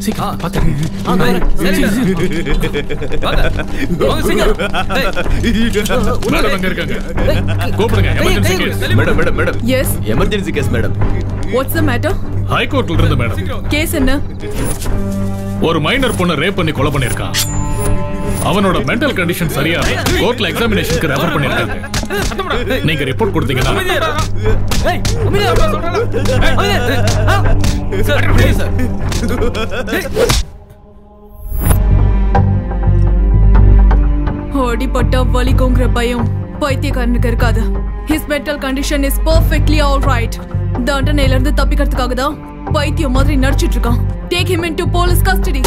சீக்கிரம் பாத்து. மேடம் அங்க இருக்காங்க. கூப்பிடுங்க. Emergency case. Madam madam madam. Yes. Emergency case madam. What's the matter? High கோர்ட்ல இருந்து மேடம். கேஸ் என்ன? ஒரு மைனர் பொண்ணை ரேப் பண்ணி கொலை பண்ணிருக்கான். அவனோட மென்டல் கண்டிஷன் சரியா கோர்ட்ல எக்ஸாமினேஷனுக்கு ரெஃபர் பண்ணிருக்காங்க. நீங்க ரிப்போர்ட் கொடுத்தீங்கன்னா அடிபட்ட வலிக்குங்கிற பயம் பைத்தியக்காரனுக்கு இருக்காது. His mental condition is perfectly all right. தண்டனையில இருந்து தப்பிக்கிறதுக்காக தான் பைத்தியம் மாதிரி நடிச்சிட்டு இருக்கான். Take him into police custody.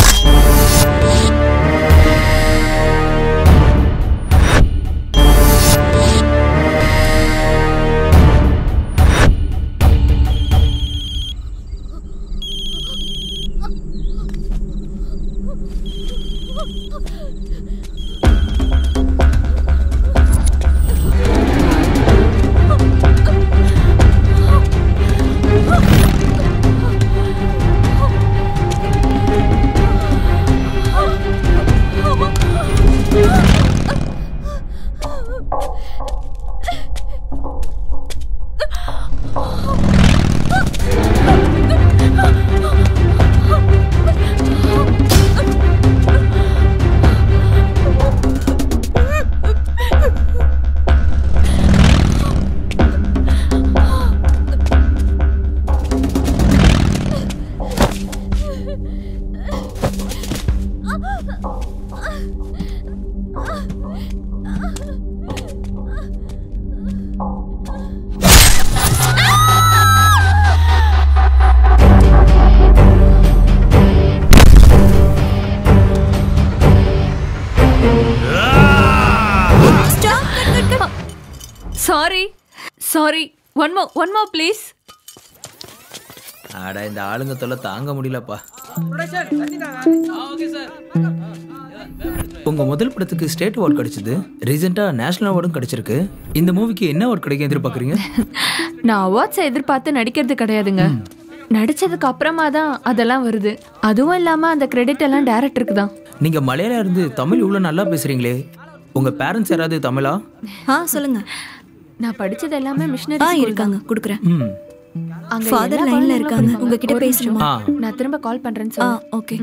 Sorry. One more please. ஆடா இந்த ஆளுங்க தொல்லை தாங்க முடியலப்பா. உங்க முதல் படத்துக்கு ஸ்டேட் அவார்ட் கிடைச்சது. ரீசெண்டா நேஷனல் அவார்டும் கிடைச்சிருக்கு. இந்த மூவிக்கு என்ன அவார்ட் கிடைக்கும் எதிர்பார்க்குறீங்க? நான் அவார்ட்ஸ் எதிர்பார்த்து நடிக்கிறது கிடையாதுங்க. நடிச்சதுக்கு அப்புறமா தான் அதெல்லாம் வருது. அதுவும் இல்லாம அந்த கிரெடிட் எல்லாம் டைரக்டருக்கு தான். நீங்க மலையாளம் இருந்து தமிழ் இவ்வளவு நல்லா பேசுறீங்களே, உங்க பேரண்ட்ஸ் யாராவது தமிழா? சொல்லுங்க. நான் படிச்சது எல்லாமே மிஷனரி இருக்காங்க, குடுக்குறேன். அங்க ஃாதர் லைன்ல இருக்காங்க, உங்ககிட்ட பேசணுமா? நான் திரும்ப கால் பண்றேன்னு சொல்லுங்க. Okay.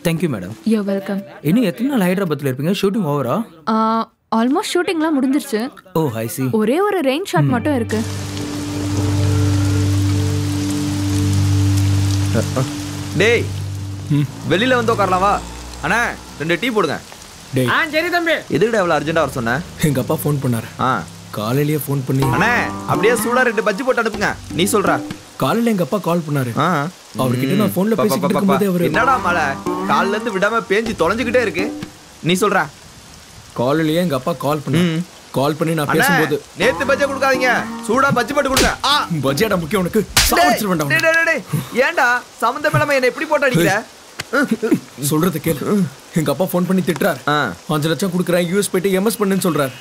Thank you madam. You welcome. இன்னும் எத்தனை நாள் ஹைதராபாத்ல இருப்பீங்க? ஷூட்டிங் ஓவரா? ஆல்மோஸ்ட் ஷூட்டிங்லாம் முடிஞ்சிருச்சு. ஓ ஐ see. ஒரே ஒரு ரெயின் ஷாட் மட்டும் இருக்கு. டேய் வெளியில வந்து உட்காரலாம் வா. அண்ணா 2 டீ போடுங்க. டேய் சரி தம்பி. எதுக்குடா இவ்வளவு அர்ஜென்ட்டா வர சொன்ன? எங்க அப்பா ஃபோன் பண்ணாரு. காலையிலேயே ஃபோன் பண்ணி அண்ணா அப்படியே சூடா 2 பஜ்ஜி போட்டு அனுப்புங்க. நீ சொல்றா. காலையில எங்க அப்பா கால் பண்ணாரு. அவர்கிட்ட நான் ஃபோன்ல பேசிட்டு இருக்கும்போது அவரு என்னடா மலை கால்ல இருந்து விடாம பேஞ்சி தொலைஞ்சிக்கிட்டே இருக்கு. நீ சொல்றா. காலையிலேயே எங்க அப்பா கால் பண்ணி நான் பேசும்போது நேத்து பஜ்ஜி கொடுக்காதீங்க, சூடா பஜ்ஜி போட்டு கொடுங்க. பஜ்ஜிடா முக்கியம் உனக்கு. சாவடிச்சிர வேண்டாம். டேய் ஏன்டா சம்பந்தம் இல்லாம என்ன இப்படி போட்டு அடிக்கிற? சொல்றது கேளு. எங்க அப்பா ஃபோன் பண்ணி திட்டுறாரு. 5 லட்சம் கொடுக்குறேன், யூஎஸ் போயிட்டு எம்எஸ் பண்ணுன்னு சொல்றாரு.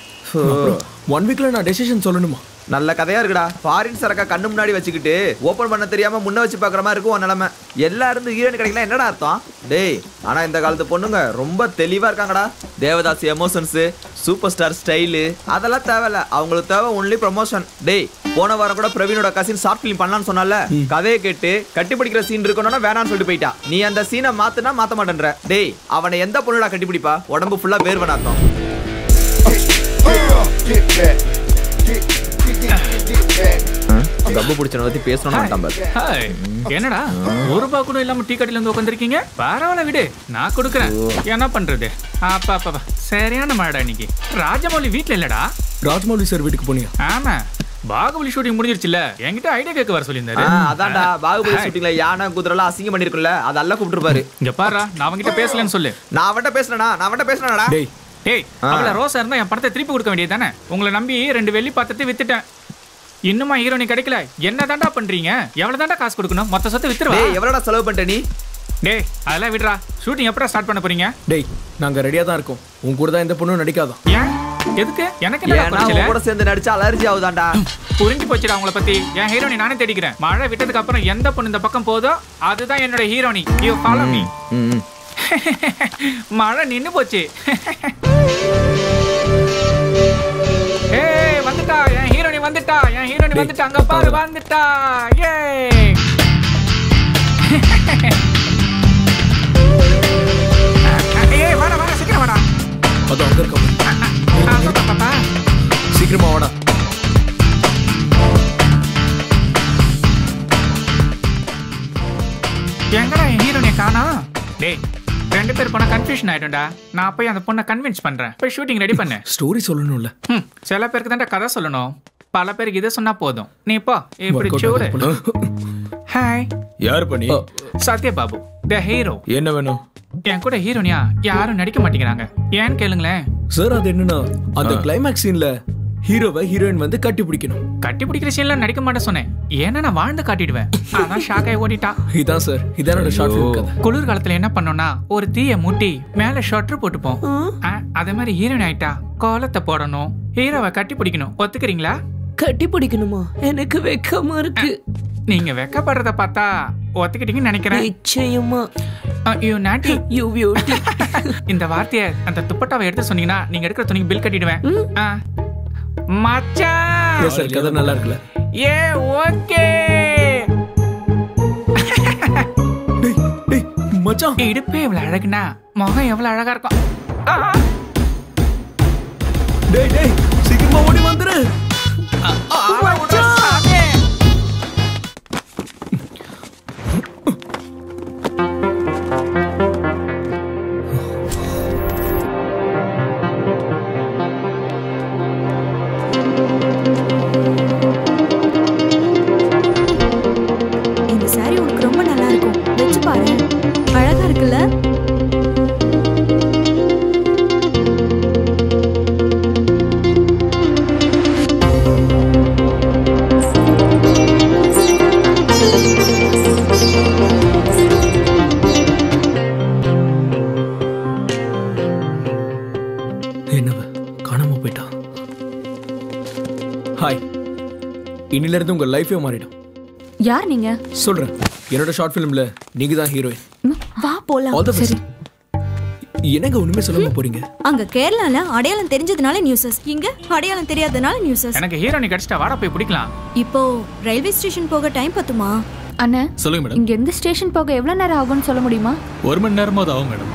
1 வீக்ல நான் டெசிஷன் சொல்லணுமா? நல்ல கதையா இருக்குடா. ஃபாரின் சரக்கா கண்ணு முன்னாடி வச்சுக்கிட்டு ஓபன் பண்ண தெரியாம முன்ன வச்சு பாக்குற மாதிரி இருக்கும் உன் நிலைமை. எல்லா இருந்து ஹீரோயின் கிடைக்கலாம் என்னடா அர்த்தம்? டேய் ஆனா இந்த காலத்து பொண்ணுங்க ரொம்ப தெளிவா இருக்காங்கடா. Devdas emotions, super star style அதெல்லாம் தேவையில்ல. அவங்களுக்கு தேவை ஒன்லி ப்ரமோஷன். டேய் போன வாரம் கூட பிரவீனோட கசின் ஷார்ட் ஃபிலிம் பண்ணலான்னு சொன்னால, கதையை கேட்டு கட்டி பிடிக்கிற சீன் இருக்கணும்னா வேணான்னு சொல்லிட்டு போயிட்டா. நீ அந்த சீனை மாத்துனா மாத்த மாட்டேன்ற. டேய் அவனை எந்த பொண்ணுடா கட்டி பிடிப்பா? உடம்பு ஃபுல்லா வேர்வை நாத்தம். கப்பு பிடிச்சன பத்தி பேசணும். என்னடா ₹1 கூட இல்லாம டீ கடையில வந்து உட்காந்துருக்கீங்க? பரவாயில்ல விடு, நான் கொடுக்குறேன். என்ன பண்றது? அப்பா சரியான மாடா. இன்னைக்கு ராஜமௌலி வீட்டுல இல்லடா. ராஜமௌலி சார் வீட்டுக்கு போனியா? ஆமா, பாகுபலி ஷூட்டிங் முடிஞ்சிருச்சுல, என்கிட்ட ஐடியா கேட்க வர சொல்லியிருந்தாரு. அதான்டா பாகுபலி ஷூட்டிங்ல யானை குதிரைலாம் அசிங்கம் பண்ணிருக்குல்ல, அதெல்லாம் கூப்பிட்டுருப்பாரு. இங்க பாரு, நான் அவன்கிட்ட பேசலன்னு சொல்லு. நான் அவன்கிட்ட பேசுறேனா? டேய் அவள ரோசா இருந்தா என் பணத்தை திருப்பி கொடுக்க வேண்டியது தானே? உங்களை நம்பி 2 வெள்ளி பாத்திரத்தை வித்துட்டேன். இன்னுமா ஹீரோனி கிடைக்கல? என்ன தாண்டா பண்றீங்க? எவ்வளவு தாண்டா காசு கொடுக்கணும்? மொத்த சொத்தை வித்துருவா. எவ்வளோடா செலவு பண்ணிட்ட நீ? டேய் அதெல்லாம் விடுறா. ஷூட்டிங் எப்படா ஸ்டார்ட் பண்ண போறீங்க? டேய் நாங்க ரெடியா தான் இருக்கோம். உன் கூட தான் இந்த பொண்ணு நடிக்காதான். ஏன் எதுக்கு எனக்கு என்ன ஏன்னா பிரச்சனை உன் கூட சேர்ந்து நடிச்சா அலர்ஜி ஆகுதாண்டா. புரிஞ்சு போச்சுடா உங்களை பத்தி. என் ஹீரோனி நானே தேடிக்கிறேன். மழை விட்டதுக்கு அப்புறம் எந்த பொண்ணு இந்த பக்கம் போதோ அதுதான் என்னோட ஹீரோனி. You follow me. மழை நின்னு போச்சு. ஏய் வந்துட்டா என் ஹீரோனி வந்துட்டா. என் ஹீரோனி வந்துட்டா. அங்க பாரு வந்துட்டா. ஏய் ஏய் வாடா வாடா சீக்கிரம் வாடா. அது அங்க இருக்க. சீக்கிரமா வாடா. எங்கடா என் ஹீரோனை காணோம்? டேய் ரெண்டு பேர் போனா கன்ஃபியூஷன் ஆயிடும்டா. நான் போய் அந்த பொண்ணை கன்வின்ஸ் பண்றேன். போய் ஷூட்டிங் ரெடி பண்ணு. ஸ்டோரி சொல்லணும்ல. சில பேருக்கு தான் கதை சொல்லணும். பல பேருக்கு இதை சொன்னா போதும். நீ போ இப்படி சூடு. ஹாய் யார் பண்ணி? சத்ய பாபு த ஹீரோ. என்ன வேணும்? என் கூட ஹீரோனியா யாரும் நடிக்க மாட்டேங்கிறாங்க. ஏன்னு கேளுங்களேன். சார் அது என்னன்னா அந்த கிளைமேக்ஸ் சீன்ல ஹீரோவை ஹீரோயின் வந்து கட்டி பிடிக்கணும். கட்டி பிடிக்கிற சீன்ல நடிக்க மாட்டேன் சொன்னேன். ஏன்னா நான் வாழ்ந்து காட்டிடுவேன். அதான் ஷாக் ஆகி ஓடிட்டா. இதான் சார் இதானோட ஷார்ட் ஃபிலிம் கதை. குளிர்காலத்துல என்ன பண்ணோம்னா ஒரு தீய மூட்டி மேல ஷட்டர் போட்டுப்போம். அதே மாதிரி ஹீரோயின் ஆயிட்டா கோலத்தை போடணும். ஹீரோவை கட்டி பிடிக்கணும். ஒத்துக்கிறீங்களா? கட்டி பிடிக்கணுமா? எனக்கு வெக்கமா இருக்கு. நீங்க வெக்கப்படுறத பார்த்தா ஒத்துக்கிட்டீங்கன்னு நினைக்கிறேன். நிச்சயமா. யூ நாட்டி யூ பியூட்டி. இந்த வார்த்தையை அந்த துப்பட்டாவை எடுத்து சொன்னீங்கன்னா நீங்க எடுக்கிற துணிக்கு பில் கட்டிடுவேன். மச்சான் சார் கதை நல்லா இருக்குல்ல? ஏ ஓகே. டேய் மச்சான் இடுப்பே இவ்வளவு அழகுனா முகம் எவ்வளவு அழகா இருக்கும். டேய் டேய் சீக்கிரமா ஓடி வந்துரு. இந்த சாரி உனக்கு ரொம்ப நல்லா இருக்கும். வெச்சு பாரு. அழகா இருக்குல்ல? என்னவ காணாம போயிட்டா. ஹாய், இன்னில இருந்து உங்க லைஃபே மாறிடும். யார் நீங்க? சொல்றேன், என்னோட ஷார்ட் ஃபிலிம்ல நீங்க தான் ஹீரோயின். வா போலாம். All the best. என்னங்க ஒண்ணுமே சொல்லாம போறீங்க? அங்க கேரளால அடையாளம் தெரிஞ்சதுனால நியூஸஸ், இங்க அடையாளம் தெரியாதனால நியூஸஸ். எனக்கு ஹீரோனி கிடைச்சிட்டா வாடா போய் பிடிக்கலாம். இப்போ ரயில்வே ஸ்டேஷன் போக டைம் பத்துமா? அண்ணா சொல்லுங்க மேடம். இங்க எந்த ஸ்டேஷன் போக எவ்வளவு நேரம் ஆகும்னு சொல்ல முடியுமா? 1 மணி நேரமாவது ஆகும் மேடம்.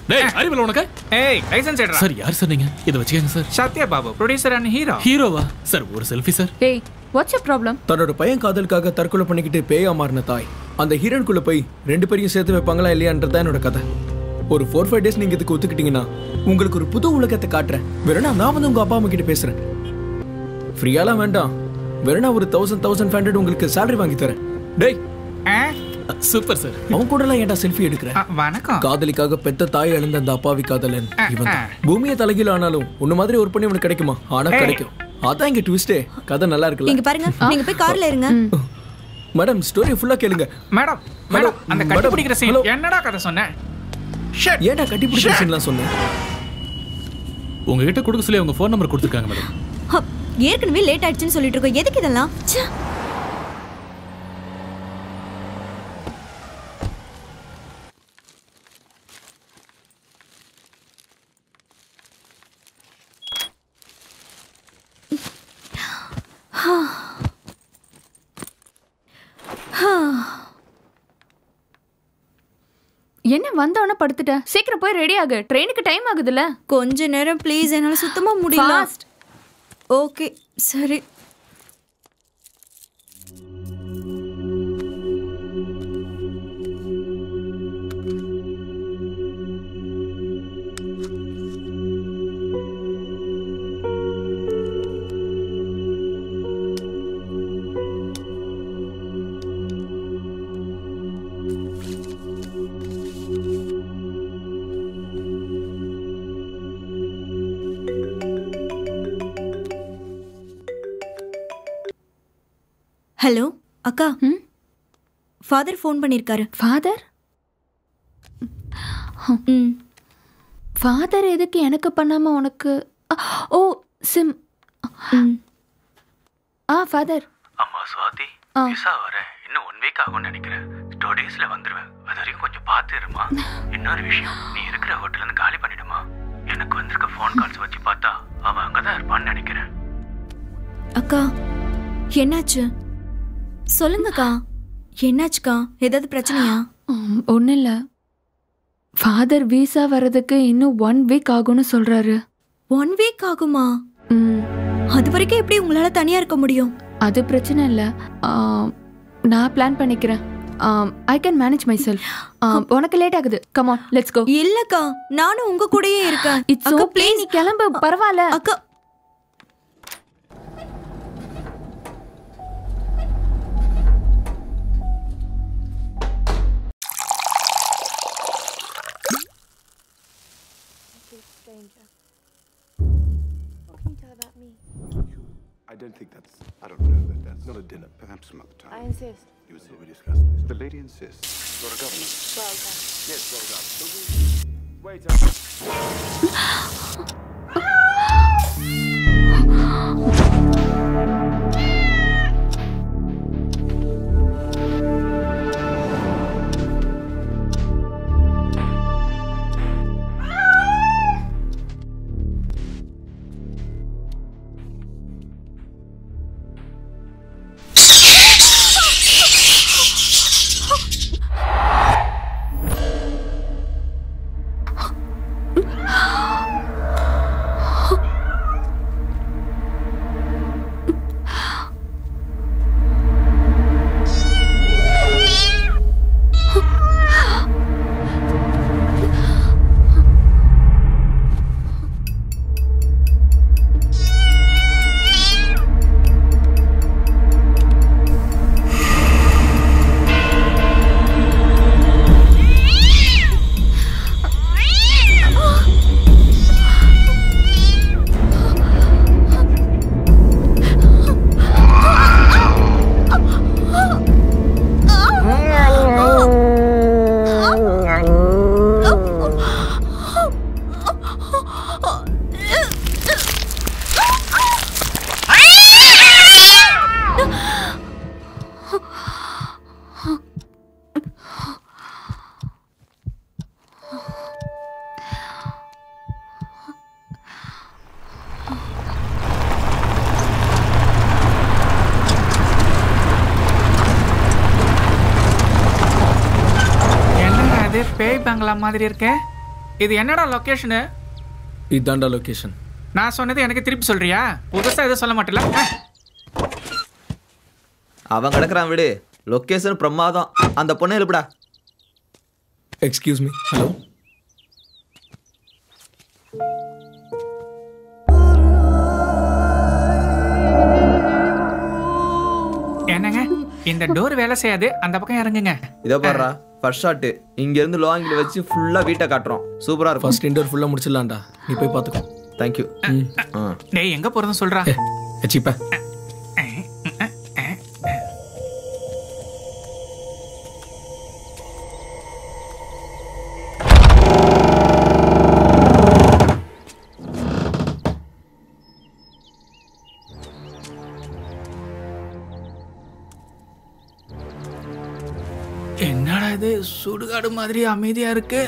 டேய் அறிவில உனக்கு? ஏய் லைசென்ஸ் எடுடா. சார் யார் சார் நீங்க? இத வச்சுக்கங்க sir. Sathya Babu producer and hero. ஹீரோவா? சார் ஒரு செல்ஃபி சார். டேய் வாட்ஸ் யுவர் ப்ராப்ளம்? தன்னோட பையன் காதலுக்காக தற்கொலை பண்ணிக்கிட்டு பேயா மாறின தாய் அந்த ஹீரோனுக்குள்ள போய் 2 பேரையும் சேர்த்து வைப்பாங்களா இல்லையான்றதான் என்னோட கதை. ஒரு 4-5 டேஸ் நீங்க இதுக்கு ஒத்துக்கிட்டீங்கன்னா உங்களுக்கு ஒரு புது உலகத்தை காட்டுறேன். வேறனா நான் வந்து உங்க அப்பா அம்மா கிட்ட பேசுறேன். ஃப்ரீயாலாம் வேண்டாம், வேறனா ஒரு 1000-1500 உங்களுக்கு salary வாங்கி தரேன். டேய் சூப்பர் சார். அவன் கூட எல்லாம் ஏன்டா செல்ஃபி எடுக்கிறேன்? வணக்கம். காதலிக்காக பெத்த தாய் இழந்த அந்த அப்பாவி காதலன் இவன் தான். பூமியை தலைகீழ ஆனாலும் உன்ன மாதிரி ஒரு பொண்ணு இவனுக்கு கிடைக்குமா? ஆனா கிடைக்கும். அதான் இங்க ட்விஸ்டே. கதை நல்லா இருக்குல்ல? இங்க பாருங்க, நீங்க போய் கார்ல இருங்க. மேடம் ஸ்டோரி ஃபுல்லா கேளுங்க. மேடம் மேடம் அந்த கட்டி பிடிக்கிற சீன் என்னடா கதை சொன்னேன்? ஷட். ஏன்டா கட்டி பிடிக்கிற சீன்லாம் சொன்னேன்? உங்ககிட்ட கொடுக்க சொல்லி அவங்க ஃபோன் நம்பர் கொடுத்துருக்காங்க மேடம். ஏற்கனவே லேட் ஆயிடுச்சுன்னு சொல்லிட்டு இருக்கோம். எதுக்கு இதெல்லாம்? என்ன வந்தவன படுத்துட்ட? சீக்கிரம் போய் ரெடி ஆகு. ட்ரெயினுக்கு டைம் ஆகுதுல. கொஞ்ச நேரம் ப்ளீஸ், என்னால சுத்தமா முடியல. ஓகே சரி. ஹலோ அக்கா, ஃபாதர் ஃபோன் பண்ணிருக்காரு. ஃபாதர்? ஃபாதர் எதுக்கு எனக்கு பண்ணாம உனக்கு? ஓ சிம். ஃபாதர். அம்மா சுவாதி, விசா வர இன்னும் 1 வீக் ஆகும்னு நினைக்கிறேன். 2 டேஸ்ல வந்துருவேன். அது வரைக்கும் கொஞ்சம் பார்த்து இருமா. இன்னொரு விஷயம், நீ இருக்கிற ஹோட்டல்ல இருந்து காலி பண்ணிடுமா. எனக்கு வந்திருக்க ஃபோன் கால்ஸ் வச்சு பார்த்தா அவ அங்கதான் இருப்பான்னு நினைக்கிறேன். அக்கா என்னாச்சு சொல்லுங்கக்கா. என்னாச்சுக்கா? ஏதாவது பிரச்சனையா? ஒன்றும் இல்லை. ஃபாதர் விசா வர்றதுக்கு இன்னும் 1 வீக் ஆகும்னு சொல்றாரு. 1 வீக் ஆகுமா? அது வரைக்கும் எப்படி உங்களால தனியா இருக்க முடியும்? அது பிரச்சனை இல்லை, நான் பிளான் பண்ணிக்கிறேன். I can manage myself. உனக்கு லேட் ஆகுது. Come on, let's go. இல்லக்கா, நானும் உங்க கூடயே இருக்கேன். இட்ஸ் ஓகே, நீ கிளம்பு. பரவாயில்ல அக்கா. I don't think that's... I don't know that that's not a dinner. Perhaps some other time. I insist. You and Sylvia discussed this. The lady insists. You're a governor. Well done. Yes, well done. Wait பேய் பங்களா மாதிரி இருக்கே. இது என்னடா location? இதாண்டா location. நான் சொன்னது எனக்கு திருப்பி சொல்றியா? புதுசா எதுவும் சொல்ல மாட்டல. அவன் கிடக்குறான் விடு. லொகேஷன் பிரமாதம். அந்த பொண்ணு இருப்படா. Excuse me. ஹலோ. என்னங்க இந்த டோர் வேலை செய்யாது, அந்த பக்கம் இறங்குங்க. இதோ பாருடா, ஃபர்ஸ்ட் ஷாட் இங்க இருந்து லோ ஆங்கிள் வச்சு ஃபுல்லா வீட்டை காட்டுறோம். சூப்பரா இருக்கும். ஃபர்ஸ்ட் இன்டோர் ஃபுல்லா முடிச்சிடலாம்டா. நீ போய் பாத்துக்கோ. Thank you. டேய் எங்க போறதுன்னு சொல்றா. சீப்பா. என்னடா இது சுடுகாடு மாதிரி அமைதியா இருக்கு.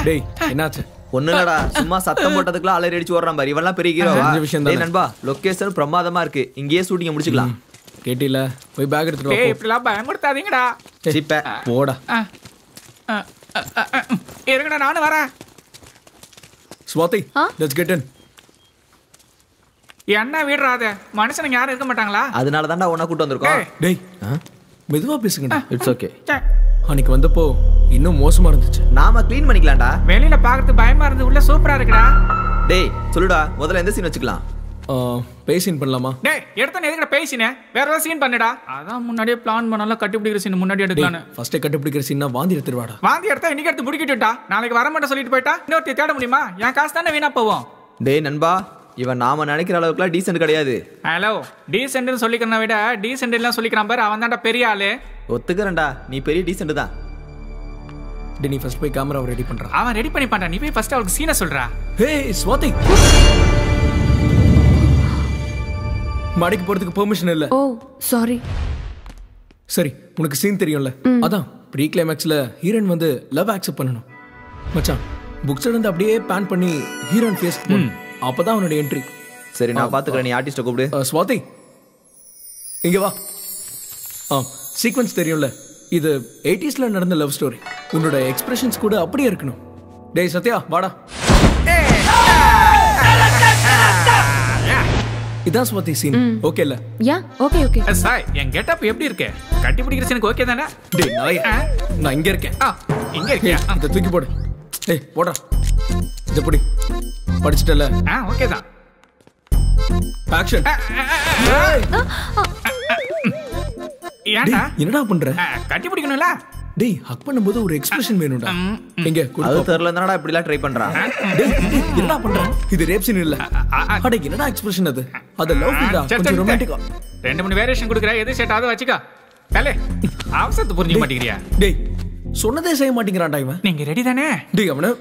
டேய் என்னாச்சு? ஒண்ணு இல்லடா, சும்மா சத்தம் போட்டதுக்குலாம் அலறி அடிச்சு ஓடுறான் பாரு. இவன்லாம் பெரிய ஹீரோவா? தெரிஞ்ச விஷயம் தானே. டேய் நண்பா, லொகேஷன் பிரமாதமா இருக்கு. இங்கேயே ஷூட்டிங் முடிச்சுக்கலாம். கேட்டில? போய் பேக் எடுத்துட்டு வா. டேய் இப்படிலாம் பயமுறுத்தாதீங்கடா. சிப்ப போடா. இருங்கடா நானும் வரேன். Swathi, let's get in. என்ன வீடுறாத மனுஷனுங்க யாரும் இருக்க மாட்டாங்களா? அதனால தான்டா உன்னை கூட்டு வந்திருக்கோம். டேய் மெதுவா பேசுங்கடா. It's okay. அன்னைக்கு வந்தப்போ இன்னும் மோசமா இருந்துச்சு. நாம க்ளீன் பண்ணிக்கலாம்டா. வெளியில பாக்குறது பயமா இருந்து உள்ள சூப்பரா இருக்குடா. டேய் சொல்லுடா, முதல்ல எந்த சீன் வச்சுக்கலாம்? பேசின் பண்ணலாமா? டேய் எடுத்தனே எதுக்குடா பேசினே? வேற ஏதாவது சீன் பண்ணுடா. அதான் முன்னாடியே பிளான் பண்ணால கட்டி பிடிக்கிற சீன் முன்னாடி எடுக்கலாம்னு. ஃபர்ஸ்ட் கட்டி பிடிக்கிற சீன்னா வாந்தி எடுத்துடுவாடா. வாந்தி எடுத்தா இன்னைக்கு எடுத்து முடிக்கிட்டுட்டா. நாளைக்கு வர மாட்டேன் சொல்லிட்டு போயிட்டா இன்னொருத்தி தேட முடியுமா? என் காசு தானே வீணா போவோம். டேய் நண்பா, இவன் நாம நினைக்கிற அளவுக்குலாம் டீசென்ட் கிடையாது. ஹலோ, டீசென்ட்னு சொல்லிக்கிறத விட டீசென்ட் எல்லாம் சொல்லிக்கிறான் பாரு, அவன் தான்டா பெரிய ஆளு. ஒத்துக்கிறேன்டா, நீ பெரிய டீசென்ட் தான். டேய் நீ ஃபர்ஸ்ட் போய் கேமராவை ரெடி பண்றா. அவன் ரெடி பண்ணி பண்றான், நீ போய் ஃபர்ஸ்ட் அவளுக்கு சீனை சொல்றா. ஹே ஸ்வாதி, மாடிக்கு போறதுக்கு பெர்மிஷன் இல்ல. ஓ சாரி. சரி, உனக்கு சீன் தெரியும்ல? அதான் ப்ரீ கிளைமேக்ஸ்ல ஹீரோயின் வந்து லவ் அக்செப்ட் பண்ணனும். மச்சான், புக்ஸ்ல இருந்து அப்படியே பேன் பண்ணி ஹீரோயின் ஃபேஸ் அப்பதான் அவனோட என்ட்ரி. சரி நான் பாத்துக்கிறேன், நீ ஆர்டிஸ்ட கூப்பிடு. ஸ்வாதி இங்க வா. சீக்வென்ஸ் தெரியும்ல? இது 80sல நடந்த லவ் ஸ்டோரி. உன்னோட எக்ஸ்பிரஷன்ஸ் கூட அப்படியே இருக்கணும். டேய் சத்யா வாடா. இதான் ஸ்வாதி சீன். ஓகே இல்ல? Ya okay okay. சாய், என் கெட்டப் எப்படி இருக்கு? கட்டி பிடிக்கிற சீனுக்கு ஓகே தானே? டேய் நான் இங்க இருக்கேன். இங்க இருக்கியா? இத தூக்கி போடு. டேய் போடா. இத புடி. படிச்சிட்டல? ஓகே தான். ஆக்ஷன். ஏன்டா என்னடா பண்ற? கட்டி பிடிக்கணும்ல? டேய் ஹக் பண்ணும்போது ஒரு எக்ஸ்பிரஷன் வேணும்டா. எங்க அது தெரியலனாடா இப்படி எல்லாம் ட்ரை பண்றான். டேய் என்னடா பண்ற? இது ரேப் சீன் இல்ல. அட என்னடா எக்ஸ்பிரஷன் அது? அது லவ் ஃபீல்டா, கொஞ்சம் ரொமான்டிக்கா. 2-3 வேரியேஷன் குடுக்குற, எது செட் ஆகுது வச்சுக்க. தலே அவசரத்து புரிஞ்சிக்க மாட்டேங்கறியா? டேய் சொன்னதே செய்ய மாட்டேங்கறான்டா இவன். நீங்க ரெடி தானே? டேய் அவன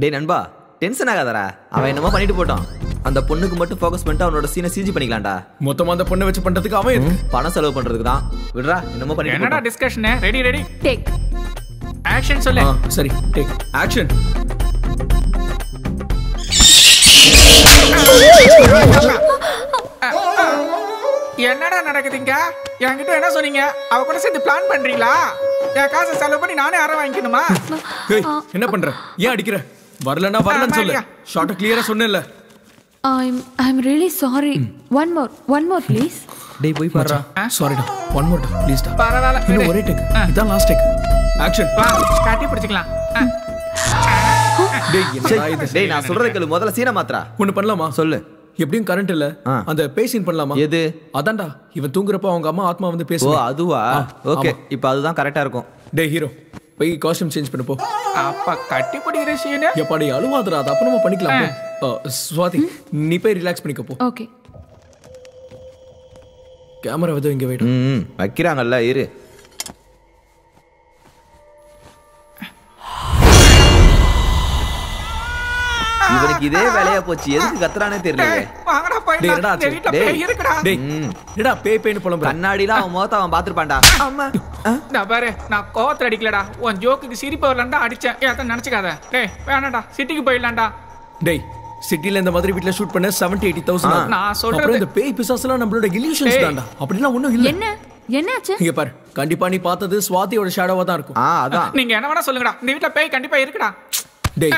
டேய் நண்பா, டென்ஷன் ஆகாதடா. அவன் என்னமோ பண்ணிட்டு போட்டான். அந்த பொண்ணுக்கு மட்டும் ஃபோக்கஸ் பண்ணிட்டு அவனோட சீனை சிஜி பண்ணிக்கலாம்டா. மொத்தமா அந்த பொண்ணை வச்சு பண்றதுக்கு அவன் எதுக்கு? பணம் செலவு பண்றதுக்கு தான். விடுடா, என்னமோ பண்ணிட்டு என்னடா போட்டான். Discussion? Ready ready take action சொல்லு. சரி டேக் ஆக்ஷன். என்னடா நடக்குதுங்க? என்கிட்ட என்ன சொன்னீங்க? அவ கூட சேர்ந்து பிளான் பண்றீங்களா? என் காசை செலவு பண்ணி நானே அரை வாங்கிக்கணுமா? ஏய் என்ன பண்ற? ஏன் அடிக்கிற? வரலனா வரலன்னு சொல்லு. ஷார்ட் கிளியரா சொன்னேல்ல. I'm really sorry. One more please. டேய் போய் பாருடா. சாரிடா. ஒன் மோர் டா ப்ளீஸ் டா. பரவாயில்லை. இன்னும் ஒரே டேக். இதான் லாஸ்ட் டேக். ஆக்ஷன். காட்டி பிடிச்சுக்கலாம். டேய் என்னடா இது? டேய் நான் சொல்றத கேளு, முதல்ல சீனை மாத்துறா. ஒன்னு பண்ணலாமா? சொல்லு. எப்படியும் கரண்ட் இல்ல. அந்த பேசின் பண்ணலாமா? எது? அதான்டா இவன் தூங்குறப்ப அவங்க அம்மா ஆத்மா வந்து ஓ பேசுவா. அதுவா? ஓகே, இப்போ அதுதான் கரெக்ட்டா இருக்கும். டேய் ஹீரோ போய் காஸ்டியூம் சேஞ்ச் பண்ணு போ. அப்ப கட்டி பிடிக்கிற சீனு எப்பாடி அழுவாதடா, அது அப்புறமா பண்ணிக்கலாம் போ. ஸ்வாதி நீ போய் ரிலாக்ஸ் பண்ணிக்க போ. ஓகே. கேமரா வந்து இங்க வெயிட். வைக்கிறாங்கல்ல, இரு. இவனுக்கு இதே வேலையா போச்சு. எதுக்கு கத்துறானே தெரியல. வாங்கடா போயிடலாம். டேய் டேய் இருக்குடா. டேய் என்னடா பேய் பேய்னு புலம்பற? கண்ணாடில அவன் முகத்தை அவன் பாத்துப்பான்டா. அம்மா நான் பாரு, நான் கோவத்துல அடிக்கலடா. உன் ஜோக்குக்கு சிரிப்பு வரலண்டா அடிச்சேன். ஏத்த நினைச்சுக்காத. டேய் வேணாம்டா, சிட்டிக்கு போயிடலாம்டா. டேய் சிட்டில இந்த மாதிரி வீட்ல ஷூட் பண்ண 70-80,000. நான் சொல்றது அப்புறம் இந்த பேய் பிசாசுலாம் நம்மளோட இல்யூஷன்ஸ் தான்டா. அப்படிலாம் ஒண்ணும் இல்ல. என்னாச்சு? இங்க பாரு, கண்டிப்பா நீ பார்த்தது ஸ்வாதியோட ஷேடோவா தான் இருக்கும். அதான். நீங்க என்ன வேணா சொல்லுங்கடா, இந்த வீட்ல பேய் கண்டிப்பா இருக்குடா. டேய்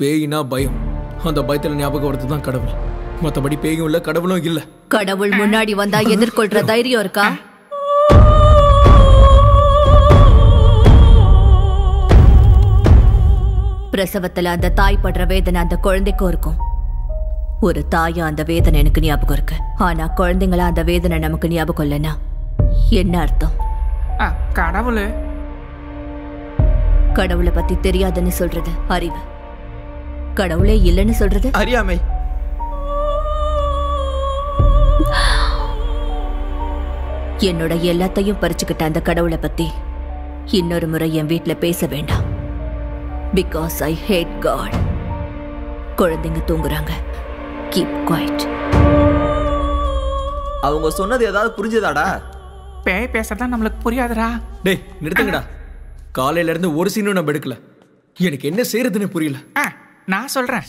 பேய்னா பயம். அந்த பயத்துல ஞாபகம் வரது தான் கடவுள். மத்தபடி பேயும் இல்ல கடவுளும் இல்ல. கடவுள் முன்னாடி வந்தா எதிர்கொள்ற தைரியம் இருக்கா? பிரசவத்துல அந்த தாய் படுற வேதனை அந்த குழந்தைக்கும் இருக்கும். ஒரு தாயா அந்த வேதனை எனக்கு ஞாபகம் இருக்கு. ஆனா குழந்தைங்களா அந்த வேதனை நமக்கு ஞாபகம் இல்லைன்னா என்ன அர்த்தம்? கடவுள் கடவுளை பத்தி தெரியாதுன்னு சொல்றது அறிவு. கடவுளே இல்லைன்னு சொல்றது அறியாமை. என்னோட எல்லாத்தையும் பறிச்சுக்கிட்ட அந்த கடவுளை பத்தி இன்னொரு முறை என் வீட்டுல பேச வேண்டாம். Because I hate God. குழந்தைங்க தூங்குறாங்க. Keep quiet. அவங்க சொன்னது ஏதாவது புரிஞ்சதாடா? பேய் பேசுறதா நம்மளுக்கு புரியாதுடா. டேய் நிறுத்துங்கடா. காலையில இருந்து ஒரு சீனும் நம்ம எடுக்கல. எனக்கு என்ன செய்யறதுன்னு புரியல. நான் சொல்றேன்.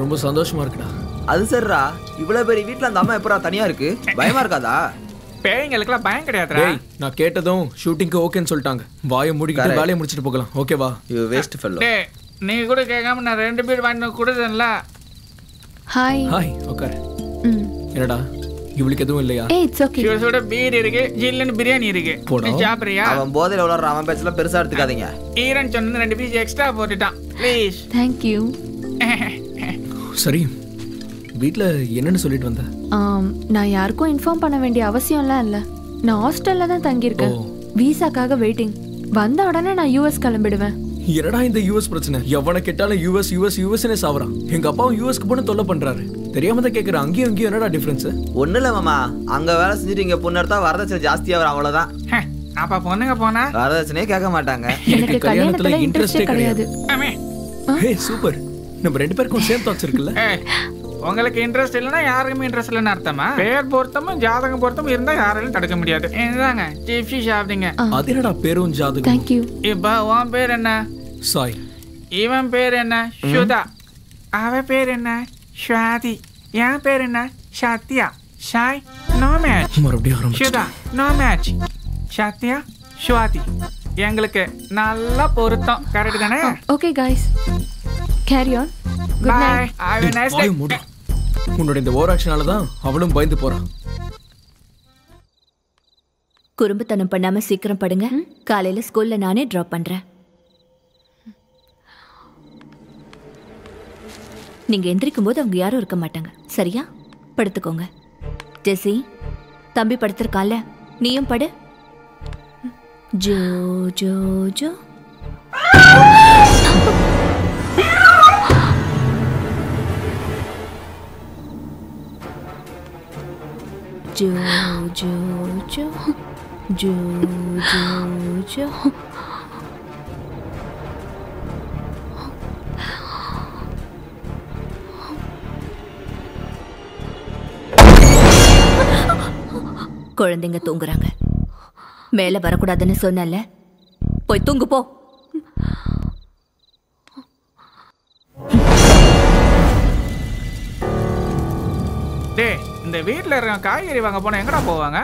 ரொம்ப சந்தோஷமா இருக்குடா. அது சரிடா, இவ்வளவு பெரிய வீட்ல அந்த அம்மா எப்பரா தனியா இருக்கு? பயமா இருக்காதா? பேய்ங்களுக்குலாம் பயம் கிடையாதுடா. நான் கேட்டதும் ஷூட்டிங்க்கு ஓகேன்னு சொல்லிட்டாங்க. வாயை மூடிக்கிட்டு வேலையை முடிச்சிட்டு போகலாம். ஓகேவா? You waste fellow. டேய் நீ கூட கேட்காம நான் 2 பீர் வாங்கி கொடுத்தேன்ல. ஹாய். ஹாய் உட்கார். என்னடா இவளுக்கு எதுவும் இல்லையா? ஏய் இட்ஸ் ஓகே. சுட பீர் இருக்கு, ஜில்லுன்னு பிரியாணி இருக்கு. நீ சாப்பிடுறியா? அவன் போதையில உளற, அவன் பேச்சல பெருசா எடுத்துக்காதீங்க. ஈரன் சொன்ன 2 பீஸ் எக்ஸ்ட்ரா போட்டுட்டான். ப்ளீஸ். Thank you. சரி வீட்ல என்னன்னு சொல்லிட்டு வந்த? நான் யாருக்கும் இன்ஃபார்ம் பண்ண வேண்டிய அவசியம்லாம் இல்ல. நான் ஹாஸ்டல்ல தான் தங்கி இருக்கேன். விசாக்காக வெயிட்டிங். வந்த உடனே நான் யுஎஸ் கிளம்பிடுவேன். என்னடா இந்த யுஎஸ் பிரச்சனை? எவனை கேட்டாலும் யுஎஸ் யுஎஸ் யுஎஸ்னே சாவறான். எங்க அப்பாவும் யுஎஸ்க்கு போன தொல்லை பண்றாரு. தெரியாம தான் கேக்குறேன். அங்கேயும் இங்கேயும் என்னடா டிஃபரன்ஸ்? ஒண்ணு இல்ல மாமா, அங்க வேலை செஞ்சுட்டு இங்க பொண்ணு எடுத்தா வரதட்சணை ஜாஸ்தியா வரும், அவ்வளவுதான். அப்ப பொண்ணுங்க போனா வரதட்சணையே கேட்க மாட்டாங்க. எனக்கு கல்யாணத்துல இன்ட்ரெஸ்டே கிடையாது. ஹே சூப்பர், நம்ம 2 பேருக்கும் சேம் தாட்ஸ் இருக்குல்ல? உங்களுக்கு இன்ட்ரெஸ்ட் இல்லைன்னா யாருக்குமே இன்ட்ரெஸ்ட் இல்லைன்னு அர்த்தமா? பேர் பொருத்தமும் ஜாதகம் பொருத்தமும் இருந்தா யாராலையும் தடுக்க முடியாது. இதாங்க ஜிப்சி சாப்பிடுங்க. அது என்னடா பேரும் ஜாதகம்? Thank you. இப்ப உன் பேர் என்ன? சாய். இவன் பேர் என்ன? சுதா. அவ பேர் என்ன? ஸ்வாதி. என் பேர் என்ன? சத்யா. Sai no match. மறுபடியும் ஆரம்பிச்சு. Sudha no match. சத்யா ஸ்வாதி எங்களுக்கு நல்லா பொருத்தம். கரெக்ட் தானே? Okay guys, carry on. Good bye. Night. Have a nice day. உன்னோட இந்த ஓவர் ஆக்ஷனால தான் அவளும் பயந்து போறான். குறும்புத்தனம் பண்ணாம சீக்கிரம் படுங்க. காலையில ஸ்கூல்ல நானே டிராப் பண்றேன். நீங்க எந்திரிக்கும் போது அவங்க யாரும் இருக்க மாட்டாங்க. சரியா? படுத்துக்கோங்க. ஜெசி, தம்பி படுத்திருக்கான்ல, நீயும் படு. Joe Joe Joe. Joe Joe Joe Joe Joe Joe. குழந்தைங்க தூங்குறாங்க. மேல வரக்கூடாதுன்னு சொன்னல, போய் தூங்கு போ. டேய் இந்த வீட்ல இருக்க காய்கறி வாங்க போனா எங்கடா போவாங்க?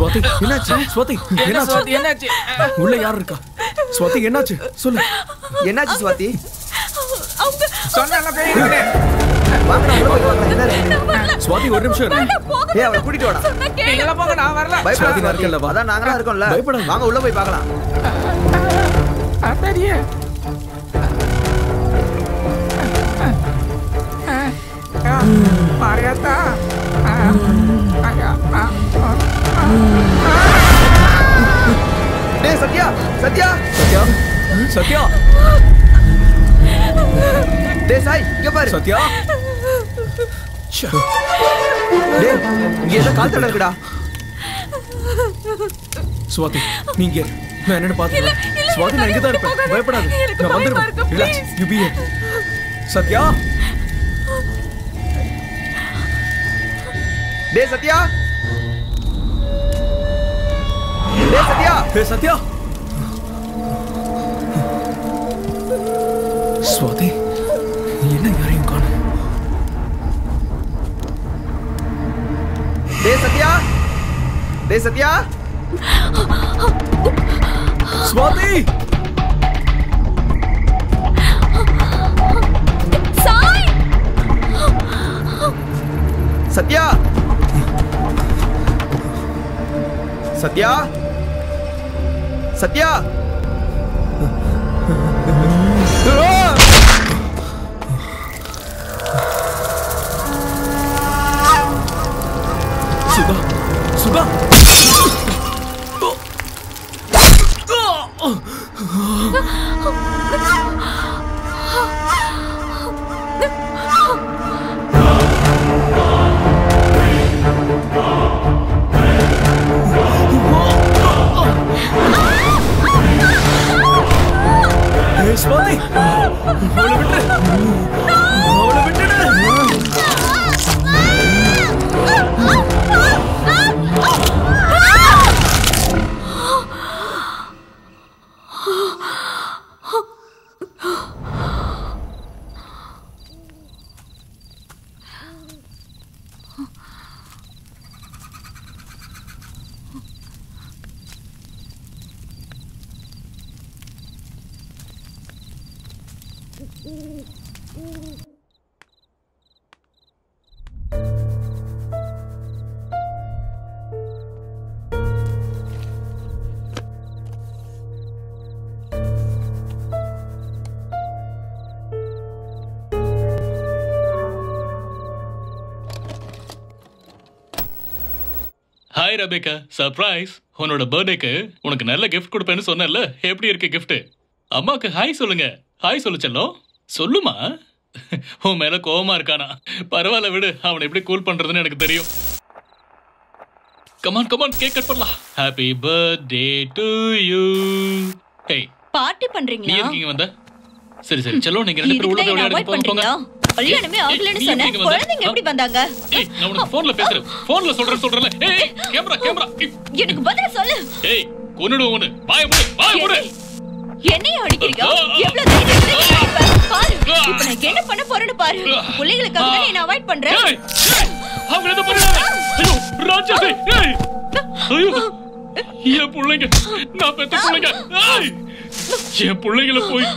ஸ்வாதி என்னாச்சு? ஸ்வாதி என்னாச்சு? உள்ள யார் இருக்கா? ஸ்வாதி என்னாச்சு சொல்லு. என்னாச்சு ஸ்வாதி? சொன்னல பேய்ங்களே. வாங்கடா உள்ள போய் வாங்க. ஸ்வாதி ஒரு நிமிஷம் இரு. ஏய் அவளை கூட்டிட்டு வாடா. நீங்க போங்க, நான் வரல. ஸ்வாதி வரல. அதான் நாங்களா இருக்கோம்ல. பயப்படாத. வாங்க உள்ள போய் பார்க்கலாம். அத்தடியே. மாரியாத்தா. டேய் சத்யா, சத்யா, சத்யா, சத்யா. டேய் சாய், இங்க பாரு. சத்யா. டேய் இங்க ஏதோ கால் தட இருக்குடா. ஸ்வாதி நீங்க நான் என்னன்னு பாத்துக்கிறேன். ஸ்வாதி நான் இங்க தான் இருப்பேன். பயப்படாத. நான் வந்துருவேன். Relax. You be here. Sathya. டேய் சத்யா. டேய் சத்யா. டேய் சத்யா. ஸ்வாதி என்ன யாரையும் காணோம். டேய் சத்யா. டேய் Sathya. Swathi. Sai. Sathya. Sathya. Sathya. Sudha. Sudha. Hi Rebecca, surprise. உன்னோட பர்த்டேக்கு உனக்கு நல்ல கிஃப்ட் கொடுப்பேன்னு சொன்னேன்ல, எப்படி இருக்கு கிஃப்ட்? அம்மாக்கு ஹாய் சொல்லுங்க. ஹாய் சொல்லு செல்லம். சொல்லுமா. உன் மேல கோவமா இருக்கானா? பரவாயில்ல விடு, அவனை எப்படி கூல் பண்றதுன்னு எனக்கு தெரியும். கமான் கமான், கேக் கட் பண்ணலாம். Happy birthday to you. Hey, party பண்றீங்களா? நீ எங்க வந்த? சரி சரி செல்லம், நீங்க ரெண்டு பேரும் உள்ள போய் விளையாடுங்க. போங்க. கல்யாணமே ஆகலன்னு சொன்னேன். குழந்தைங்க எப்படி வந்தாங்க? ஏய், நான் உனக்கு போன்ல பேசுறேன். போன்ல சொல்றேன்ல. ஏய், கேமரா. எனக்கு பதில் சொல்லு. ஏய், கொன்னுடுவோம் உன்னை. வாயை மூடு, வாயை மூடு. என்னைய அடிக்கிறீங்க? எவ்வளவு தைரியம் பாரு. இப்போ நான் என்ன பண்ண போறேன்னு பாரு. பிள்ளைகளுக்காக தான் நான் அவாய்ட் பண்றேன். ஏய், அவங்க என்ன பண்றாங்க? ஐயோ, ராஜாசி. ஏய். ஐயோ. என் பிள்ளைங்க, நான் பெத்த பிள்ளைங்க. ஏய். என் பிள்ளைங்கள போய்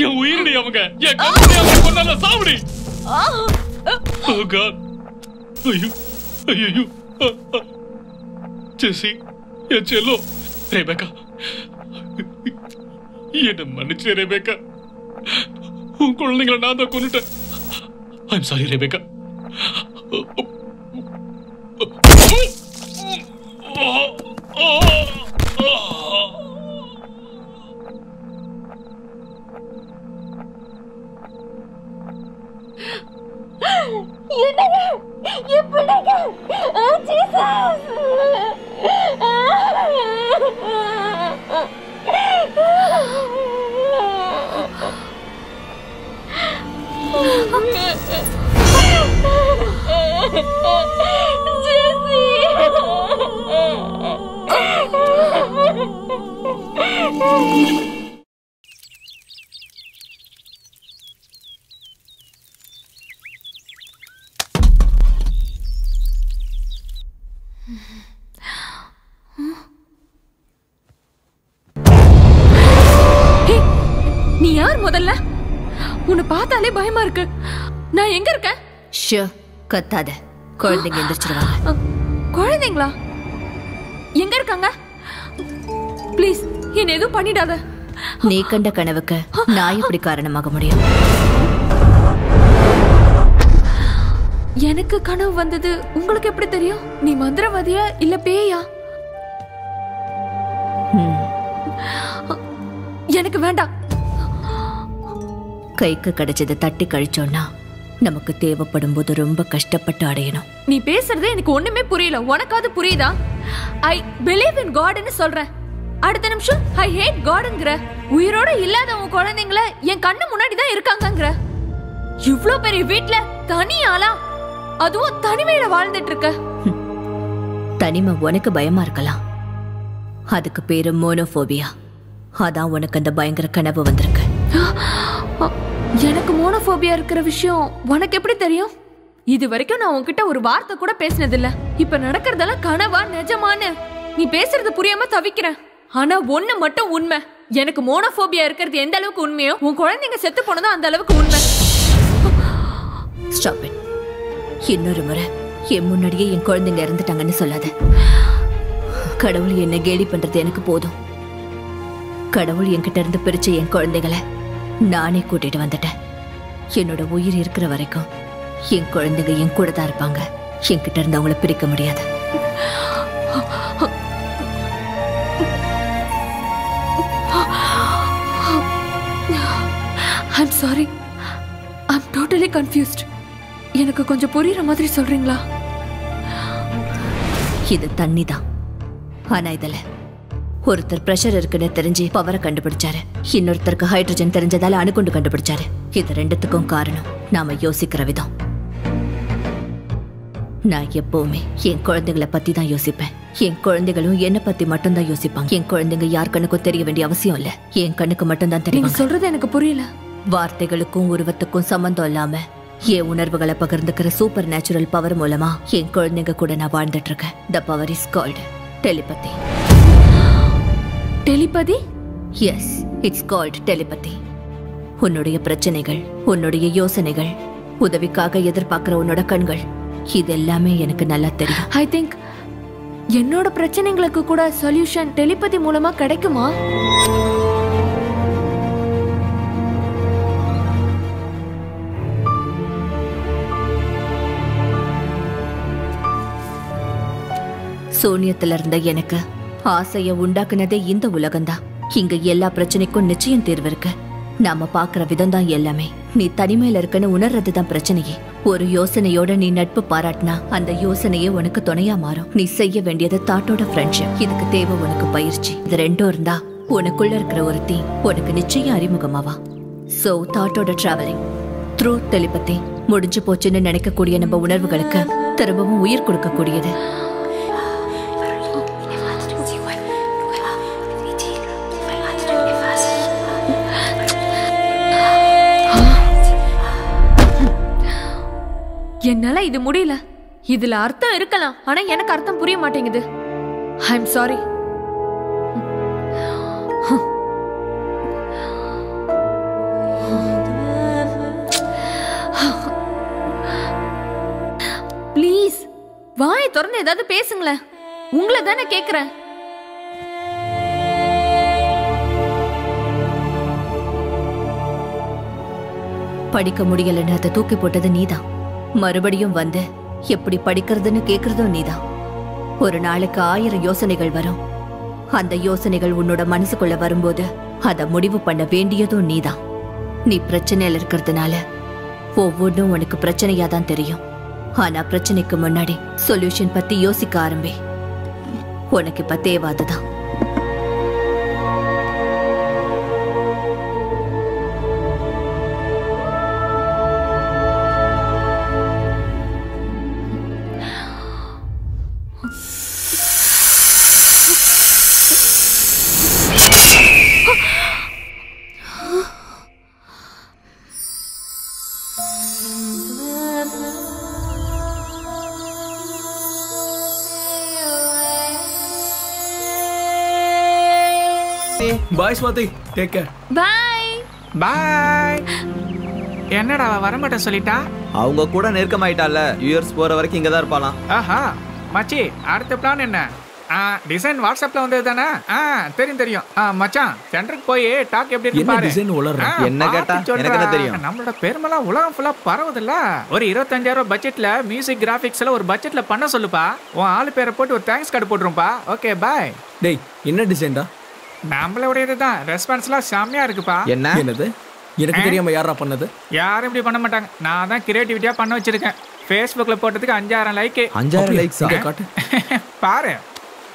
என் உயிரடி அவங்க. என் கம்பெனி அவங்க கொன்னால சாவடி. Oh God. ஐயோ. ஜெசி, என் செல்லோ. ரெபேக்கா, என்ன மன்னிச்சு ரெபேக்கா. உன் குழந்தைங்களை நான் தான் கொன்னுட்டேன். I'm sorry Rebecca. நீ யார் முதல்ல? உன்னை பார்த்தாலே பயமா இருக்கு. நான் எங்க இருக்கேன்? ஷோ, கத்தாத. குழந்தைங்க எந்திரிச்சிருவாங்க. குழந்தைங்களா? எங்க இருக்காங்க? ப்ளீஸ் என்ன எதுவும் பண்ணிடாத. நீ கண்ட கனவுக்கு நான் எப்படி காரணமாக முடியும்? எனக்கு கனவு வந்தது உங்களுக்கு எப்படி தெரியும்? நீ மந்திரவாதியா இல்ல பேயா? எனக்கு வேண்டாம். கைக்கு கிடைச்சதை தட்டி கழிச்சோம்னா நமக்கு தேவைப்படும் போது ரொம்ப கஷ்டப்பட்டு அடையணும். நீ பேசுறது எனக்கு ஒண்ணுமே புரியல. உனக்காவது புரியுதா? ஐ பிலீவ் இன் காட்னு சொல்றேன். அடுத்த நிமிஷம் ஐ ஹேட் காட்ங்கற. உயிரோட இல்லாத உன் குழந்தைங்கள என் கண்ணு முன்னாடி தான் இருக்காங்கங்கற. இவ்ளோ பெரிய வீட்ல தனியாளா, அதுவும் தனிமையில வாழ்ந்துட்டு இருக்க. தனிமை உனக்கு பயமா இருக்கலாம். அதுக்கு பேரு மோனோபோபியா. அதான் உனக்கு அந்த பயங்கர கனவு வந்திருக்கு. எனக்கு மோனோபோபியா இருக்கிற விஷயம் உனக்கு எப்படி தெரியும்? இது வரைக்கும் நான் உன்கிட்ட ஒரு வார்த்தை கூட பேசினதில்ல. இப்ப நடக்கிறதெல்லாம் கனவா நிஜமான்னு நீ பேசுறது புரியாம தவிக்கிறேன். ஆனா ஒண்ணு மட்டும் உண்மை. எனக்கு மோனோபோபியா இருக்கிறது எந்த அளவுக்கு உண்மையோ உன் குழந்தைங்க செத்து போனதும் அந்த அளவுக்கு உண்மை. Stop it. இன்னொரு முறை என் முன்னாடியே என் குழந்தைங்க இறந்துட்டாங்கன்னு சொல்லாத. கடவுள் என்ன கேலி பண்றது எனக்கு போதும். கடவுள் என்கிட்ட இருந்து பிரிச்ச என் குழந்தைகளை நானே கூட்டிட்டு வந்துட்டேன். என்னோட உயிர் இருக்கிற வரைக்கும் என் குழந்தைங்க என் கூட தான் இருப்பாங்க. என்கிட்ட இருந்து அவங்கள பிரிக்க முடியாது. I'm sorry. I'm totally confused. எனக்கு கொஞ்சம் புரியுற மாதிரி சொல்றீங்களா? இது தண்ணி தான். ஆனா இதுல ஒருத்தர் பிரஷர் இருக்குன்னு தெரிஞ்சு பவரை கண்டுபிடிச்சாரு. இன்னொருத்தருக்கு ஹைட்ரஜன் தெரிஞ்சதால அணுகுண்டு கண்டுபிடிச்சாரு. இது ரெண்டுத்துக்கும் காரணம் நாம யோசிக்கிற விதம். நான் எப்பவுமே என் குழந்தைகளை பத்தி தான் யோசிப்பேன். என் குழந்தைகளும் என்ன பத்தி மட்டும்தான் யோசிப்பாங்க. என் குழந்தைங்க யார் கண்ணுக்கும் தெரிய வேண்டிய அவசியம் இல்ல. என் கண்ணுக்கு மட்டும்தான் தெரியும். நீங்க சொல்றது எனக்கு புரியல. வார்த்தைகளுக்கும் உருவத்துக்கும் சம்பந்தம் இல்லாம என் உணர்வுகளை பகிர்ந்துக்கிற சூப்பர் நேச்சுரல் பவர் மூலமா என் குழந்தைங்க கூட நான் வாழ்ந்துட்டு இருக்கேன். The power is called telepathy. Telepathy? Yes, it's called telepathy. உன்னுடைய பிரச்சனைகள், உன்னுடைய யோசனைகள், உதவிக்காக எதிர்பார்க்கிற உன்னோட கண்கள், இது எல்லாமே எனக்கு நல்லா தெரியும். ஐ திங்க் என்னோட பிரச்சனைகளுக்கு கூட சொல்யூஷன் டெலிபதி மூலமா கிடைக்குமா? சூனியத்துல இருந்த எனக்கு ஆசைய உண்டாக்குனதே இந்த உலகம்தான். இங்க எல்லா பிரச்சனைக்கும் நிச்சயம் தீர்வு இருக்கு. நாம பாக்குற விதம் தான் எல்லாமே. நீ தனிமையில இருக்கன்னு உணர்றதுதான் பிரச்சனையே. ஒரு யோசனையோட நீ நட்பு பாராட்டினா அந்த யோசனையே உனக்கு துணையா மாறும். நீ செய்ய வேண்டியது தாட்டோட ஃப்ரெண்ட்ஷிப். இதுக்கு தேவை உனக்கு பயிற்சி. இது ரெண்டும் இருந்தா உனக்குள்ள இருக்கிற ஒருத்தி உனக்கு நிச்சயம் அறிமுகமாவா. சோ தாட்டோட டிராவலிங் த்ரூ டெலிபதி முடிஞ்சு போச்சுன்னு நினைக்கக்கூடிய நம்ம உணர்வுகளுக்கு திரும்பவும் உயிர் கொடுக்கக்கூடியது. என்னால இது முடியல. இதுல அர்த்தம் இருக்கலாம், ஆனா எனக்கு அர்த்தம் புரிய மாட்டேங்குது. I am sorry. ப்ளீஸ் வாயை திறந்து ஏதாவது பேசுங்களேன். உங்களை தானே கேக்குறேன். படிக்க முடியலன்னு அதை தூக்கி போட்டது நீதான். மறுபடியும் வந்து எப்படி படிக்கிறதுன்னு கேக்குறதும் நீதான். ஒரு நாளுக்கு 1000 யோசனைகள் வரும். அந்த யோசனைகள் உன்னோட மனசுக்குள்ள வரும்போது அதை முடிவு பண்ண வேண்டியதும் நீதான். நீ பிரச்சனையில இருக்கிறதுனால ஒவ்வொன்றும் உனக்கு பிரச்சனையா தான் தெரியும். ஆனா பிரச்சனைக்கு முன்னாடி சொல்யூஷன் பத்தி யோசிக்க ஆரம்பி. உனக்கு இப்ப தேவை அதுதான். பாய் ஸ்வாதி, டேக் கேர். பாய் பாய். என்னடா வரமாட்டேன் சொல்லிட்டா? அவங்க கூட நெருக்கமாயிட்டால. யூஎஸ் போற வரைக்கும் இங்க தான் இருப்பாளாம். ஆஹா மச்சி, அடுத்த பிளான் என்ன? டிசைன் வாட்ஸ்அப்ல வந்தது தானே? தெரியும் தெரியும். மச்சான் சென்டருக்கு போய் டாக் எப்படி இருக்கு பாரு. டிசைன் உலர்ற என்ன கேட்டா எனக்கு என்ன தெரியும்? நம்மளோட பெருமளா உலகம் ஃபுல்லா பரவுதுல்ல. ஒரு 25,000 பட்ஜெட்ல மியூசிக் கிராபிக்ஸ்ல ஒரு பட்ஜெட்ல பண்ண சொல்லுப்பா. உன் ஆளு பேரை போட்டு ஒரு தேங்க்ஸ் கார்டு போட்டுருப்பா. Okay bye. டேய் என்ன டிசைன்டா? நம்மளோடையதுதான். ரெஸ்பான்ஸ்லாம் செம்மையா இருக்குப்பா. என்னது? எனக்கு தெரியாம யாரா பண்ணது? யாரும் இப்படி பண்ண மாட்டாங்க. நான் தான் கிரியேட்டிவிட்டியா பண்ண வச்சிருக்கேன். Facebookல போட்டதுக்கு 5000 லைக். 5000 லைக்ஸ் காட்டு பாரு.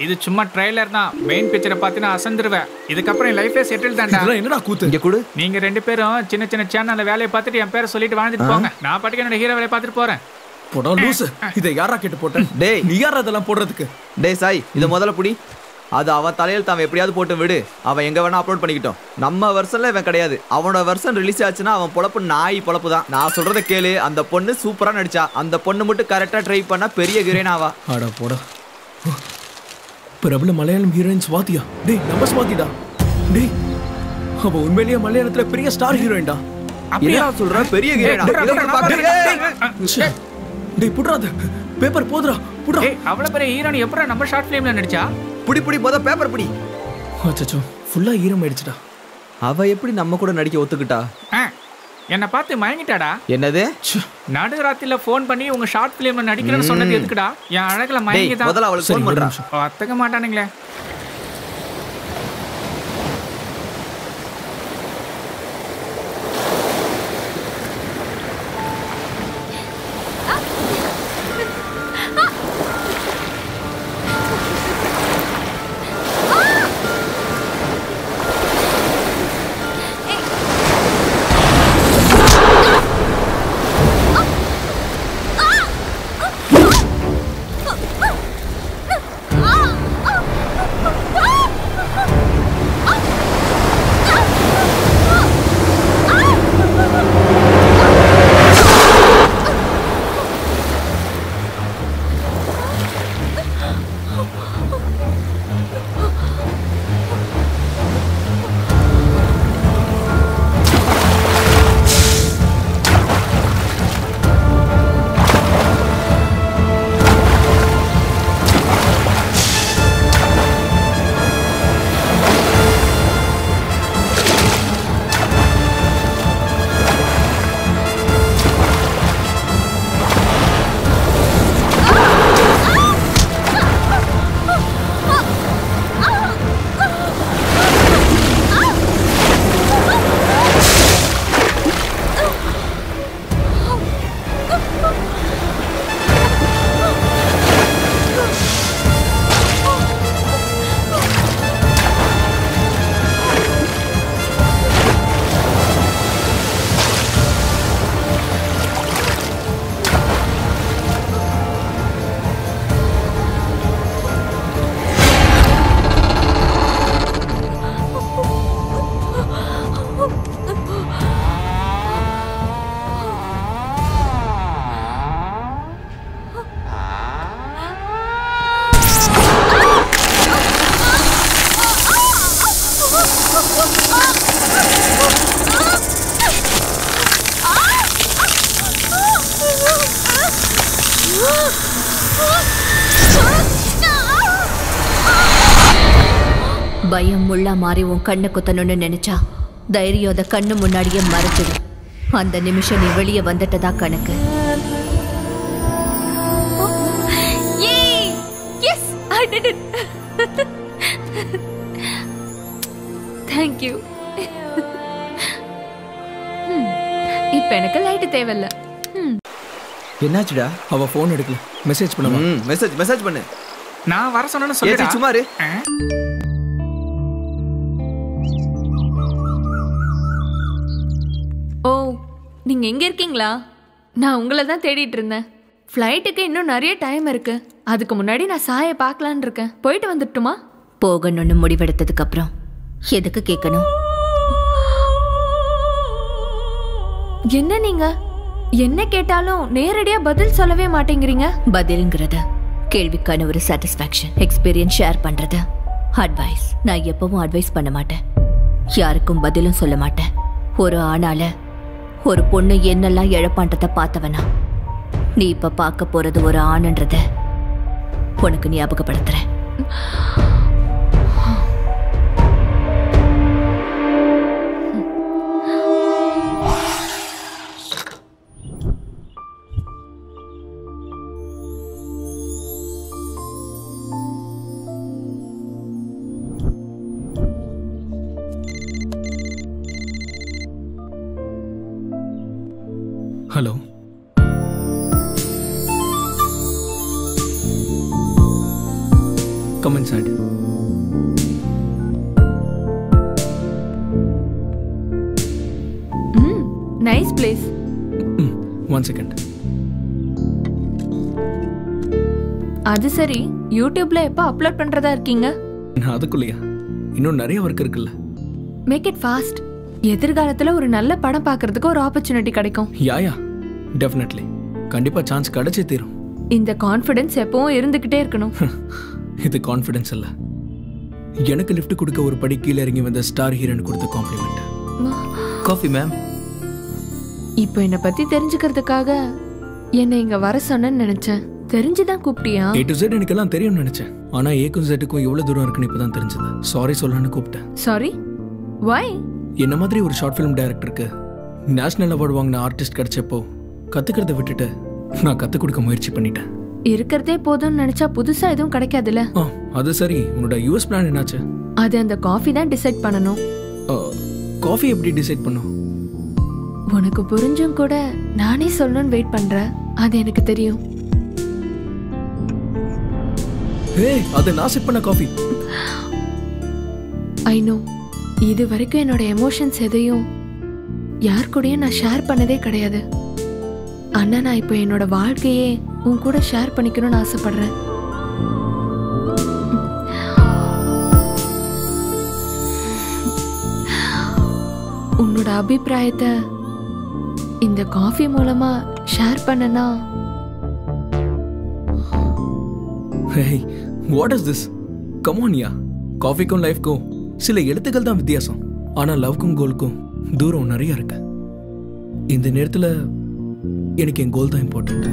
இது சும்மா ட்ரைலர் தான். மெயின் பிக்சரை பார்த்தினா அசந்துருவேன். இதுக்கப்புறம் என் லைஃபே செட்டில் தான்டா. என்னடா கூத்து? இங்க கொடு. நீங்க 2 பேரும் சின்ன சின்ன சேனல்ல வேலையை பார்த்துட்டு என் பேரை சொல்லிட்டு வாழ்ந்துட்டு போங்க. நான் பாட்டுக்கு என்னோட ஹீரோ வேலையை பார்த்துட்டு போறேன். போடா லூசு. இதை யாரா கேட்டு போட்டேன்? டேய் நீ யாரா அதெல்லாம் போடுறதுக்கு? டேய் சாய், இத முதல்ல புடி. அது அவன் தலையில் தான் எப்படியாவது போட்டு விடு. அவன் எங்க வேணா அப்லோட் பண்ணிக்கிட்டோம். நம்ம வெர்ஷன்ல இவன் கிடையாது. அவனோட வெர்ஷன் ரிலீஸ் ஆச்சுன்னா அவன் பொழப்பு நாய் பொழப்பு தான். நான் சொல்றத கேளு. அந்த பொண்ணு சூப்பரா நடிச்சா. அந்த பொண்ணு மட்டும் கரெக்டா ட்ரை பண்ணா பெரிய ஹீரோயின் ஆவா. ஆடா போடா. பிரபல மலையாளம் ஹீரோயின் ஸ்வாதியா? டேய் நம்ம ஸ்வாதிடா. டேய் அவ உண்மையிலேயே மலையாளத்துல பெரிய ஸ்டார் ஹீரோயின்டா. அப்படியே சொல்ற பெரிய ஹீரோயினா? டேய் புட்றாத. பேப்பர் போடுறா. புட்றா. ஏய் அவள பெரிய ஹீரோயின் எப்பற நம்ம ஷார்ட் ஃபிலிம்ல நடிச்சா? புடி புடி போத பேப்பர் புடி. அச்சச்சோ ஃபுல்லா ஈரம் ஆயிடுச்சுடா. அவ எப்படி நம்ம கூட நடிக்க ஒத்துக்கிட்டா? என்ன பார்த்து மயங்கிட்டாடா. என்னது? நடுராத்திரில ஃபோன் பண்ணி உங்க ஷார்ட் ஃபிலிம்ல நடிக்கிறேன்னு சொன்னது எதுக்குடா? என் அழகுல மயங்கிதான். முதல்ல அவளுக்கு ஃபோன் பண்றா. அத்தக்க மாட்டானுங்களே. பயம் முள்ளா மாறி உன் கண்ணை குத்தணும்னு நினைச்சா தைரியம் அத கண்ணு முன்னாடியே மறைச்சிடும். அந்த நிமிஷம் நீ வெளியே வந்துட்டதா கணக்கு. Yes, I did it. Thank you. இப்ப எனக்கு லைட் தேவையில்ல. என்னாச்சுடா? அவ போன் எடுக்கல. மெசேஜ் பண்ணுவா. மெசேஜ் பண்ணு. நான் வர சொன்னேன்னு சொல்லுடா. சும்மா இரு. ஓ, நீங்க எங்க இருக்கீங்களா? நான் உங்களை தான் தேடிட்டு இருந்தேன். ஃப்ளைட்டுக்கு இன்னும் நிறைய டைம் இருக்கு. அதுக்கு முன்னாடி நான் சாயை பார்க்கலான்னு இருக்கேன். போயிட்டு வந்துட்டுமா? போகணும்னு முடிவெடுத்ததுக்கு அப்புறம் எதுக்கு கேட்கணும்? என்ன நீங்க என்ன கேட்டாலும் நேரடியா பதில் சொல்லவே மாட்டேங்கிறீங்க. பதில்ங்கிறது கேள்விக்கான ஒரு சாட்டிஸ்ஃபேக்ஷன், எக்ஸ்பீரியன்ஸ் ஷேர் பண்றது, அட்வைஸ். நான் எப்பவும் அட்வைஸ் பண்ண மாட்டேன், யாருக்கும் பதிலும் சொல்ல மாட்டேன். ஒரு ஆணால ஒரு பொண்ணு என்னெல்லாம் இழப்பான்றத பார்த்தவனா, நீ இப்ப பார்க்க போறது ஒரு ஆணுன்றத உனக்கு ஞாபகப்படுத்துறேன். Hello, come inside. Nice place. One second. அது சரி, யூடியூப்ல எப்ப அப்லோட் பண்றதா இருக்கீங்க? அதுக்குள்ளயா? இன்னும் நிறைய ஒர்க் இருக்குல்ல. Make it fast. எதிர்காலத்துல ஒரு நல்ல படம் பார்க்கிறதுக்கு ஒரு ஆப்பர்ச்சுனிட்டி கிடைக்கும். யா டெஃபினெட்லி, கண்டிப்பா சான்ஸ் கிடைச்சே தீரும். இந்த கான்ஃபிடன்ஸ் எப்பவும் இருந்துகிட்டே இருக்கணும். இது கான்ஃபிடன்ஸ் இல்ல, எனக்கு லிஃப்ட் கொடுக்க ஒரு படி கீழே இறங்கி வந்த ஸ்டார் ஹீரோயின் கொடுத்த காம்ப்ளிமெண்ட். Coffee ma'am. இப்போ என்ன பத்தி தெரிஞ்சுக்கிறதுக்காக என்னை இங்க வர சொன்னேன்னு நினைச்சேன். தெரிஞ்சுதான் கூப்பிட்டியா? A to Z எனக்கு எல்லாம் தெரியும்னு நினைச்சேன். ஆனா ஏக்கும் Z-க்கும் எவ்வளவு தூரம் இருக்குன்னு இப்பதான் தெரிஞ்சது. சாரி சொல்லலாம்னு கூப்பிட்டேன். சாரி? Why? என்ன மாதிரி ஒரு ஷார்ட் ஃபிலிம் டைரக்டருக்கு நேஷனல் அவார்டு வாங்கின ஆர்டிஸ்ட் கிடைச்சப்போ கத்துக்கிறத விட்டுட்டு நான் கத்துக் கொடுக்க முயற்சி பண்ணிட்டேன். இருக்கிறதே போதும்னு நினைச்சா புதுசா எதுவும் கிடைக்காதுல்ல. அது சரி, உன்னோட யூஎஸ் பிளான் என்னாச்சு? அது அந்த காஃபி தான் டிசைட் பண்ணணும். காஃபி எப்படி டிசைட் பண்ணும்? உனக்கு புரிஞ்சும் கூட நானே சொல்லணும்னு வெயிட் பண்றேன். அது எனக்கு தெரியும். ஏய், அது நான் செட் பண்ண காஃபி. I know. இது வரைக்கும் என்னோட எமோஷன்ஸ் எதையும் யார் கூடயும் நான் ஷேர் பண்ணதே கிடையாது. ஆனா நான் இப்போ என்னோட வாழ்க்கையே உன் கூட ஷேர் பண்ணிக்கணும்னு ஆசைப்படுறேன். உன்னோட அபிப்பிராயத்தை இந்த காஃபி மூலமா ஷேர் பண்ணனா? Hey, what is this? Come on யா. காஃபிக்கும் லைஃப்க்கும் சில எழுத்துக்கள் தான் வித்தியாசம். ஆனா லவ்க்கும் கோலுக்கும் தூரம் நிறைய இருக்கு. இந்த நேரத்துல எனக்கு என் கோல் தான் important.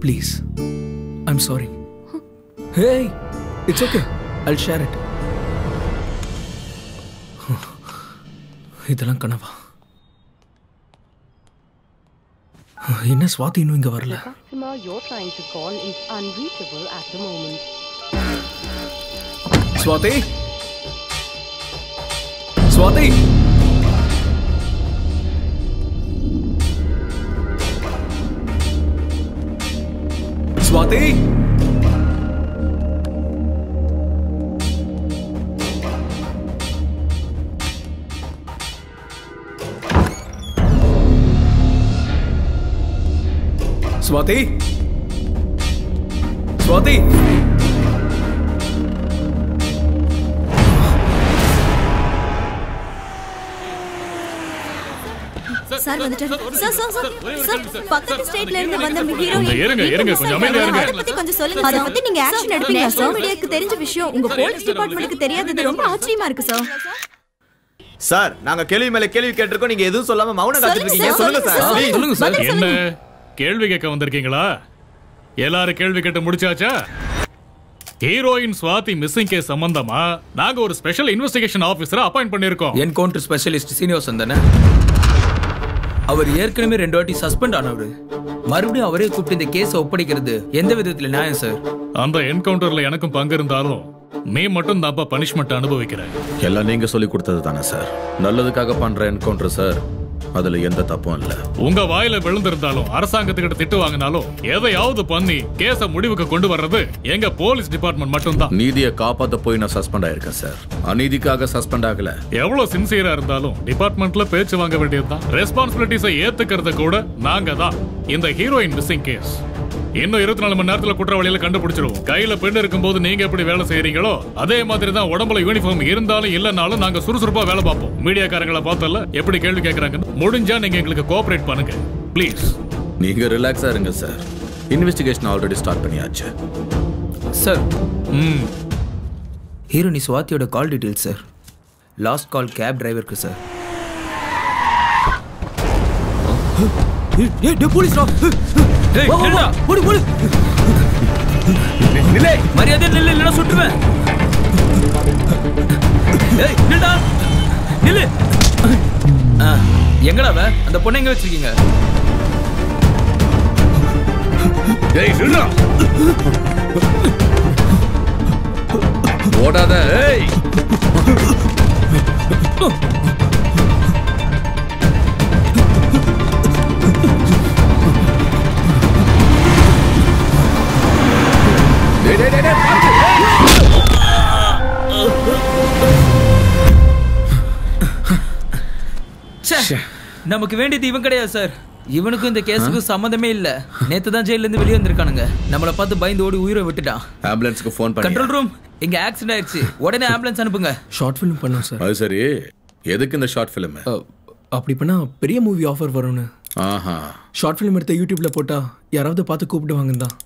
Please, I'm sorry. Hey, it's okay. I'll share it. இதெல்லாம் கனவா? என்ன ஸ்வாதி இன்னும் இங்க வரல? ஸ்வாதி, ஸ்வாதி, ஸ்வாதி, ஸ்வாதி, ஸ்வாதி. சார் வந்துட்டாரு. சார் பக்கத்து ஸ்டேட்ல இருந்து வந்த கொஞ்சம் இருங்க கொஞ்சம் அமைதியா இருங்க. அத பத்தி கொஞ்சம் சொல்லுங்க. அத பத்தி நீங்க ஆக்ஷன் எடுப்பீங்க சார். மீடியாக்கு தெரிஞ்ச விஷயம் உங்க போலீஸ் டிபார்ட்மென்ட்க்கு தெரியாதது ரொம்ப ஆச்சரியமா இருக்கு சார். சார், நாங்க கேள்வி மேல கேள்வி கேட்டிருக்கோம், நீங்க எதுவும் சொல்லாம மௌனம் காத்துட்டு இருக்கீங்க. சொல்லுங்க சார், ப்ளீஸ். சொல்லுங்க சார். என்ன கேள்வி கேட்க வந்திருக்கீங்களா? எல்லாரும் கேள்வி கேட்டு முடிச்சாச்சா? ஹீரோயின் ஸ்வாதி மிஸ்ஸிங் கேஸ் சம்பந்தமா நாங்க ஒரு ஸ்பெஷல் இன்வெஸ்டிகேஷன் ஆபீசரை அப்பாயிண்ட் பண்ணிருக்கோம். என்கவுண்டர் ஸ்பெஷலிஸ்ட் சீனிவாசன் தானே? அவர் ஏற்கனவே 2 வாட்டி சஸ்பெண்ட் ஆனவர். மறுபடியும் அவரே கூப்பிட்டு இந்த கேஸை ஒப்படைக்கிறது எந்த விதத்துல நியாயம் சார்? அந்த என்கவுண்டர்ல எனக்கும் பங்கு இருந்தாலும் நீ மட்டும் தான்ப்பா பனிஷ்மெண்ட் அனுபவிக்கிற. எல்லாம் நீங்க சொல்லி கொடுத்தது தானே சார்? நல்லதுக்காக பண்ற என்கவுண்டர் சார், அதுல எந்த தப்பும் இல்ல. உங்க வாயில விழுந்திருந்தாலும் அரசாங்கத்துக்கிட்ட திட்டு வாங்கினாலும் எதையாவது பண்ணி கேஸ முடிவுக்கு கொண்டு வர்றது எங்க போலீஸ் டிபார்ட்மெண்ட் மட்டும்தான். நீதியை காப்பாத்த போய் நான் சஸ்பெண்ட் ஆயிருக்கேன் சார், அநீதிக்காக சஸ்பெண்ட் ஆகல. எவ்வளவு சின்சியரா இருந்தாலும் டிபார்ட்மெண்ட்ல பேச்சு வாங்க வேண்டியதுதான். ரெஸ்பான்சிபிலிட்டிஸை ஏத்துக்கிறது கூட நாங்க தான். இந்த ஹீரோயின் மிஸ்ஸிங் கேஸ் இன்னும் 24 மணி நேரத்துல குற்றவாளியில கண்டுபிடிச்சிருவோம். கையில பெண் இருக்கும்போது நீங்க எப்படி வேலை செய்யறீங்களோ அதே மாதிரி தான் உடம்புல யூனிஃபார்ம் இருந்தாலும் இல்லனாலும் நாங்க சுறுசுறுப்பா வேலை பார்ப்போம். மீடியாக்காரங்களை பார்த்தல எப்படி கேள்வி கேட்கறாங்க. முடிஞ்சா நீங்க எங்களுக்கு கோஆபரேட் பண்ணுங்க ப்ளீஸ். நீங்க ரிலாக்ஸா இருங்க சார், இன்வெஸ்டிகேஷன் ஆல்ரெடி ஸ்டார்ட் பண்ணியாச்சு சார். ஹீரோனி ஸ்வாதியோட call details sir. Last call cab டிரைவருக்கு சார். போலீஸ் மரியாதை நில்லு, இல்லைன்னா சுட்டுவேன். நில்லு. எங்கடா அந்த பொண்ணை எங்க வச்சிருக்கீங்க? ஓடாத. நமக்கு வேண்டியது இவன் கிடையாது சார். இவனுக்கும் இந்த கேஸுக்கும் சம்மந்தமே இல்ல. நேத்து தான் ஜெயில இருந்து வெளியே வந்திருக்கானுங்க. நம்மள பார்த்து பயந்து ஓடி உயிரை விட்டுட்டான். ஆம்புலன்ஸ்க்கு ஃபோன் பண்ணி கண்ட்ரோல் ரூம் இங்க ஆக்சிடென்ட் ஆயிடுச்சு, உடனே ஆம்புலன்ஸ் அனுப்புங்க. ஷார்ட் ஃபிலிம் பண்ணோம் சார். அது சரி, எதுக்கு இந்த ஷார்ட் ஃபிலிம்? அப்படி பண்ணா பெரிய மூவி ஆஃபர் வரும்னு. ஆஹா, ஷார்ட் ஃபிலிம் எடுத்து யூடியூப்ல போட்டா யாராவது பார்த்து கூப்பிடுவாங்க தான்.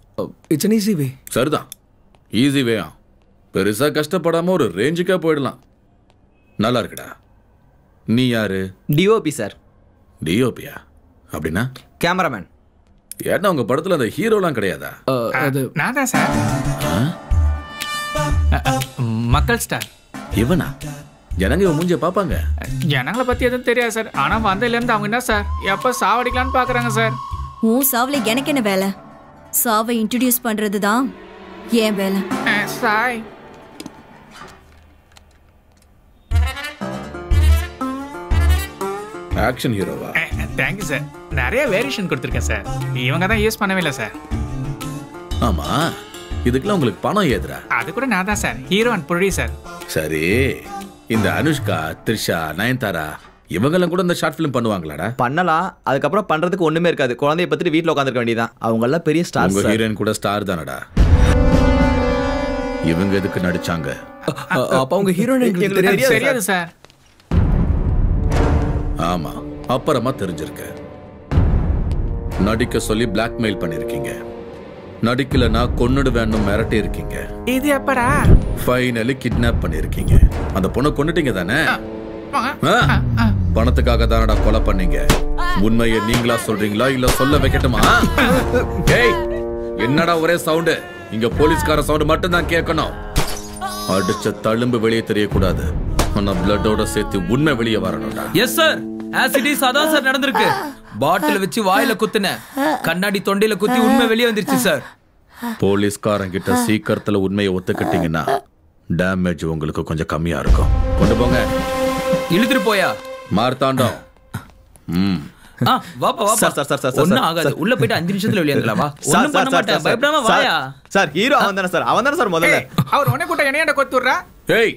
It's an easy way. சரிதான், ஈஸி வேயா. பெருசா கஷ்டப்படாம ஒரு ரேஞ்சுக்கா போயிடலாம். நல்லா இருக்குடா. நீ யாரு? DOP sir. டிஓபியா? அப்படின்னா கேமராமேன். ஏன்னா உங்க படத்துல அந்த ஹீரோலாம் கிடையாதா? அது நான் தான் சார். மக்கள் ஸ்டார். இவனா? ஜனங்க இவன் மூஞ்சிய பாப்பாங்க. ஜனங்களை பத்தி எதுவும் தெரியாது சார். ஆனா வந்ததுல இருந்து அவங்க என்ன சார் எப்ப சாவடிக்கலான்னு பாக்குறாங்க சார். சாவுல எனக்கு என்ன வேலை? சாவை இன்ட்ரோடியூஸ் பண்றது தான் ஏன் வேலை. சாய் ஆக்ஷன் ஹீரோவா? Thank you sir. நிறைய வேரியேஷன் கொடுத்துருக்கேன் சார். இவங்க தான் யூஸ் பண்ணவே இல்லை சார். ஆமா, இதுக்கெல்லாம் உங்களுக்கு பணம் ஏதுரா? அது கூட நான் தான் சார், ஹீரோ அண்ட் ப்ரொடியூசர். சரி, இந்த அனுஷ்கா, த்ரிஷா, நயன்தாரா இவங்கெல்லாம் கூட இந்த ஷார்ட் ஃபிலிம் பண்ணுவாங்களாடா? பண்ணலாம். அதுக்கப்புறம் பண்றதுக்கு ஒண்ணுமே இருக்காது. குழந்தைய பத்தி வீட்டுல உட்காந்துருக்க வேண்டியதான். அவங்க எல்லாம் பெரிய ஸ்டார். உங்க ஹீரோயின் கூட ஸ்டார் தானடா. இவங்க எதுக்கு நடிச்சாங்க? அப்ப அவங்க ஹீரோயின் தெரியாது சார். ஆமா, அப்புறமா தெரிஞ்சிருக்கு. நடிக்க சொல்லி பிளாக்மெயில் பண்ணிருக்கீங்க. நடிக்கலனா கொன்னுடுவேன்னு மிரட்டி இருக்கீங்க. இது எப்படா? ஃபைனலி கிட்னாப் பண்ணிருக்கீங்க. அந்த பொண்ணை கொன்னுட்டீங்க தானே? பணத்துக்காக தானடா கொலை பண்ணீங்க. உண்மையை நீங்களா சொல்றீங்களா இல்ல சொல்ல வைக்கட்டுமா? ஏய், என்னடா ஒரே சவுண்ட்? இங்க போலீஸ்கார சவுண்ட் மட்டும் தான் கேட்கணும். அடிச்ச தழும்பு வெளியே தெரியக்கூடாது. ஆனா பிளட்டோட சேர்த்து உண்மை வெளியே வரணும்டா. எஸ் சார், ஆசிடிஸ் அதான் சார் நடந்திருக்கு. பாட்டில் வச்சு வாயில குத்துன, கண்ணாடி தொண்டையில குத்தி உண்மை வெளியே வந்துருச்சு சார். போலீஸ்காரங்கிட்ட சீக்கிரத்துல உண்மையை ஒத்துக்கிட்டீங்கன்னா டேமேஜ் உங்களுக்கு கொஞ்சம் கம்மியா இருக்கும். கொண்டு போங்க. இழுத்துட்டு போயா மார்த்தாண்டம். வாப்பா வாப்பா. சார் ஒண்ணும் ஆகாது. உள்ள போயிட்டு 5 நிமிஷத்துல வெளியே வந்துடலாம். வா. ஒண்ணும் பண்ண மாட்டேன், பயப்படாம வாயா. சார் ஹீரோ அவன் தானே சார்? அவன் தானே சார் முதல்ல. அவர் உடனே கூட்ட என்னையட கொத்துறா. ஏய்,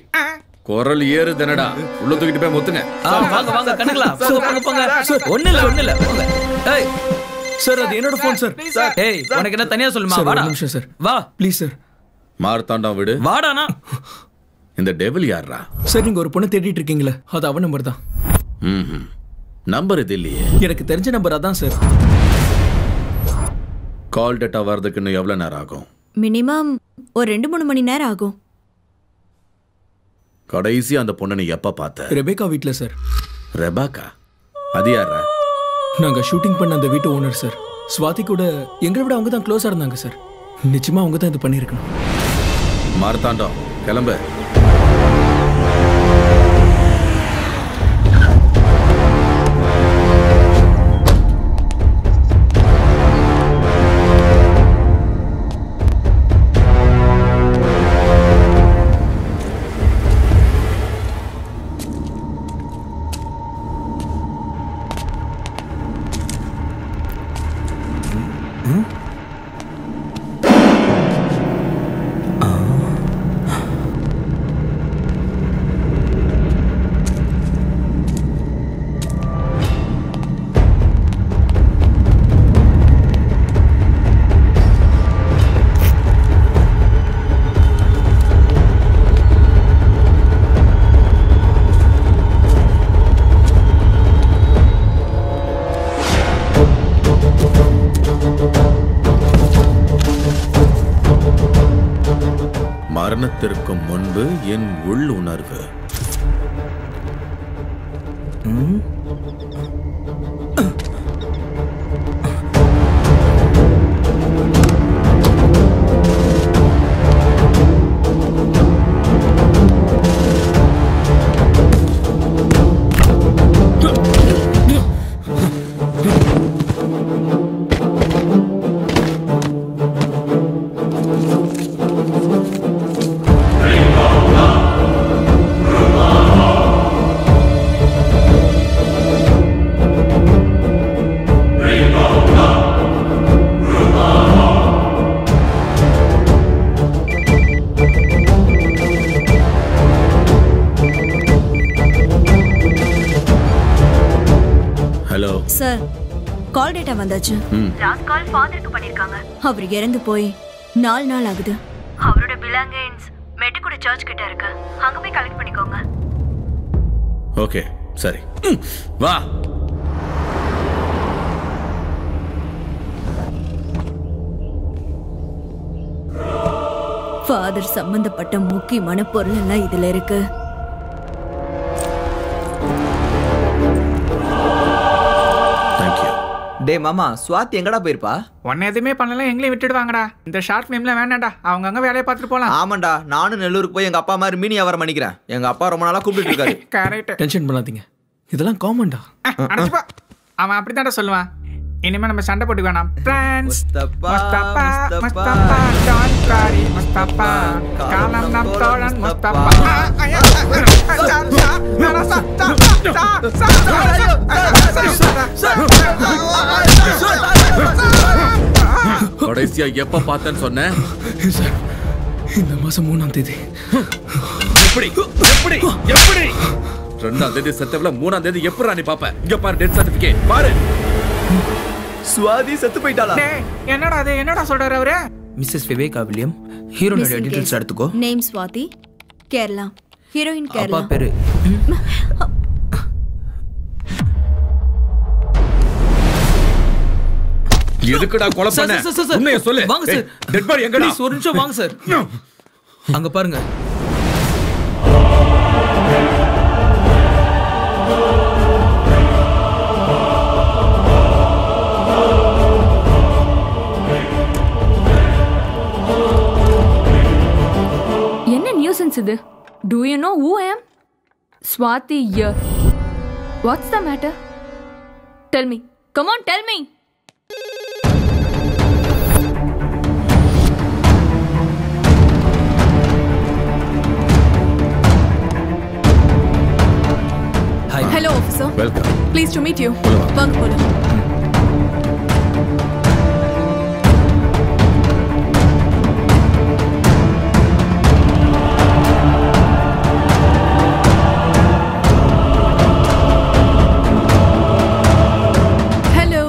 குரல் ஏறுதனடா. உள்ள தூக்கிட்டு போய் முத்துங்க. வாங்க வாங்க கண்ணுங்களா. போங்க போங்க. ஒண்ணு இல்ல போங்க. ஏய் சார், அது என்னோட ஃபோன் சார். ஏய், உனக்கு என்ன தனியா சொல்லுமா? வாடா. ஒரு நிமிஷம் சார். வா ப்ளீஸ் சார். மார்த்தாண்டம் விடு. வாடானா. இந்த டெவில் யாரா? சார், நீங்க ஒரு பொண்ணை தேடிட்டு இருக்கீங்களே, அது அவன் நம்பர் தான். நம்பர் இது இல்லையே. எனக்கு தெரிஞ்ச நம்பர் அதான் சார். கால் டேட்டா வரதுக்கு இன்னும் எவ்வளவு நேரம் ஆகும்? மினிமம் ஒரு 2-3 மணி நேரம் ஆகும். கடைசி அந்த பொண்ணை நீ எப்ப பார்த்த? ரெபேக்கா வீட்ல சார். ரெபாக்கா? அது யாரா? நாங்க ஷூட்டிங் பண்ண அந்த வீட்டு ஓனர் சார். ஸ்வாதி கூட எங்களை விட அவங்க தான் க்ளோஸா இருந்தாங்க சார். நிச்சயமா அவங்க தான் இது பண்ணியிருக்கணும். மார்த்தாண்டம் கிளம்பு. மரணத்திற்கு முன்பு என் உள் உணர்வு. சார், கால் டேட்டா வந்தாச்சு. லாஸ்ட் கால் ஃபாதருக்கு பண்ணிருக்காங்க. அவர் இறந்து போய் 4 நாள் ஆகுது. அவரோட பிலாங்கிங்ஸ் மெட்டுக்குடி சர்ச் கிட்ட இருக்கு. அங்க போய் கலெக்ட் பண்ணிக்கோங்க. ஓகே, சரி. வா. ஃபாதர் சம்பந்தப்பட்ட முக்கியமான பொருள் எல்லாம் இதுல இருக்கு. டே மாமா, ஸ்வாதி எங்கடா போயிருப்பா? உன்னை எதுவுமே பண்ணல, எங்களையும் விட்டுடுவாங்கடா. இந்த ஷார்ட் ஃபிலிம்ல வேணாண்டா, அவங்க அங்க வேலையை பார்த்துட்டு போலாம். ஆமாண்டா, நானும் நெல்லூருக்கு போய் எங்க அப்பா மாதிரி மீனி வியாபாரம் பண்ணிக்கிறேன். எங்க அப்பா ரொம்ப நாளா கூப்பிட்டு இருக்காரு. கரெக்ட். டென்ஷன் பண்ணாதீங்க, இதெல்லாம் காமன்டா. அடச்சுப்பா, அவன் அப்படித்தான்டா சொல்லுவான். இனிமே நம்ம சண்டை போட்டு வேணாம். Friends, Mustafa Mustafa don't worry Mustafa, காலம் நம் தோழன் முஸ்தபா. கடைசியா எப்ப பார்த்தேன்னு சொன்னேன்? இந்த மாசம் 3ஆம் தேதி. எப்படி எப்படி எப்படி 2ஆம் தேதி செத்தவள 3ஆம் தேதி எப்பறா நீ பாப்ப? இங்க பாரு, டெத் சர்டிபிகேட் பாரு. ஸ்வாதி செத்து போயிட்டாளா? என்னடா அது, என்னடா சொல்றாரு அவரு? மிஸ்ஸஸ் விவேகா வில்லியம், ஹீரோயினோட டீடைல்ஸ் எடுத்துக்கோ. நேம் ஸ்வாதி, கேரளா. ஹீரோயின் கேரளா. அப்பா பேரு எதுக்குடா கொலை பண்ண? உண்மையை சொல்லு. வாங்க சார். டெட் பாடி எங்கடா? ப்ளீஸ் ஒரு நிமிஷம் வாங்க சார். அங்க பாருங்க. என்ன நியூசன்ஸ் இது? Do you know who I am? Swati here. What's the matter? Tell me. Come on, tell me. Hi. Hello, officer. Welcome. Pleased to meet you. வாங்க போலாம். Hello.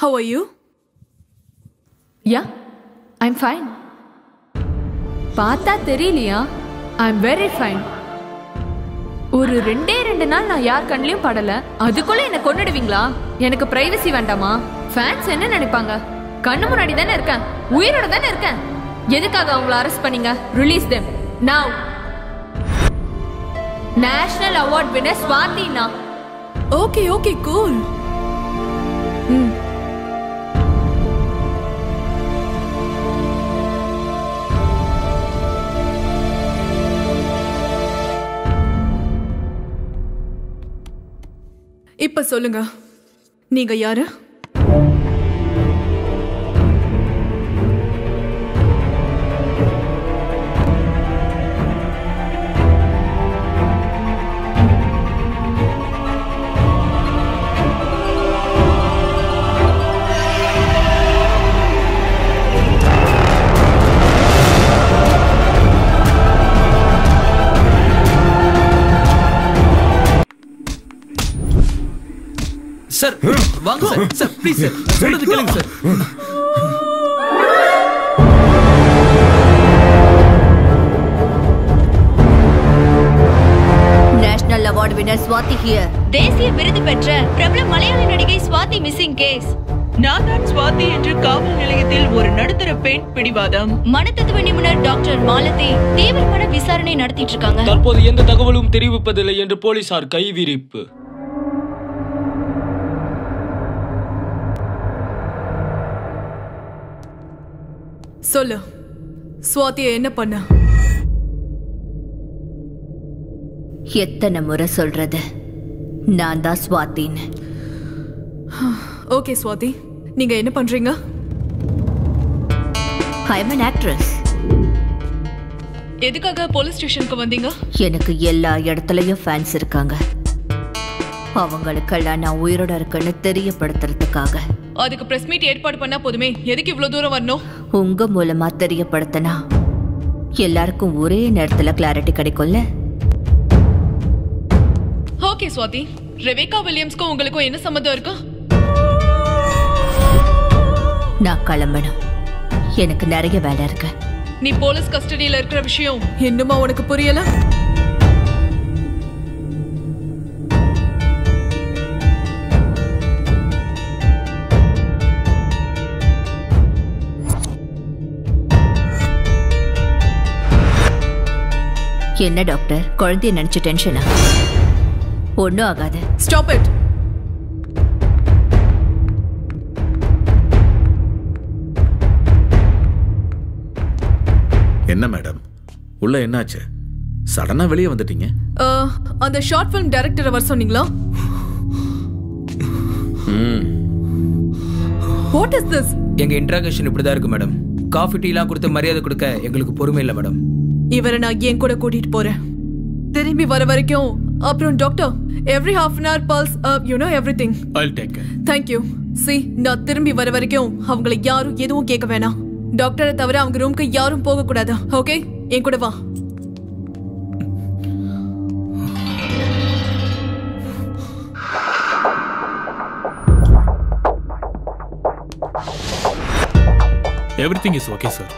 How are you? Yeah, I'm fine. பார்த்தா தெரியலையா? I'm very fine. ஒரு 2 நாள் நான் யார் கண்ணிலையும் படல, அதுக்குள்ள என்ன கொன்னுடுவீங்களா? எனக்கு பிரைவசி வேண்டாமா? ஃபேன்ஸ் என்ன நினைப்பாங்க? கண்ணு முன்னாடி தானே இருக்கேன், உயிரோட தானே இருக்கேன். எதுக்காக அவங்கள அரெஸ்ட் பண்ணீங்க? Release them now. National award winner ஸ்வாதினா ஓகே ஓகே கூல். இப்ப சொல்லுங்க, நீங்க யாரு? சார் வாங்க சார். சார் ப்ளீஸ் சார், சொல்றது கேளுங்க sir. National award winner Swathi here. தேசிய விருது பெற்ற பிரபல மலையாள நடிகை ஸ்வாதி மிஸ்ஸிங் கேஸ். நான் தான் ஸ்வாதி என்று காவல் நிலையத்தில் ஒரு நடுத்தர பெண் பிடிவாதம். மனத்தத்துவ நிபுணர் டாக்டர் மாலதி தீவிரமான விசாரணை நடத்திட்டு இருக்காங்க. தற்போது எந்த தகவலும் தெரிவிப்பதில்லை என்று போலீசார் கைவிரிப்பு. சொல்லு, ஸ்வாதியை என்ன பண்ண? எத்தனை முறை சொல்றது, நான் தான் ஸ்வாதின்னு. ஓகே ஸ்வாதி, நீங்க என்ன பண்றீங்க? ஐ அம் an actress. எதுக்காக போலீஸ் ஸ்டேஷனுக்கு வந்தீங்க? எனக்கு எல்லா இடத்துலயும் ஃபேன்ஸ் இருக்காங்க. அவங்களுக்கெல்லாம் நான் உயிரோட இருக்கேன்னு தெரியப்படுத்துறதுக்காக. அதுக்கு பிரஸ் மீட் ஏற்பாடு பண்ணா போதுமே, எதுக்கு இவ்வளவு தூரம் வரணும்? உங்க மூலமா தெரியப்படுத்தினா எல்லாருக்கும் ஒரே நேரத்துல கிளாரிட்டி கிடைக்கும்ல. ஓகே ஸ்வாதி, ரெபேக்கா வில்லியம்ஸ்க்கும் உங்களுக்கும் என்ன சம்மந்தம் இருக்கு? நான் கிளம்பணும், எனக்கு நிறைய வேலை இருக்கு. நீ போலீஸ் கஸ்டடியில இருக்கிற விஷயம் இன்னுமா உனக்கு புரியல? என்ன டாக்டர், குழந்தைய நினைச்சு டென்ஷனா? ஒன்னும் ஆகாது. Stop it. என்ன மேடம், உள்ள என்னாச்சு? சடனா வெளியே வந்துட்டீங்க. அந்த ஷார்ட் ஃபிலிம் டைரக்டரை வர சொன்னீங்களா? What is this? எங்க இன்ட்ராகேஷன் இப்படிதான் இருக்கு மேடம். காஃபி டீலாம் கொடுத்து மரியாதை கொடுக்க எங்களுக்கு பொறுமை இல்லை மேடம். இவரை நான் ஏன் கூட கூட்டிட்டு போறேன். திரும்பி வர வரைக்கும். அப்புறம் doctor, every half an hour pulse, you know everything. I'll take care. Thank you. See, நான் திரும்பி வர வரைக்கும் அவங்களை யாரும் எதுவும் கேட்க வேணாம். டாக்டரை தவிர அவங்க ரூம்க்கு யாரும் போக கூடாது. ஓகே, என் கூட வா. Everything is okay, sir.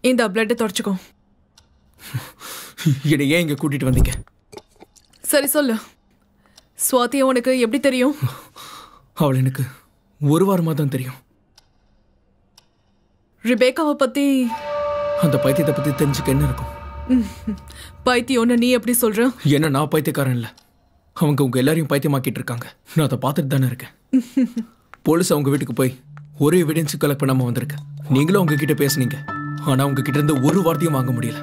இந்த பிளட்டை தொடச்சுக்கோ. இதை ஏன் இங்க கூட்டிட்டு வந்தீங்க? சரி சொல்லு, ஸ்வாதி உனக்கு எப்படி தெரியும்? அவள் எனக்கு ஒரு வாரமா தான் தெரியும். ரிபேக்காவை பத்தி? அந்த பைத்தியத்தை பத்தி தெரிஞ்சுக்க என்ன இருக்கும்? பைத்தியம்னு நீ எப்படி சொல்ற? என்ன, நான் பைத்தியக்காரன் இல்ல. அவங்க உங்க எல்லாரையும் பைத்தியமாக்கிட்டு இருக்காங்க. நான் அதை பார்த்துட்டு தானே இருக்கேன். போலீஸ் அவங்க வீட்டுக்கு போய் ஒரு எவிடன்ஸ் கலெக்ட் பண்ணாம வந்திருக்கேன். நீங்களும் அவங்க கிட்ட பேசுனீங்க, ஆனா உங்க கிட்ட இருந்து ஒரு வார்த்தையும் வாங்க முடியல.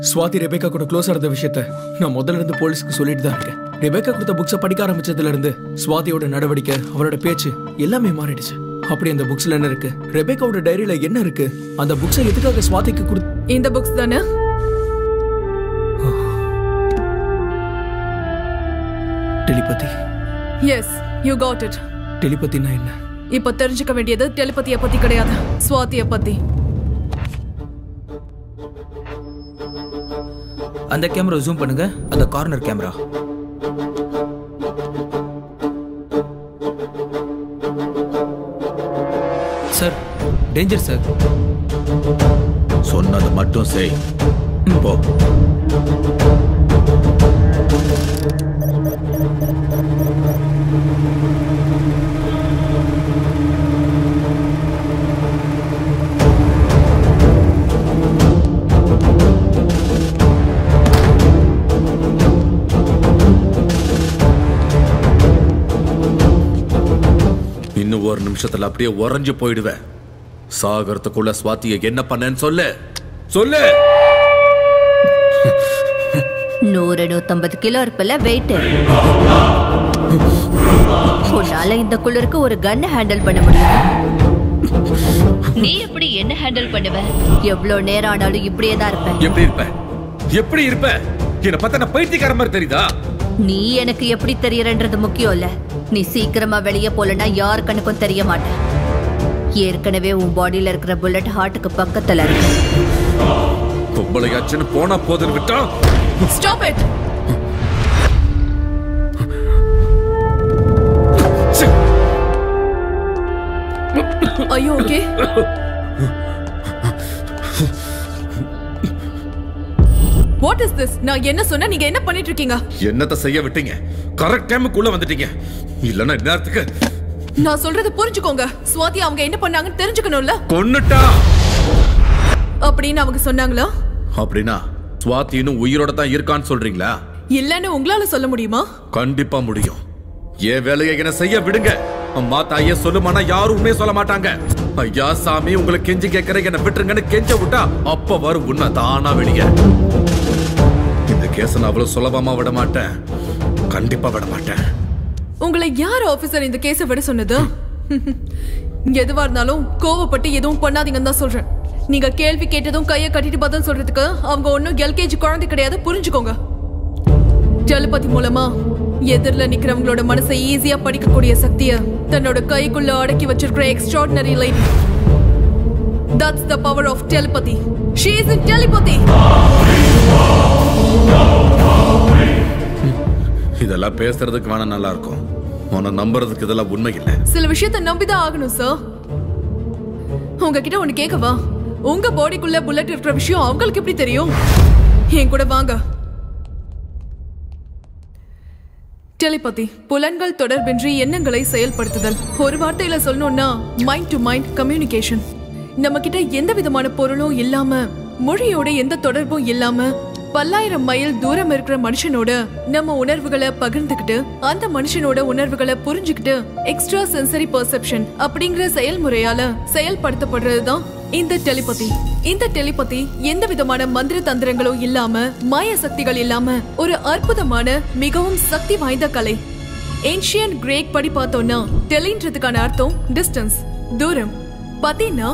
ஸ்வாதி ரெபேக்கா கூட க்ளோஸா இருந்த விஷயத்த நான் முதல்ல இருந்து போலீஸ்க்கு சொல்லிட்டு தான் இருக்கேன். ரெபேக்கா கொடுத்த புக்ஸை படிக்க ஆரம்பிச்சதுல இருந்து ஸ்வாதியோட நடவடிக்கை, அவரோட பேச்சு எல்லாமே மாறிடுச்சு. அப்படி அந்த புக்ஸ்ல என்ன இருக்கு? ரெபேக்காவோட டைரியில என்ன இருக்கு? அந்த புக்ஸை எதுக்காக ஸ்வாதிக்கு கொடு? இந்த புக்ஸ் தானே? Telepathy. Yes, you got it. டெலிபதினா என்ன? இப்ப தெரிஞ்சுக்க வேண்டியது டெலிபதிய பத்தி கிடையாது, ஸ்வாதிய பத்தி. அந்த கேமரா ஜூம் பண்ணுங்க, அந்த corner camera. Sir, danger sir. சொன்னது மட்டும் செய். போ. ஒரு நிமிஷத்துல அப்படியே உறைஞ்சு போயிடுவேன். சாகரத்துக்குள்ள சுவாத்திய என்ன பண்ணேன்னு சொல்லு சொல்லு. 100-150 கிலோ இருப்பல வெயிட். உன்னால இந்த குளிருக்கு ஒரு கன் ஹேண்டில் பண்ண முடியும். நீ எப்படி என்ன ஹேண்டில் பண்ணுவ? எவ்வளவு நேரம் ஆனாலும் இப்படியே தான் இருப்பேன். எப்படி இருப்ப? என்ன பார்த்தா நான் பைத்தியக்கார மாதிரி தெரியுதா? நீ எனக்கு எப்படி தெரியறன்றது முக்கியம் இல்ல. நீ சீக்கிரமா வெளியே போலனா யார் கண்ணுக்கும் தெரிய மாட்டேன். ஏற்கனவே உன் பாடியில இருக்கிற புல்லட் ஹார்ட்டுக்கு பக்கத்துல இருக்கு. பொம்பளையாச்சுன்னு போனா போதுன்னு விட்டா. Stop it! Are you okay? What is this? நான் என்ன சொன்னா நீங்க என்ன பண்ணிட்டு இருக்கீங்க? என்னத்த செய்ய விட்டீங்க? கரெக்ட் டைமுக்குள்ள வந்துட்டீங்க. இல்லன்னா நேரத்துக்கு. நான் சொல்றது புரிஞ்சுக்கோங்க. ஸ்வாதி அவங்க என்ன பண்ணாங்கன்னு தெரிஞ்சுக்கணும்ல. கொன்னுட்டா அப்படின்னு அவங்க சொன்னாங்களா? அப்படினா ஸ்வாதி இன்னும் உயிரோட தான் இருக்கான்னு சொல்றீங்களா? இல்லன்னு உங்களால சொல்ல முடியுமா? கண்டிப்பா முடியும். ஏன் வேலையை என்ன செய்ய விடுங்க. அம்மா தாயே சொல்லுமானா யாருமே சொல்ல மாட்டாங்க. ஐயா சாமி உங்களை கெஞ்சி கேட்கற என்ன விட்டுருங்கன்னு கெஞ்ச விட்டா அப்ப வரும் உண்மை தானா வெளிய. இந்த கேஸ நான் அவ்வளவு சுலபமா விட மாட்டேன். கண்டிப்பா விட மாட்டேன். உங்களை யார் ஆபீசர் இந்த கேஸை விட சொன்னது? எதுவா இருந்தாலும் கோவப்பட்டு எதுவும் பண்ணாதீங்கன்னு தான் சொல்றேன். நீங்க கேள்வி கேட்டதும் கையை கட்டிட்டு பதில் சொல்றதுக்கு அவங்க ஒன்னும் எல்கேஜி குழந்தை கிடையாது, புரிஞ்சுக்கோங்க. டெலிபதி மூலமா எதிரில நிக்கிறவங்களோட மனசை ஈஸியா படிக்கக்கூடிய சக்திய தன்னோட கைக்குள்ள அடக்கி வச்சிருக்கிற extraordinary lady. That's the power of telepathy. She is in telepathy. இதெல்லாம் பேசுறதுக்கு வேணா நல்லா இருக்கும். உன்னை நம்புறதுக்கு இதெல்லாம் உண்மை இல்லை. சில விஷயத்தை நம்பிதான் ஆகணும் சார். உங்ககிட்ட ஒண்ணு கேட்கவா? உங்க பாடிக்குள்ள புல்லட் இருக்கிற விஷயம் அவங்களுக்கு எப்படி தெரியும்? என் கூட வாங்க. டெலிபதி புலன்கள் தொடர்பின்றி எண்ணங்களை செயல்படுத்துதல். ஒரு வார்த்தையில சொல்லணும்னா மைண்ட் டு மைண்ட் கம்யூனிகேஷன். நம்ம கிட்ட எந்த விதமான பொருளும் இல்லாம, மொழியோட எந்த தொடர்பும் இல்லாம, பல்லாயிரம் மைல் தூரம் இருக்கிற மனுஷனோட நம்ம உணர்வுகளை பகிர்ந்துக்கிட்டு அந்த மனுஷனோட உணர்வுகளை புரிஞ்சுக்கிட்டு எக்ஸ்ட்ரா சென்சரி பெர்செப்ஷன் அப்படிங்கிற செயல்முறையால செயல்படுத்தப்படுறதுதான் இந்த டெலிபதி. இந்த டெலிபதி எந்த விதமான மந்திர தந்திரங்களும் இல்லாம, மாய சக்திகள் இல்லாம ஒரு அற்புதமான மிகவும் சக்தி வாய்ந்த கலை. ஏன்ஷியன்ட் கிரேக் படி பார்த்தோம்னா டெலின்றதுக்கான அர்த்தம் டிஸ்டன்ஸ், தூரம். பத்தினா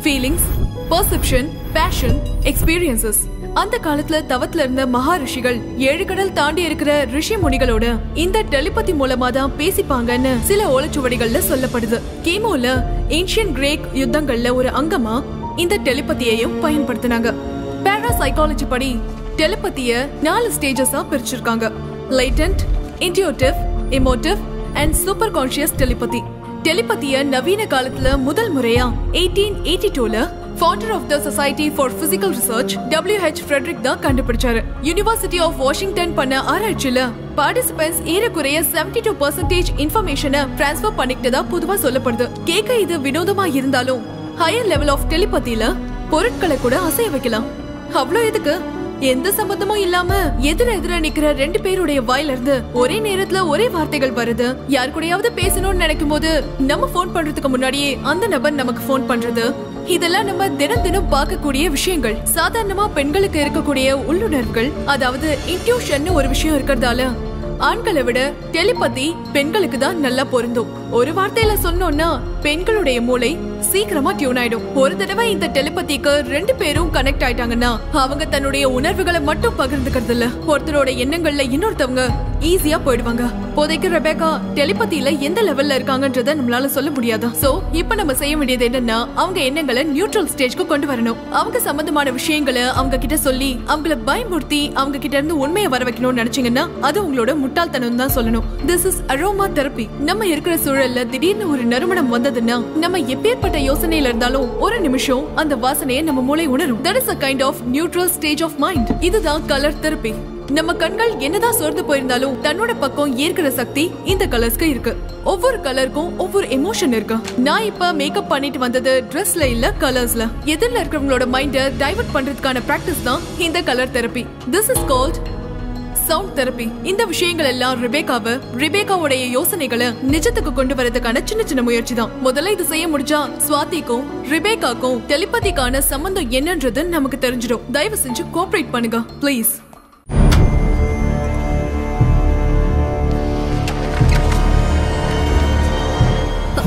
ஃபீலிங்ஸ், பெர்செப்ஷன், பேஷன், எக்ஸ்பீரியன்சஸ். அந்த காலத்துல தவத்துல இருந்த மகாரிஷிகள் 7 கடல் தாண்டி இருக்கிற ரிஷி முனிகளோட இந்த டெலிபதி மூலமா தான் பேசிப்பாங்கன்னு சில ஓலைச்சுவடிகள்ல சொல்லப்படுது. கிமுல ஏன்ஷியன்ட் கிரேக் யுத்தங்கள்ல ஒரு அங்கமா இந்த டெலிபதியையும் பயன்படுத்தினாங்க. பாராசைக்காலஜி படி டெலிபதிய 4 ஸ்டேஜஸா பிரிச்சிருக்காங்க. Latent, intuitive, emotive and super conscious telepathy. டெலிபதிய நவீன காலத்துல முதல் முறையா 1882ல founder of the Society for Physical Research W.H. Frederick தான் கண்டுபிடிச்சாரு. யுனிவர்சிட்டி ஆஃப் வாஷிங்டன் பண்ண ஆராய்ச்சியில பார்ட்டிசிபென்ட்ஸ் ஏறக்குறைய 72% இன்ஃபர்மேஷனை டிரான்ஸ்ஃபர் பண்ணிக்கிட்டதா பொதுவா சொல்லப்படுது. கேட்க இது வினோதமா இருந்தாலும் ஹையர் லெவல் ஆஃப் டெலிபதியில பொருட்களை கூட அசைய வைக்கலாம். அவ்வளோ எதுக்கு? எந்த சம்பந்தமும் இல்லாம எதிர நிக்கிற 2 பேருடைய வாயில இருந்து ஒரே நேரத்துல ஒரே வார்த்தைகள் வருது. யார் கூடயாவது பேசணும்னு நினைக்கும் போது நம்ம போன் பண்றதுக்கு முன்னாடியே அந்த நபர் நமக்கு போன் பண்றது, இதெல்லாம் நம்ம தினம் பார்க்கக்கூடிய விஷயங்கள். சாதாரணமா பெண்களுக்கு இருக்கக்கூடிய உள்ளுணர்வுகள், அதாவது இன்ட்யூஷன் ஒரு விஷயம் இருக்கிறதால ஆண்களை விட டெலிபதி பெண்களுக்கு தான் நல்லா பொருந்தும். ஒரு வார்த்தையில சொன்னோம்னா பெண்களுடைய மூளை சீக்கிரமா டியூன் ஆயிடும். ஒரு தடவை இந்த டெலிபதிக்கு 2 பேரும் கனெக்ட் ஆயிட்டாங்கன்னா அவங்க தன்னுடைய உணர்வுகளை மட்டும் பகிர்ந்துக்கிறது இல்ல, ஒருத்தரோட எண்ணங்கள்ல இன்னொருத்தவங்க ஈஸியா போயிடுவாங்க. இப்போதைக்கு ரெபேக்கா டெலிபதியில எந்த லெவல்ல இருக்காங்கன்றத நம்மளால சொல்ல முடியாது. சோ இப்ப நம்ம செய்ய வேண்டியது என்னன்னா அவங்க எண்ணங்களை நியூட்ரல் ஸ்டேஜ்க்கு கொண்டு வரணும். அவங்க சம்பந்தமான விஷயங்களை அவங்க கிட்ட சொல்லி அவங்கள பயமுறுத்தி அவங்க கிட்ட இருந்து உண்மையை வர வைக்கணும்னு நினைச்சீங்கன்னா அது உங்களோட முட்டாள்தனம் தான் சொல்லணும். This is aroma therapy. நம்ம இருக்கிற சூழல்ல திடீர்னு ஒரு நறுமணம் வந்ததுன்னா நம்ம எப்பேற்பட்ட யோசனையில இருந்தாலும் ஒரு நிமிஷம் அந்த வாசனையை நம்ம மூளை உணரும். That is a kind of neutral stage of mind. இதுதான் கலர் தெரப்பி. நம்ம கண்கள் என்னதான் சோர்ந்து போயிருந்தாலும் தன்னோட பக்கம் ஈர்க்கிற சக்தி இந்த கலர்ஸ்க்கு இருக்கு. ஒவ்வொரு கலருக்கும் ஒவ்வொரு எமோஷன் இருக்கு. நான் இப்ப மேக்கப் பண்ணிட்டு வந்தது ட்ரெஸ்ல இல்ல, கலர்ஸ்ல. எதிரில இருக்கிறவங்களோட மைண்ட டைவர்ட் பண்றதுக்கான பிராக்டிஸ் தான் இந்த colour therapy. This is called sound therapy, இந்த விஷயங்கள் எல்லாம் ரிபேக்காவுடைய யோசனைகளை நிஜத்துக்கு கொண்டு வரதுக்கான சின்ன சின்ன முயற்சி தான். முதல்ல இது செய்ய முடிஞ்சா ஸ்வாதிக்கும் ரிபேக்காக்கும் டெலிபதிக்கான சம்பந்தம் என்னன்றது நமக்கு தெரிஞ்சிடும். தயவு செஞ்சு கோஆபரேட் பண்ணுங்க ப்ளீஸ்.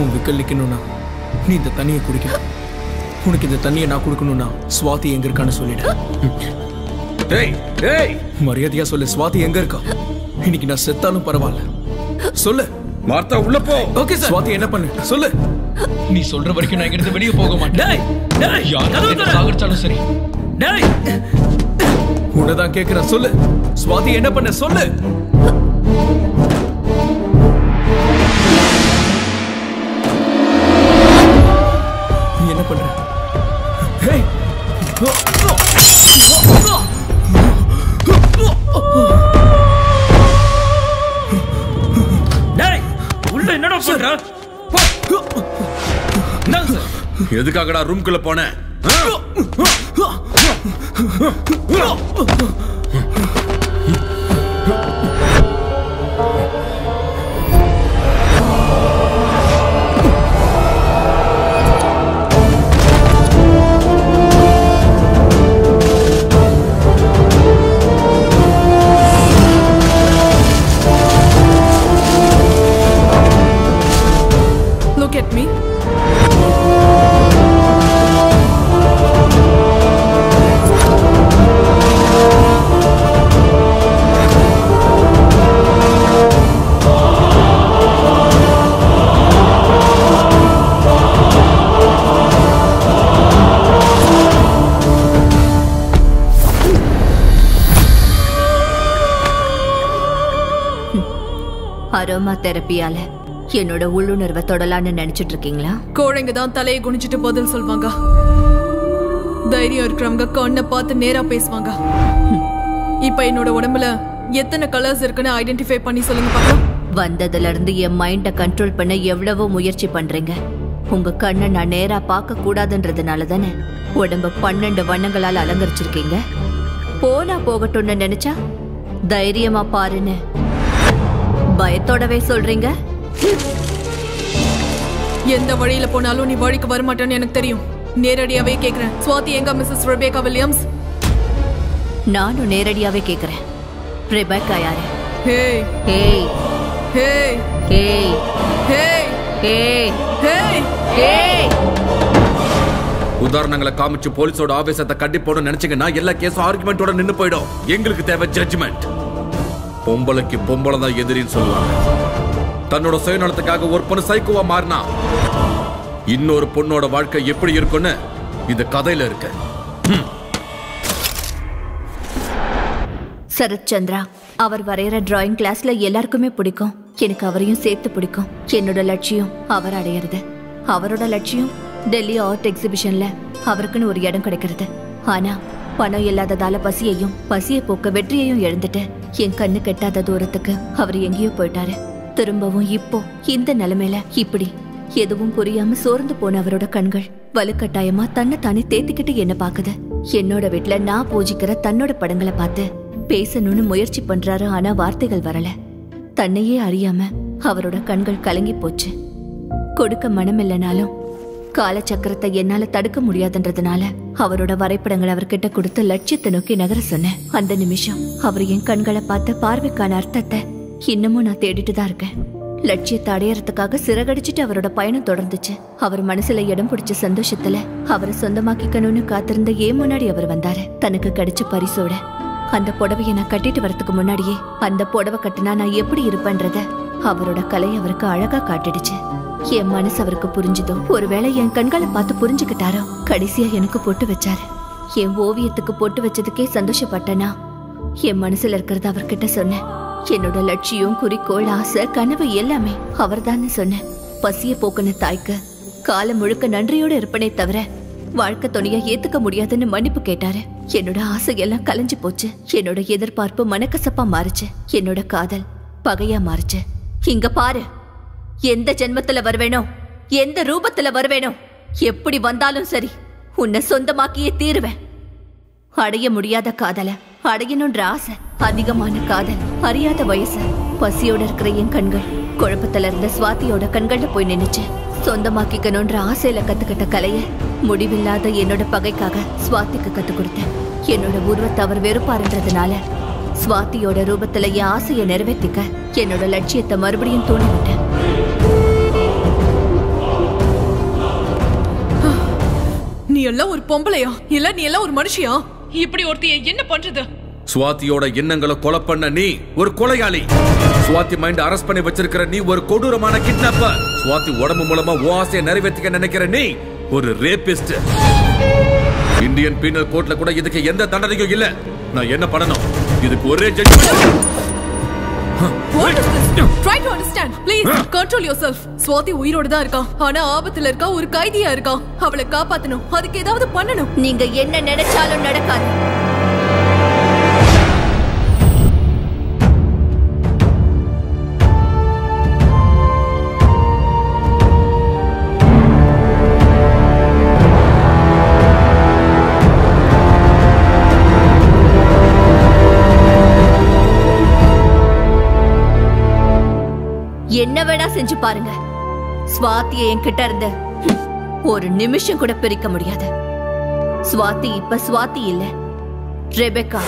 உன் விக்கல் நிக்கணும்னா நீ இந்த தண்ணியை குடிக்கணும். உனக்கு இந்த தண்ணியை நான் கொடுக்கணும்னா ஸ்வாதி எங்க இருக்கான்னு சொல்லிடு. மரியாதையா சொல்லு, ஸ்வாதி எங்க இருக்கா? இன்னைக்கு நான் செத்தாலும் பரவாயில்ல, சொல்லு. மார்த்தா உள்ள போ. Okay sir. ஸ்வாதி என்ன பண்ணு சொல்லு. நீ சொல்ற வரைக்கும் நான் இங்கிருந்து வெளியே போக மாட்டேன். சாகடிச்சாலும் சரி. உன்னதான் கேக்குறேன், சொல்லு. ஸ்வாதி என்ன பண்ண சொல்லு. நீ என்ன பண்ற? உள்ள என்னடா பண்ற? எதுக்காகடா ரூம்குள்ள போன? Look at me. அரோமா தெரப்பியால என்னோட உள்ளுணர்வை தொடலான்னு நினைச்சிட்டு இருக்கீங்களா? கோழைங்க தான் தலையை குனிச்சிட்டு பதில் சொல்வாங்க. தைரியம் இருக்கிறவங்க கண்ணை பார்த்து நேரா பேசுவாங்க. இப்ப என்னோட உடம்புல எத்தனை கலர்ஸ் இருக்குன்னு ஐடென்டிஃபை பண்ணி சொல்லுங்க பாக்கலாம். வந்ததுல இருந்து என் மைண்ட கண்ட்ரோல் பண்ண எவ்வளவோ முயற்சி பண்றீங்க. உங்க கண்ணை நான் நேரா பார்க்க கூடாதுன்றதுனால தானே உடம்ப 12 வண்ணங்களால் அலங்கரிச்சிருக்கீங்க. போனா போகட்டும்னு நினைச்சா தைரியமா பாருன்னு பயத்தோடவே சொல்றீங்க. எந்த வழியில போனாலும் நீ வழிக்கு வரமாட்டேன்னு எனக்கு தெரியும். நேரடியாவே கேக்குறேன், ஸ்வாதி எங்க மிஸ்ஸஸ் ரெபேக்கா வில்லியம்ஸ்? நானும் நேரடியாவே கேக்குறேன், ரெபேக்கா யாரு? ஹே ஹே ஹே ஹே ஹே ஹே ஹே ஹே. உதாரணங்களை காமிச்சு போலீஸோட ஆவேசத்தை கண்டிப்போட நினைச்சீங்கன்னா எல்லா கேஸும் ஆர்குமெண்டோட நின்னு போயிடும். எங்களுக்கு தேவை ஜட்ஜ்மெண்ட். பொம்பளைக்கு பொம்பளை தான் எதிரின்னு சொல்லுவாங்க. தன்னோட சுயநலத்துக்காக ஒரு பொண்ணு சைக்கோவா மாறினா இன்னொரு பொண்ணோட வாழ்க்கை எப்படி இருக்குன்னு இந்த கதையில இருக்கு. சரத் சந்திரா அவர் வரைகிற டிராயிங் கிளாஸ்ல எல்லாருக்குமே பிடிக்கும். எனக்கு அவரையும் சேர்த்து பிடிக்கும். என்னோட லட்சியம் அவர் அடையிறது. அவரோட லட்சியம் டெல்லி ஆர்ட் எக்ஸிபிஷன்ல அவருக்குன்னு ஒரு இடம் கிடைக்கிறது. ஆனா பணம் இல்லாததால பசியை போக்க வெற்றியையும் எழுந்துட்டு என் கண்ணு கெட்டாத தூரத்துக்கு அவர் எங்கேயோ போயிட்டாரு. திரும்பவும் இப்போ இந்த நிலைமையில இப்படி எதுவும் புரியாம சோர்ந்து போன அவரோட கண்கள் வலுக்கட்டாயமா தன்னை தானே தேத்திக்கிட்டு என்ன பாக்குது. என்னோட வீட்டுல நான் பூஜிக்கிற தன்னோட படங்களை பார்த்து பேசணும்னு முயற்சி பண்றாரு. ஆனா வார்த்தைகள் வரல. தன்னையே அறியாம அவரோட கண்கள் கலங்கி போச்சு. கொடுக்க மனம் இல்லைனாலும் காலச்சக்கரத்தை என்னால தடுக்க முடியாதுன்றதுனால அவரோட வரைபடங்களை அவர்கிட்ட கொடுத்து லட்சியத்தை நோக்கி நகர சொன்னேன். அந்த நிமிஷம் அவர் என் கண்களை பார்த்த பார்வைக்கான அர்த்தத்தை இன்னமும் நான் தேடிட்டு தான் இருக்கேன். லட்சியத்தை அடையறதுக்காக சிறகடிச்சிட்டு அவரோட பயணம் தொடர்ந்துச்சு. அவர் மனசுல இடம் பிடிச்ச சந்தோஷத்துல அவரை சொந்தமாக்கிக்கணும்னு காத்திருந்த ஏன் முன்னாடி அவர் வந்தாரு. தனக்கு கிடைச்ச பரிசோட அந்த புடவையை நான் கட்டிட்டு வரதுக்கு முன்னாடியே அந்த புடவை கட்டினா நான் எப்படி இருப்பேன்றத அவரோட கலை அவருக்கு அழகா காட்டிடுச்சு. என் மனசு அவருக்கு புரிஞ்சுதோ, ஒருவேளை என் கண்களை பார்த்து புரிஞ்சுக்கிட்டாரோ. கடைசியா எனக்கு பொட்டு வச்சாரு. என் ஓவியத்துக்கு பொட்டு வச்சதுக்கே சந்தோஷப்பட்டனா என் மனசுல இருக்கிறத அவர்கிட்ட சொன்னேன். என்னோட லட்சியம், குறிக்கோள், ஆசை, கனவு எல்லாமே அவர் தான் சொன்னேன். பசிய போக்குன தாய்க்கு காலம் முழுக்க நன்றியோட இருப்பனே தவிர வாழ்க்கை துணையா ஏத்துக்க முடியாதுன்னு மன்னிப்பு கேட்டாரு. என்னோட ஆசையெல்லாம் கலைஞ்சு போச்சு. என்னோட எதிர்பார்ப்பு மனக்கசப்பா மாறுச்சு. என்னோட காதல் பகையா மாறுச்சு. இங்க பாரு, எந்த ஜென்மத்துல வருவேனோ, எந்த ரூபத்துல வருவேனோ, எப்படி வந்தாலும் சரி உன்னை சொந்தமாக்கியே தீருவேன். அடைய முடியாத காதல அடையணும்ன்ற ஆசை அதிகமான காதல், அறியாத வயசு, பசியோட இருக்கிற என் கண்கள் குழப்பத்துல இருந்த சுவாதியோட கண்கள்ல போய் நின்னுச்சு. சொந்தமாக்கிக்கணும்ன்ற ஆசையில கத்துக்கிட்ட கலைய முடிவில்லாத என்னோட பகைக்காக சுவாதிக்கு கத்து கொடுத்தேன். என்னோட உருவத்தை அவர் வெறுப்பாருன்றதுனால சுவாதியோட ரூபத்துல என் ஆசையை நிறைவேற்றிக்க என்னோட லட்சியத்தை மறுபடியும் தூண்டிவிட்டேன். நீ எல்லாம் ஒரு பொம்பளையா இல்ல நீ எல்லாம் ஒரு மனுஷியா? இப்படி ஒருத்திய என்ன பண்றது? சுவாதியோட எண்ணங்களை கொலை பண்ண நீ ஒரு கொலையாளி. சுவாதி மைண்ட் அரெஸ்ட் பண்ணி வச்சிருக்கிற நீ ஒரு கொடூரமான கிட்னாப்பர். சுவாதி உடம்பு மூலமா ஆசையை நிறைவேற்றிக்க நினைக்கிற நீ ஒரு ரேபிஸ்ட். இந்தியன் பீனல் கோர்ட்ல கூட இதுக்கு எந்த தண்டனையும் இல்ல. நான் என்ன பண்ணணும்? இதுக்கு ஒரே judgment. What is this? Try to understand. Please control yourself. Swathi உயிரோட தான் இருக்கா. ஆனா ஆபத்துல இருக்கா, ஒரு கைதியா இருக்கா. அவளை காப்பாத்தணும். அதுக்கு ஏதாவது பண்ணணும். நீங்க என்ன நினைச்சாலும் நடக்காது. என்ன வேணா செஞ்சு பாருங்க, சுவாதியை என்கிட்ட இருந்து ஒரு நிமிஷம் கூட பிரிக்க முடியாது. சுவாதி இப்ப சுவாதி இல்ல, ரெபெக்கா.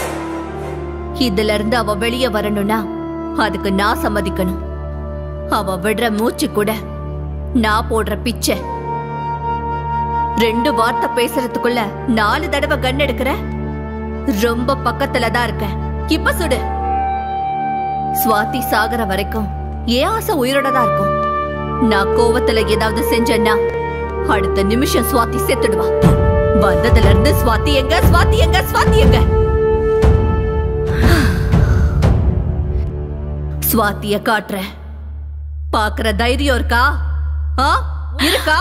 இதுல இருந்து அவ வெளியே வரணும்னா அதுக்கு நான் சம்மதிக்கணும். அவ விடுற மூச்சு கூட நான் போடுற பிச்சை. 2 வார்த்தை பேசுறதுக்குள்ள 4 தடவை கன் எடுக்கிற. ரொம்ப பக்கத்துல தான் இருக்க. இப்ப சுடு. சுவாதி சாகர வரைக்கும் ஏன் ஆசை உயிரோட தான் இருக்கும். நான் கோவத்துல ஏதாவது செஞ்சேன்னா அடுத்த நிமிஷம் சுவாதி செத்துடுவா. வந்ததுல இருந்து சுவாதி எங்க, சுவாதி எங்க, சுவாதி எங்க? சுவாதிய காட்டுற. பாக்குற தைரியம் இருக்கா? இருக்கா?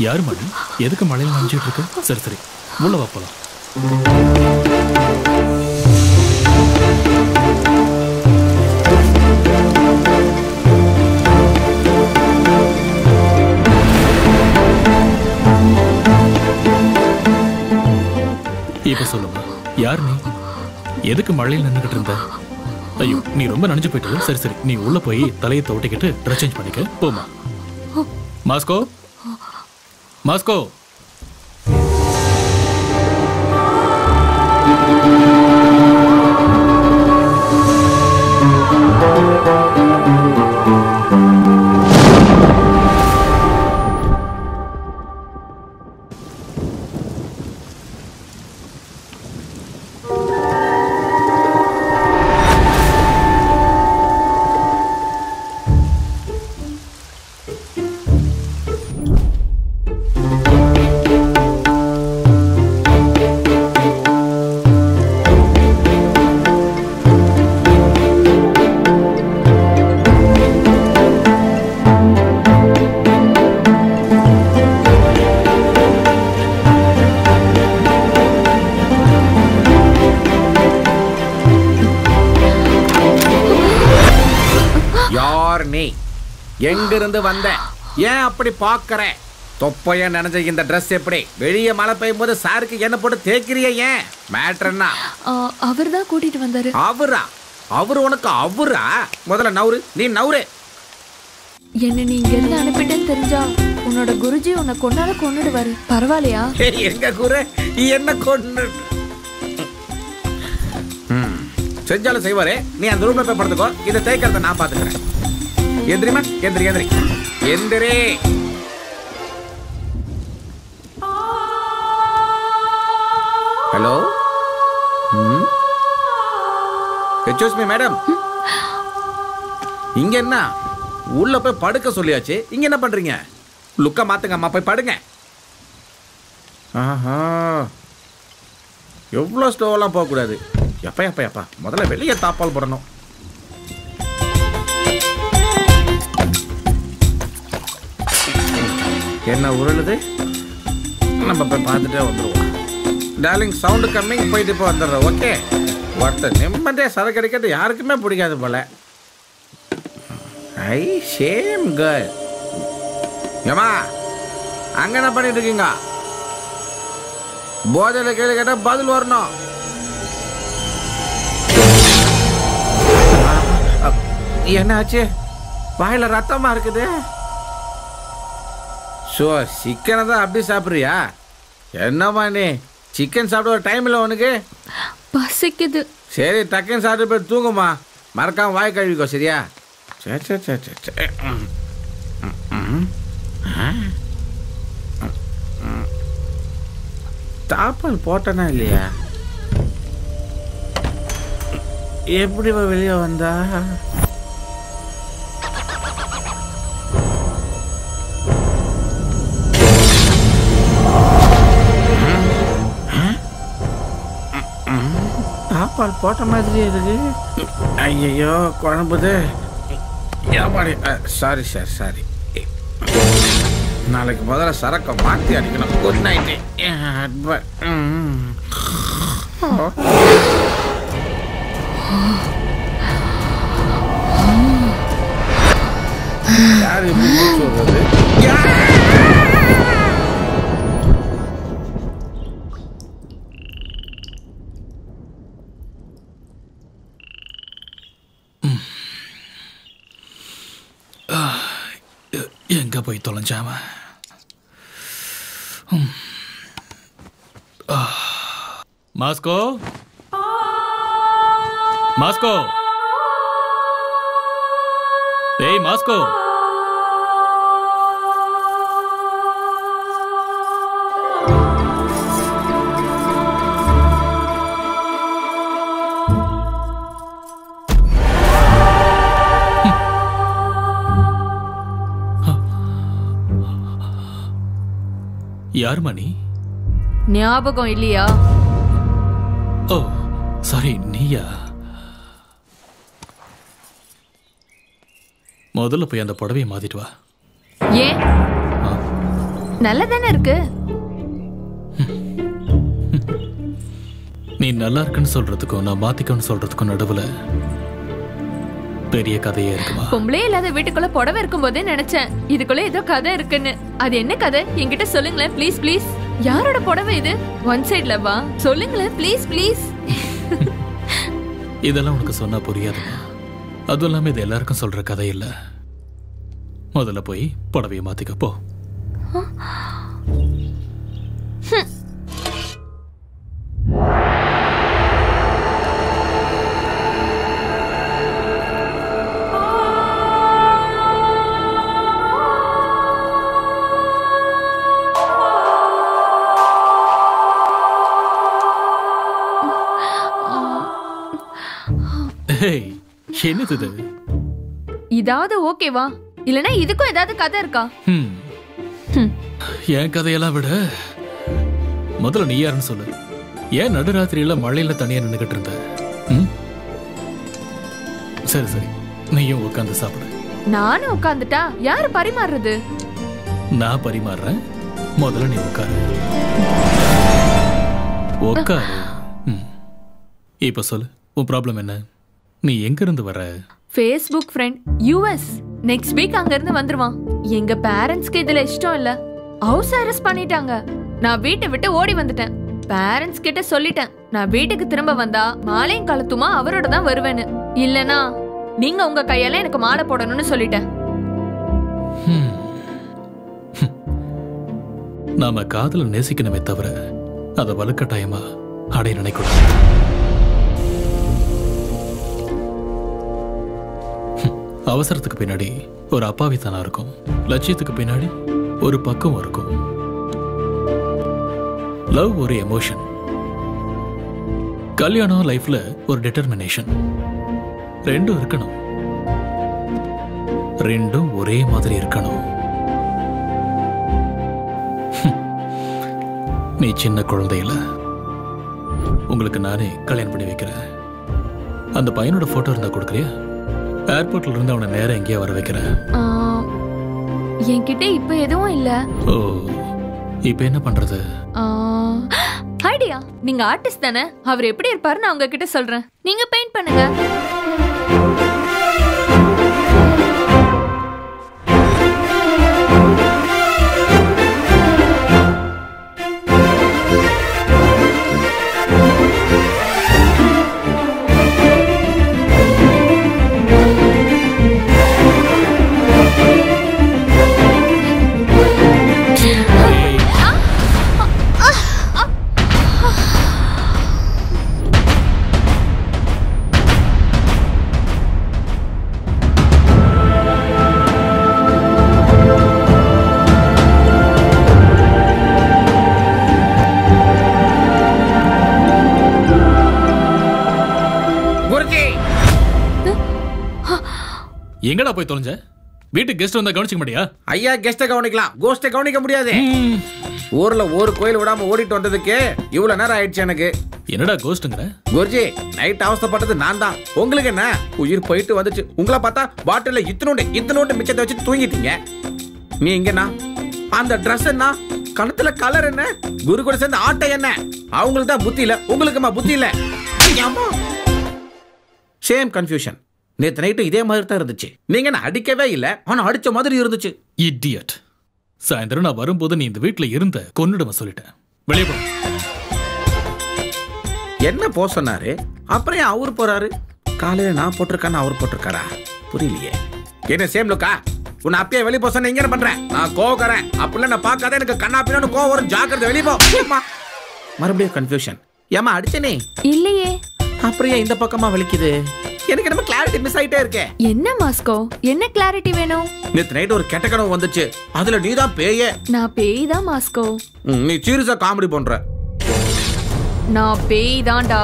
யாரு மணி? எதுக்கு மழையில் நனைஞ்சிட்டு இருக்கு? சரி சரி, உள்ள வா போலாம். இப்ப சொல்லுமா, யார் நீ? எதுக்கு மழையில் நின்றுகிட்டு இருந்த? ஐயோ, நீ ரொம்ப நனைஞ்சு போயிட்டு. சரி சரி, நீ உள்ள போய் தலையை தோட்டிக்கிட்டு ட்ரெஸ் சேஞ்ச் பண்ணிக்க. போமா. Moscow, Moscow. எங்கிருந்து வந்த? ஏன் அப்படி பாக்குற? தொப்பையா நினைச்ச இந்த ட்ரெஸ் எப்படி வெளியே மழை பெய்யும் போது சாருக்கு என்ன போட்டு தேய்க்கிறிய? ஏன் மேட்டர் என்ன? அவர் தான் கூட்டிட்டு வந்தாரு. அவரா? அவரு உனக்கு அவரா? முதல்ல நவுரு, நீ நவுரு. என்ன நீ இங்க இருந்து அனுப்பிட்டேன்னு தெரிஞ்சா உன்னோட குருஜி உன்னை கொன்னுடுவாரு. பரவாயில்லையா? எங்க குரு என்ன கொண்டு செஞ்சாலும் செய்வாரே. நீ அந்த ரூம்ல போய் படுத்துக்கோ, இதை தேய்க்கிறத நான் பாத்துக்கிறேன். எந்திரிமா, எந்திரி எந்திரி எந்திரி. Hello, excuse me madam. இங்க என்ன உள்ள போய் படுக்க சொல்லியாச்சு, இங்க என்ன பண்றீங்க? லுக்க மாத்துங்க அம்மா, போய் படுங்க. ஆஹா, எவ்வளோ ஸ்லோவெல்லாம் போகக்கூடாது. எப்பா எப்பா எப்பா, முதல்ல வெளியே தாப்பால் போடணும். என்ன உருளுது? நம்ம போய் பார்த்துட்டே வந்துடுவோம். டார்லிங், சவுண்டு கம்மிங், போயிட்டு இப்போ வந்துடுறோம். ஓகே, ஒருத்தர் நிம்மதியாக சரக்கு அடிக்கிறது யாருக்குமே பிடிக்காது போல. ஐ ஷேம் கேர்ள். ஏமா அங்கே என்ன பண்ணிட்டு இருக்கீங்க? போதையில் கேள்வி கேட்டால் பதில் வரணும். என்னாச்சு? வாயில ரத்தமா இருக்குது. ஸோ சிக்கனை தான் அப்படி சாப்பிட்றியா? என்னம்மா நீ சிக்கன் சாப்பிட ஒரு டைம் இல்லை உனக்கு? பசிக்குது. சரி, டக்குன்னு சாப்பிட்டு போய் தூங்குமா. மறக்காம வாய் கழுவிக்கோ, சரியா? சரி சரி சரி சரி. தாப்பால் போட்டனா இல்லையா? எப்படி வெளியே வந்தா? தாப்பால் போட்ட மாதிரி இருக்கு. ஐயோ குழம்புது. Sorry sir, sorry. நாளைக்கு முதல்ல சரக்கை மாற்றி அடிக்கணும். Good night. யார் எப்படி சொல்றது? எங்க போய் தொலைஞ்சாம? மாஸ்கோ, மாஸ்கோ, ஏய் மாஸ்கோ. யார் மணி? ஞாபகம் இல்லையா? ஓ சாரி, நீயா? முதல்ல போய் அந்த புடவையை மாத்திட்டு வா. ஏன்? நல்லதானே இருக்கு. நீ நல்லா இருக்குன்னு சொல்றதுக்கும் நான் மாத்திக்கன்னு சொல்றதுக்கும் நடுவுல பெரிய கதையே இருக்குமா? பொம்பளே இல்லாத வீட்டுக்குள்ள புடவை இருக்கும் போதே நினைச்சேன் இதுக்குள்ள ஏதோ கதை இருக்குன்னு. அது என்ன கதை என்கிட்ட சொல்லுங்களேன் ப்ளீஸ் ப்ளீஸ். யாரோட புடவை இது? ஒன் சைட்ல வா, சொல்லுங்களேன் ப்ளீஸ் ப்ளீஸ். இதெல்லாம் உனக்கு சொன்னா புரியாதுமா. அதுவும் இல்லாம இது எல்லாருக்கும் சொல்ற கதை இல்ல. முதல்ல போய் புடவையை மாத்திக்க போ. என்னது இதாவது ஓகேவா? இல்லனா இதுக்கும் ஏதாவது கதை இருக்கா? என் கதையெல்லாம் விட முதல்ல நீ யாருன்னு சொல்லு. ஏன் நடுராத்திரியில மழையில தனியா நின்னுகிட்டு இருந்த? சரி சரி, நீயும் உட்காந்து சாப்பிடு. நானும் உட்காந்துட்டா யாரு பரிமாறுறது? நான் பரிமாறுறேன். முதல்ல நீ உட்காரு. உட்காரு. இப்ப சொல்லு, உன் ப்ராப்ளம் என்ன? நீ எங்க இருந்து வர? Facebook friend US next week அங்க இருந்து வந்துருவான். எங்க பேரண்ட்ஸ்க்கு இதுல இஷ்டம் இல்ல. ஹவுஸ் அரெஸ்ட் பண்ணிட்டாங்க. நான் வீட்டை விட்டு ஓடி வந்துட்டேன். பேரண்ட்ஸ் கிட்ட சொல்லிட்டேன், நான் வீட்டுக்கு திரும்ப வந்தா மாலையும் கழுத்துமா அவரோட தான் வருவேன்னு. இல்லனா நீங்க உங்க கையால எனக்கு மாலை போடணும்னு சொல்லிட்டேன். நாம காதல நேசிக்கணுமே தவிர அத வலுக்கட்டாயமா அடைய நினைக்கூடாது. அவசரத்துக்கு பின்னாடி ஒரு அப்பாவித்தனம் இருக்கும், லட்சியத்துக்கு பின்னாடி ஒரு பக்கம் இருக்கும். லவ் ஒரு எமோஷன், கல்யாணம் லைஃப்ல ஒரு டிட்டர்மினேஷன். ரெண்டும் இருக்கணும், ரெண்டும் ஒரே மாதிரி இருக்கணும். நீ சின்ன குழந்தையில உங்களுக்கு நானே கல்யாணம் பண்ணி வைக்கிறேன். அந்த பையனோட போட்டோ இருந்தா கொடுக்குறியா? ஏர்போர்ட்ல இருந்து அவனை நேரம் எங்கேயா வர வைக்கிறேன். என்கிட்ட இப்ப எதுவும் இல்ல. ஓ, இப்ப என்ன பண்றது? ஐடியா, நீங்க ஆர்டிஸ்ட் தானே, அவர் எப்படி இருப்பாரு நான் உங்ககிட்ட சொல்றேன், நீங்க பெயிண்ட் பண்ணுங்க. எங்கடா போய் தொலைஞ்ச? வீட்டுக்கு கெஸ்ட் வந்தா கவனிச்சுக்க மாட்டியா? ஐயா, கெஸ்ட கவனிக்கலாம், கோஸ்ட கவனிக்க முடியாது. ஊர்ல ஒரு கோயில் விடாம ஓடிட்டு வந்ததுக்கு இவ்வளவு நேரம் ஆயிடுச்சு எனக்கு. என்னடா கோஸ்ட்ங்கற? குருஜி, நைட் அவஸ்தைப்பட்டது நான் தான். உங்களுக்கு என்ன, உயிர் போயிட்டு வந்துச்சு. உங்களை பார்த்தா பாட்டில இத்தனோண்டு மிச்சத்தை வச்சு தூங்கிட்டீங்க. நீ இங்கண்ணா, அந்த ட்ரெஸ் என்ன, கணத்துல கலர் என்ன, குரு கூட சேர்ந்து ஆட்டை என்ன, அவங்களுக்கு தான் புத்தி இல்ல, உங்களுக்குமா புத்தி இல்ல. Same confusion. நேத்து நைட்டு இதே மாதிரி தான் இருந்துச்சு. நீங்க என்ன அடிக்கவே இல்ல, ஆனா அடிச்ச மாதிரி இருந்துச்சு. இடியட். சாயந்தரம் நான் வரும்போது நீ இந்த வீட்டுல இருந்த கொன்னுடுவ சொல்லிட்டேன். வெளியே போ. என்ன போ சொன்னாரு, அப்புறம் அவரு போறாரு. காலையில நான் போட்டிருக்கான்னு அவர் போட்டிருக்காரா, புரியலையே. என்ன சேம் லுக்கா? உன்னை அப்பயே வெளியே போ சொன்ன, இங்க என்ன பண்றேன்? நான் கோவக்காரன், அப்படிலாம் நான் பார்க்காத, எனக்கு கண்ணா பின்னான்னு கோவம் வரும், ஜாக்கிரதை, வெளியே போ. மறுபடியும் கன்ஃபியூஷன். ஏமா அடிச்சனே? இல்லையே. அப்புறம் இந்த பக்கமா வலிக்குது? எனக்கு நம்ம கிளாரிட்டி மிஸ் ஆயிட்டே இருக்கே. என்ன மாஸ்கோ, என்ன கிளாரிட்டி வேணும்? நேத்து நைட் ஒரு கெட்ட கனவு வந்துச்சு, அதுல நீ தான் பேயே. நான் பேய் தான் மாஸ்கோ. நீ சீரியஸா காமெடி பண்ற. நான் பேய் தான்டா.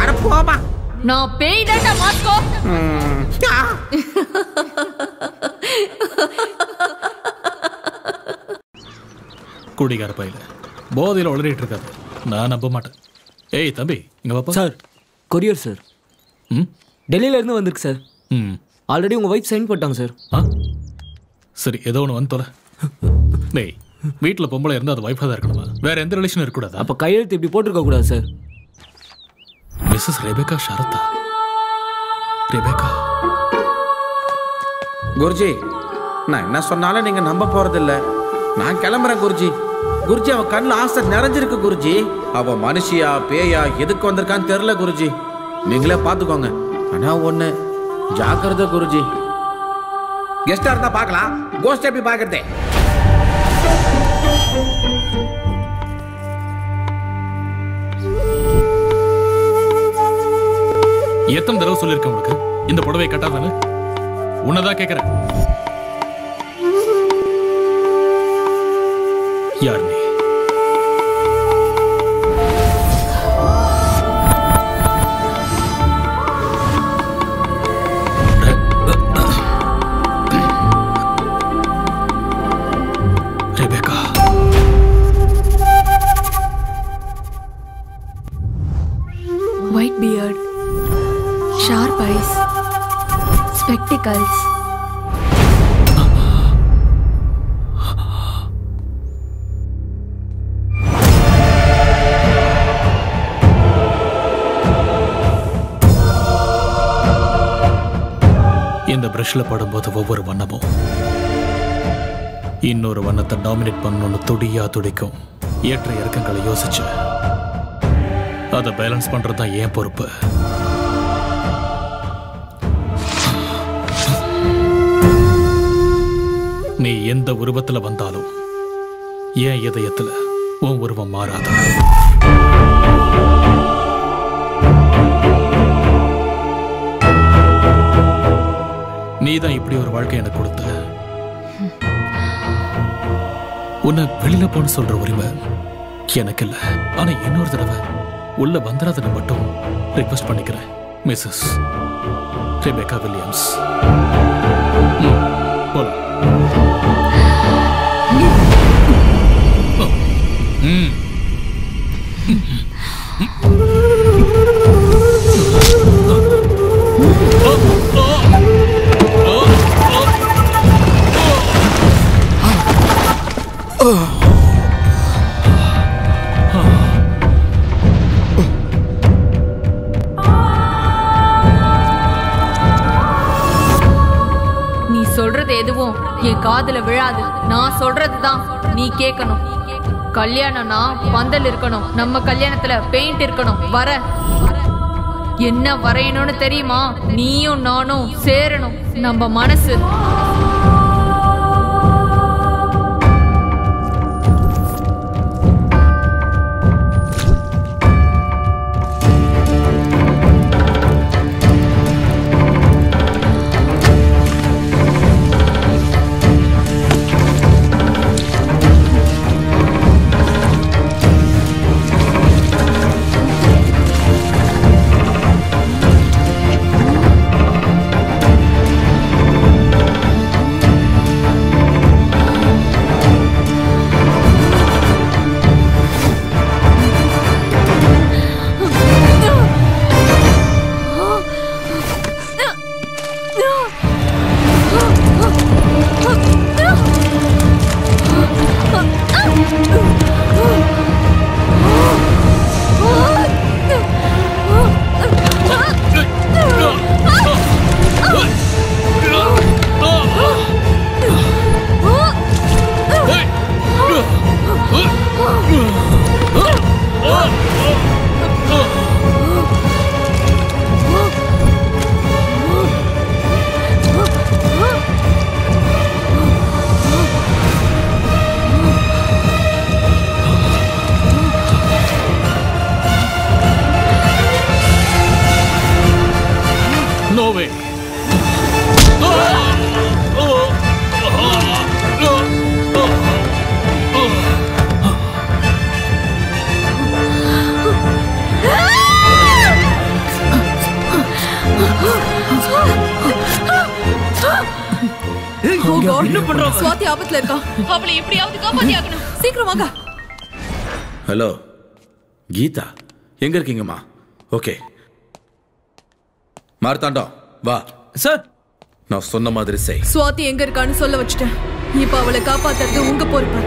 அட போமா. நான் பேய் தான்டா மாஸ்கோ. குடிகார பையில போதையில உளறிட்டு இருக்காது, நான் நம்ப மாட்டேன். ஏய் தம்பி, இங்க வாப்பா. Sir, courier sir. டெல்லியில இருந்து வந்திருக்கு சார். ஆல்ரெடி உங்க வைஃப் சைன் போட்டாங்க சார். சரி, ஏதோ ஒன்று வந்து தொலை. டேய், வீட்டில் பொம்பளை இருந்தால் அது வைஃபாக தான் இருக்கணுமா? வேற எந்த ரிலேஷனும் இருக்கக்கூடாது. அப்போ கையெழுத்து இப்படி போட்டிருக்க கூடாது சார். Mrs Rebecca Shraddha. Rebecca. Guruji, நான் என்ன சொன்னாலும் நீங்க நம்ப போறதில்ல. நான் கிளம்புறேன் குருஜி. குருஜி, அவ கண்ணில் ஆசை நிறைஞ்சிருக்கு குருஜி. அவ மனுஷியா பேயா எதுக்கு வந்திருக்கான்னு தெரியல குருஜி. நீங்களே பார்த்துக்கோங்க. ஆனா ஒண்ணு, ஜாக்கிரதை குருஜி. கெஸ்டா இருந்தா பார்க்கலாம், கோஸ்ட் எப்படி பார்க்கறதே? எத்தனை தடவை சொல்லியிருக்கேன் உனக்கு இந்த புடவை கட்டாதானே? உன்னதான் கேட்கிறேன். யார் நீ? White beard, sharp eyes, spectacles. இந்த பிரஷ்ல படும்போது ஒவ்வொரு வண்ணமும் இன்னொரு வண்ணத்தை டாமினேட் பண்ணணும்னு துடியா துடிக்கும் ஏற்ற இறக்கங்களை யோசிச்சு அதை பேலன்ஸ் பண்றது தான் என் பொறுப்பு. நீ எந்த உருவத்துல வந்தாலும் என் இதயத்துல உன் உருவம் மாறாத. நீதான் இப்படி ஒரு வாழ்க்கை எனக்கு கொடுத்த. உன்னை வெளியில போன்னு சொல்ற உரிமை எனக்கு இல்ல. ஆனா இன்னொரு தடவை உள்ள வந்துடாதுன்னு மட்டும் ரிக்வெஸ்ட் பண்ணிக்கிறேன். Mrs Rebecca Williams. நீ சொல்றது எதுவும் என் காதுல விழாது. நான் சொல்றதுதான் நீ கேட்கணும். கல்யாணம்னா பந்தல் இருக்கணும். நம்ம கல்யாணத்துல பெயிண்ட் இருக்கணும். வர என்ன வரையணும்னு தெரியுமா? நீயும் நானும் சேரணும். நம்ம மனசு சுவாதி ஆபத்துல இருக்கா. அவளை எப்படியாவது காப்பாத்தி ஆகணும். சீக்கிரம் வாங்க. ஹலோ கீதா, எங்க இருக்கீங்கம்மா? ஓகே மார்த்தாண்டம் வா. சார் நான் சொன்ன மாதிரி செய். சுவாதி எங்க இருக்கான்னு சொல்ல வச்சுட்டேன். இப்ப அவளை காப்பாத்துறது உங்க பொறுப்பு.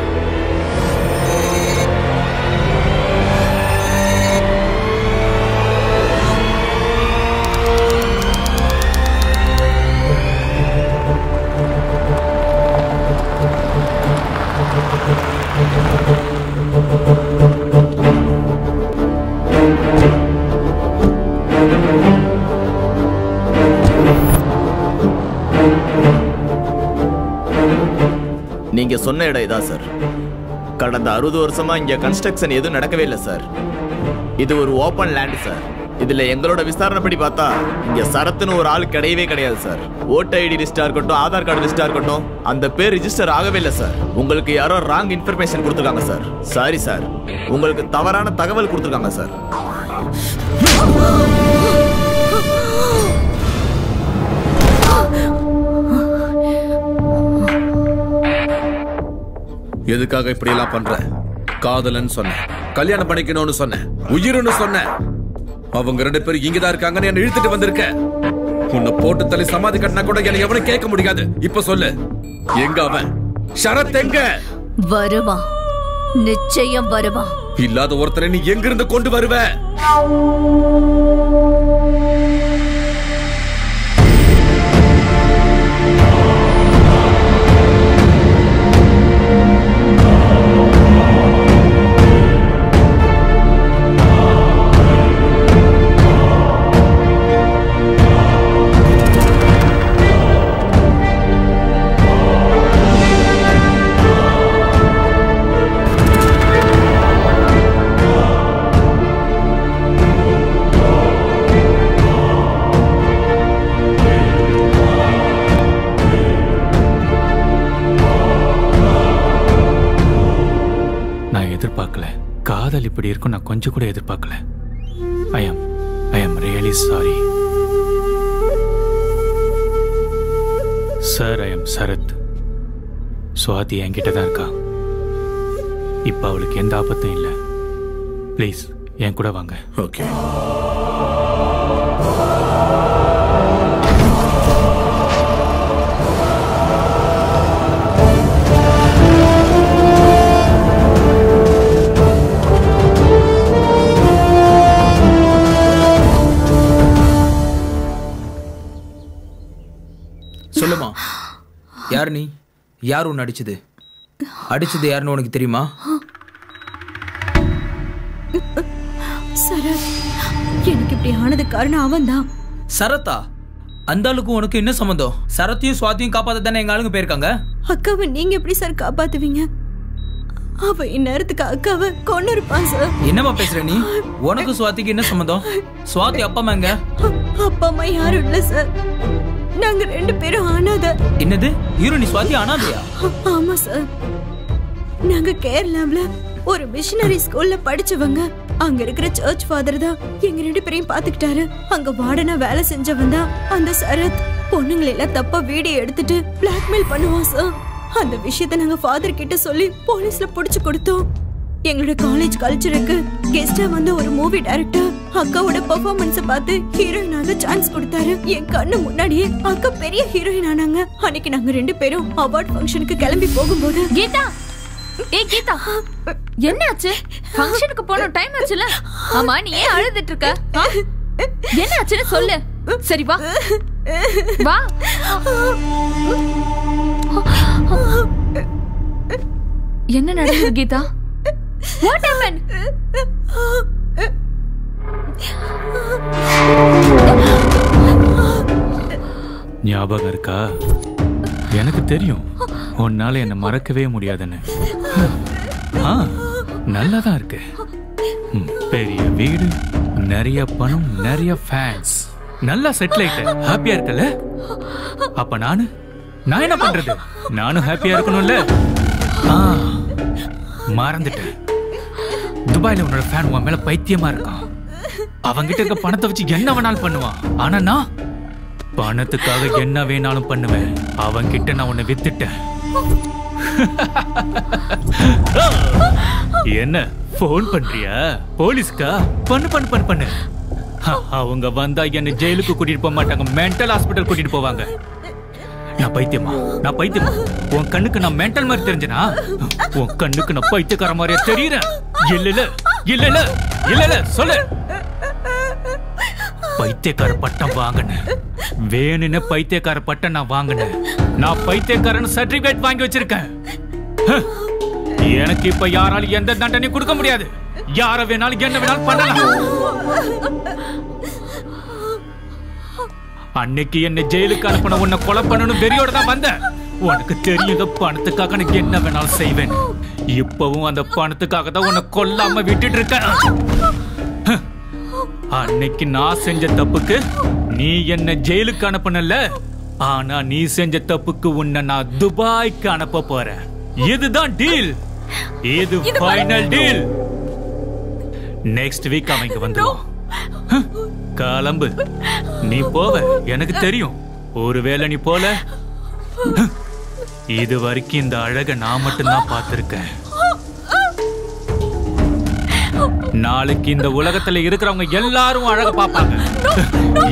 நீங்க சொன்ன இடம் இதான் சார். கடந்த 60 வருஷமா இங்க கன்ஸ்ட்ரக்ஷன் எதுவும் நடக்கவே இல்லை சார். இது ஒரு ஓபன் லேண்ட் சார். இதுல எங்களோட விசாரணைப்படி பார்த்தா இங்க சரத்துன்னு ஒரு ஆள் கிடையவே கிடையாது சார். ஓட்டர் ஐடி லிஸ்டா இருக்கட்டும், ஆதார் கார்டு லிஸ்டா இருக்கட்டும், அந்த பேர் ரிஜிஸ்டர் ஆகவே இல்லை சார். உங்களுக்கு யாரோ ராங் இன்ஃபர்மேஷன் கொடுத்துருக்காங்க சார். சாரி சார், உங்களுக்கு தவறான தகவல் கொடுத்துருக்காங்க சார். எதுக்காக இப்படி எல்லாம் பண்ற? காதலன்னு சொன்ன, கல்யாணம் பண்ணிக்கணும்னு சொன்ன, உயிர்னு சொன்ன. அவங்க 2 பேரும் இங்கதான் இருக்காங்கன்னு என்ன இழுத்துட்டு வந்திருக்க. உன்னை போட்டு தள்ளி சமாதி கட்டினா கூட என்ன எவனும் கேட்க முடியாது. இப்ப சொல்லு, எங்க அவன்? ஷரத் எங்க? வருவான், நிச்சயம் வருவான். இல்லாத ஒருத்தரை நீ எங்கிருந்து கொண்டு வருவ? காதல் இப்படி இருக்கும் நான் கொஞ்சம் கூட எதிர்பார்க்கல. I am really sorry sir. I am Sharath. Swathi என்கிட்ட தான் இருக்கா. இப்ப அவளுக்கு எந்த ஆபத்தும் இல்லை. ப்ளீஸ் என் கூட வாங்க. ஓகே. சொல்லுமா, யார் நீ? யார் உன்னை அடிச்சது? அடிச்சது யாருன்னு உனக்கு தெரியுமா? சரத், எனக்கு இப்படி ஆனது காரணம் அவன் தான். சரத்தா? அந்த ஆளுக்கும் உனக்கு என்ன சம்பந்தம்? சரத்தையும் சுவாதியும் காப்பாத்த தானே எங்க ஆளுங்க போயிருக்காங்க. அக்காவை நீங்க எப்படி சார் காப்பாத்துவீங்க? அவ இந்நேரத்துக்கு அக்காவை கொண்டு இருப்பான் சார். என்னமா பேசுற நீ? உனக்கு சுவாதிக்கு என்ன சம்பந்தம்? சுவாதி அப்பா அம்மா எங்க? அப்பா அம்மா யாரும் இல்ல சார். நாங்க 2 பேரும் அனாதை. என்னது? ஹீரோ நீ சுவாதி அனாதையா? ஆமா சார். நாங்க கேரளாவுல ஒரு மிஷனரி ஸ்கூல்ல படிச்சவங்க. அங்க இருக்கிற சர்ச் ஃபாதர் தான் எங்க 2 பேரையும் பாத்துக்கிட்டாரு. அங்க வார்டனா வேலை செஞ்சவன் தான் அந்த சரத். பொண்ணுங்களை எல்லாம் தப்பா வீடியோ எடுத்துட்டு பிளாக்மெயில் பண்ணுவான் சார். அந்த விஷயத்த நாங்க ஃபாதர் கிட்ட சொல்லி போலீஸ்ல புடிச்சு கொடுத்தோம். எங்களோட காலேஜ் கல்ச்சருக்கு கெஸ்டா வந்த ஒரு மூவி டைரக்டர் அக்காவோட பெர்ஃபார்மன்ஸ பார்த்து ஹீரோயினாக சான்ஸ் கொடுத்தாரு. என் கண்ணு முன்னாடியே அக்கா பெரிய ஹீரோயின் ஆனாங்க. அன்னைக்கு நாங்க 2 பேரும் அவார்ட் ஃபங்க்ஷனுக்கு கிளம்பி போகும்போது கீதா, ஏய் கீதா, என்னாச்சு? ஃபங்க்ஷனுக்கு போன டைம் ஆச்சுல. ஆமா, நீ ஏன் அழுதுட்டு இருக்க? என்னாச்சுன்னு சொல்லு. சரி வா வா. என்ன நடக்குது கீதா? What happened? ஞாபகம் இருக்கா? எனக்கு தெரியும் உன்னால என்ன மறக்கவே முடியாதுன்னு. நல்லாதான் இருக்கு. பெரிய வீடு, நிறைய பணம், நிறைய ஃபேன்ஸ், நல்லா செட்டில் ஆயிட்ட, ஹாப்பியா இருக்கல? அப்ப நான் என்ன பண்றது? நானும் ஹாப்பியா இருக்கணும்ல. மறந்துட்டேன். துபாயில உன்னோட ஃபேன் உன் மேல பைத்தியமா இருக்கான். அவங்கிட்ட இருக்க பணத்தை வச்சு என்ன வேணாலும் பண்ணுவான். ஆனா நான் பணத்துக்காக என்ன வேணாலும் பண்ணுவேன். அவங்கிட்ட நான் உன்னை வித்துட்டேன். என்ன போன் பண்றியா? போலீஸ்கா? பண்ணு பண்ணு பண்ணு பண்ணு. அவங்க வந்தா என்ன ஜெயிலுக்கு கூட்டிட்டு போக மாட்டாங்க, மென்டல் ஹாஸ்பிட்டல் கூட்டிட்டு போவாங்க. நான் பைத்தியமா? நான் பைத்தியமா? உன் கண்ணுக்கு நான் மென்டல் மாதிரி தெரிஞ்சனா? உன் கண்ணுக்கு நான் பைத்தியக்கார மாதிரியா தெரியுறேன்? இல்ல இல்ல இல்ல இல்ல இல்ல இல்ல சொல்லு. பைத்தியக்கார பட்டம் வாங்கினேன். வேணுன்னு பைத்தியக்கார பட்டம் நான் வாங்கினேன். நான் பைத்தியக்காரன் சர்டிபிகேட் வாங்கி வச்சிருக்கேன். எனக்கு இப்ப யாராலும் எந்த தண்டனையும் கொடுக்க முடியாது. யார வேணாலும் என்ன வேணாலும் பண்ணலாம். அன்னைக்கு என்ன ஜெயிலுக்கு அனுப்பின உன்னை கொலை பண்ணணும் வெறியோட தான் வந்த. உனக்கு தெரியுத பணத்துக்காக எனக்கு என்ன வேணாலும் செய்வேன். இப்பவும் அந்த பணத்துக்காக தான் உன்னை கொல்லாம விட்டுட்டு இருக்கேன். அன்னைக்கு நான் செஞ்ச தப்புக்கு நீ என்ன ஜெயிலுக்கு அனுப்பினல. ஆனா நீ செஞ்ச தப்புக்கு உன்னை நான் துபாய்க்கு அனுப்ப போறேன். இதுதான் டீல். இது ஃபைனல் டீல். நெக்ஸ்ட் வீக் அவங்க வந்துருவான். கிளம்பு. நீ போவ எனக்கு தெரியும். ஒருவேளை நீ போல, இது வரைக்கும் இந்த அழக நான் மட்டும்தான் பார்த்திருக்கேன். நாளைக்கு இந்த உலகத்துல இருக்கிறவங்க எல்லாரும் அழக பாப்பாங்க.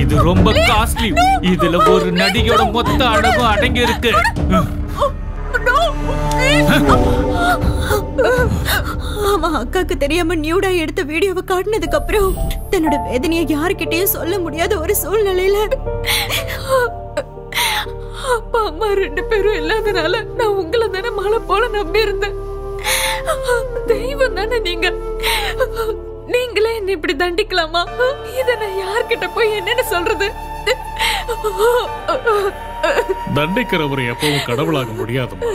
இது ரொம்ப காஸ்ட்லி. இதுல ஒரு நடிகையோட மொத்த அழகும் அடங்கி இருக்கு. ஆமா, அக்காக்கு தெரியாம நியூடா எடுத்த வீடியோவை காட்டினதுக்கு அப்புறம் தன்னோட வேதனையை யாருக்கிட்டையும் சொல்ல முடியாத ஒரு சூழ்நிலையில அப்பா அம்மா 2 பேரும் இல்லாதனால நான் உங்களை தானே மழை போல நம்பி இருந்தேன். தெய்வம் தானே நீங்க. நீங்களே என்ன இப்படி தண்டிக்கலாமா? இத நான் யார்கிட்ட போய் என்னன்னு சொல்றது? தண்டிக்கிறவர் எப்பவும் கடவுளாக முடியாதுமா.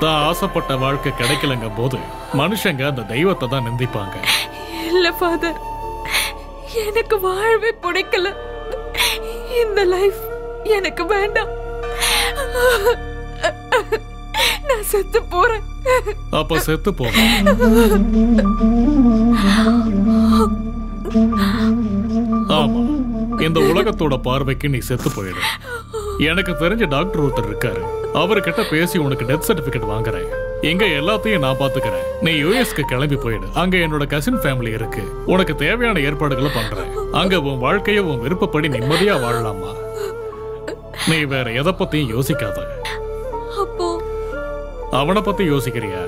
தான் ஆசைப்பட்ட வாழ்க்கை கிடைக்கலங்க போது மனுஷங்க அந்த தெய்வத்தை தான் நிந்திப்பாங்க. இல்ல ஃபாதர், எனக்கு வாழவே பிடிக்கல. இந்த லைஃப் எனக்கு வேண்டாம். நான் செத்து போறேன். அப்ப செத்து போமா. ஆமா, இந்த உலகத்தோட பார்வைக்கு நீ செத்து போயிடு. எனக்கு தெரிஞ்ச டாக்டர் ஒருத்தர் இருக்காரு, அவர்கிட்ட பேசி உனக்கு டெத் சர்டிபிகேட் வாங்குறேன். இங்க எல்லாத்தையும் நான் பாத்துக்கிறேன். நீ யுஎஸ்க்கு கிளம்பி போயிடு. அங்க என்னோட கசின் ஃபேமிலி இருக்கு. உனக்கு தேவையான ஏற்பாடுகளை பண்றேன். அங்க உன் வாழ்க்கைய உன் விருப்பப்படி நிம்மதியா வாழலாமா. நீ வேற எதை பத்தியும் யோசிக்காத. அவனை பத்தி யோசிக்கிறியா?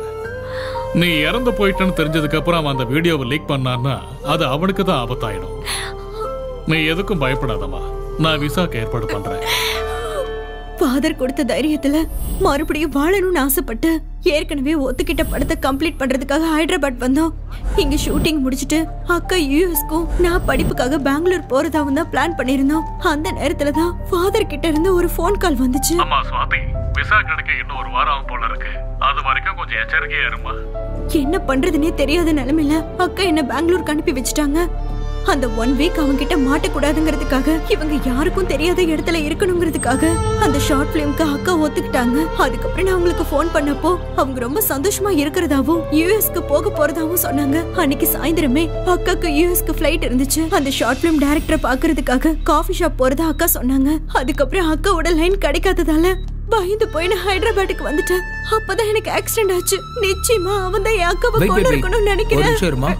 நீ இறந்து போயிட்டன்னு தெரிஞ்சதுக்கு அப்புறம் அவன் அந்த வீடியோவை லீக் பண்ணான்னா அது அவனுக்கு தான் ஆபத்தாயிடும். நீ எதுக்கும் பயப்படாதமா, நான் விசாக்கு ஏற்பாடு பண்றேன். ஃபாதர் கொடுத்த தைரியத்துல மறுபடியும் வாழணும்னு ஆசைப்பட்டு ஏற்கனவே ஒத்துக்கிட்ட படத்தை கம்ப்ளீட் பண்றதுக்காக ஹைதராபாத் வந்தோம். இங்க ஷூட்டிங் முடிச்சிட்டு அக்கா யூஎஸ்க்கும் நான் படிப்புக்காக பெங்களூர் போறதாவும் தான் பிளான் பண்ணிருந்தோம். அந்த நேரத்துல தான் ஃபாதர் கிட்ட இருந்து ஒரு போன் கால் வந்துச்சு. அம்மா சுவாதி, விசா கிடைக்க இன்னும் ஒரு வாரம் போல இருக்கு. அது வரைக்கும் கொஞ்சம் எச்சரிக்கையா இருமா. என்ன பண்றதுன்னே தெரியாத நிலைமையில அக்கா என்ன பெங்களூருக்கு அனுப்பி வச்சுட்டாங்க. அந்த 1 வீக் அவங்க கிட்ட மாட்டக்கூடாதுங்கிறதுக்காக, இவங்க யாருக்கும் தெரியாத இடத்துல இருக்கணுங்கிறதுக்காக அந்த ஷார்ட் பிலிம்க்கு அக்கா ஒத்துக்கிட்டாங்க. அதுக்கப்புறம் நான் அவங்களுக்கு போன் பண்ணப்போ அவங்க ரொம்ப சந்தோஷமா இருக்கிறதாவும் யூஎஸ்க்கு போக போறதாவும் சொன்னாங்க. அன்னைக்கு சாயந்தரமே அக்காக்கு யூஎஸ்க்கு ஃபிளைட் இருந்துச்சு. அந்த ஷார்ட் பிலிம் டைரக்டரை பாக்குறதுக்காக காஃபி ஷாப் போறதா அக்கா சொன்னாங்க. அதுக்கப்புறம் அக்காவோட லைன் கிடைக்காததால பயந்து போய் நான் ஹைதராபாத்துக்கு வந்துட்டேன். அப்பதான் எனக்கு ஆக்சிடென்ட் ஆச்சு. நிச்சயமா அவன் தான் என் அக்காவை கொண்டு இருக்கணும்னு நினைக்கிறேன்.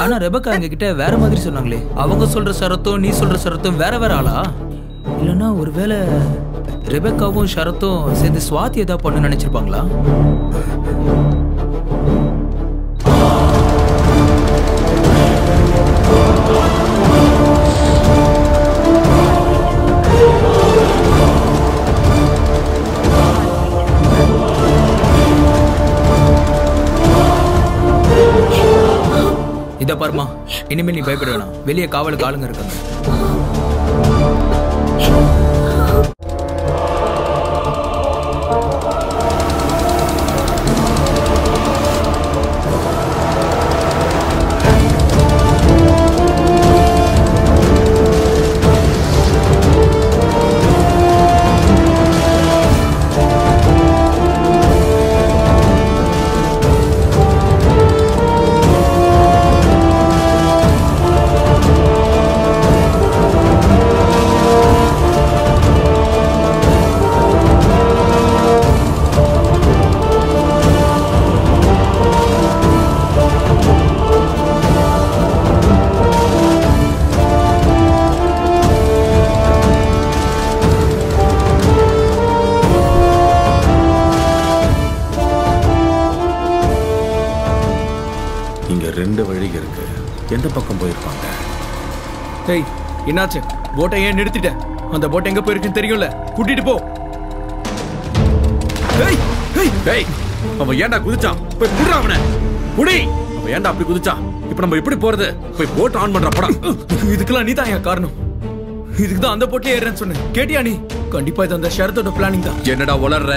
ஆனா ரெபக்கா எங்க கிட்ட வேற மாதிரி சொன்னாங்களே. அவங்க சொல்ற சரத்தும் நீ சொல்ற சரத்தும் வேற வேற ஆளா? இல்லனா ஒருவேளை ரெபக்காவும் ஷரத்தும் சேர்ந்து சுவாதி ஏதாவது பண்ண நினைச்சிருப்பாங்களா? இத பாருமா, இனிமேல் நீ பயப்பட வேணாம். வெளியே காவலுக்கு ஆளுங்க இருக்காங்க. எந்த பக்கம் போயிருப்பாங்க? டேய், என்னாச்சு? போட்டை ஏன் நிறுத்திட்ட? அந்த போட் எங்க போயிருக்குன்னு தெரியும்ல, கூட்டிட்டு போ. டேய் டேய் டேய், அவன் ஏன்டா குதிச்சான்? போய் புடிடா அவனை. புடி. அவன் ஏன்டா அப்படி குதிச்சான்? இப்போ நம்ம எப்படி போறது? போய் போட் ஆன் பண்ற படா. இதுக்கெல்லாம் நீ தான் என் காரணம். இதுக்கு தான் அந்த போட்லயே ஏறேன்னு சொன்னேன். கேட்டியா நீ? கண்டிப்பா இது அந்த ஷரத்தோட பிளானிங் தான். என்னடா உளறற?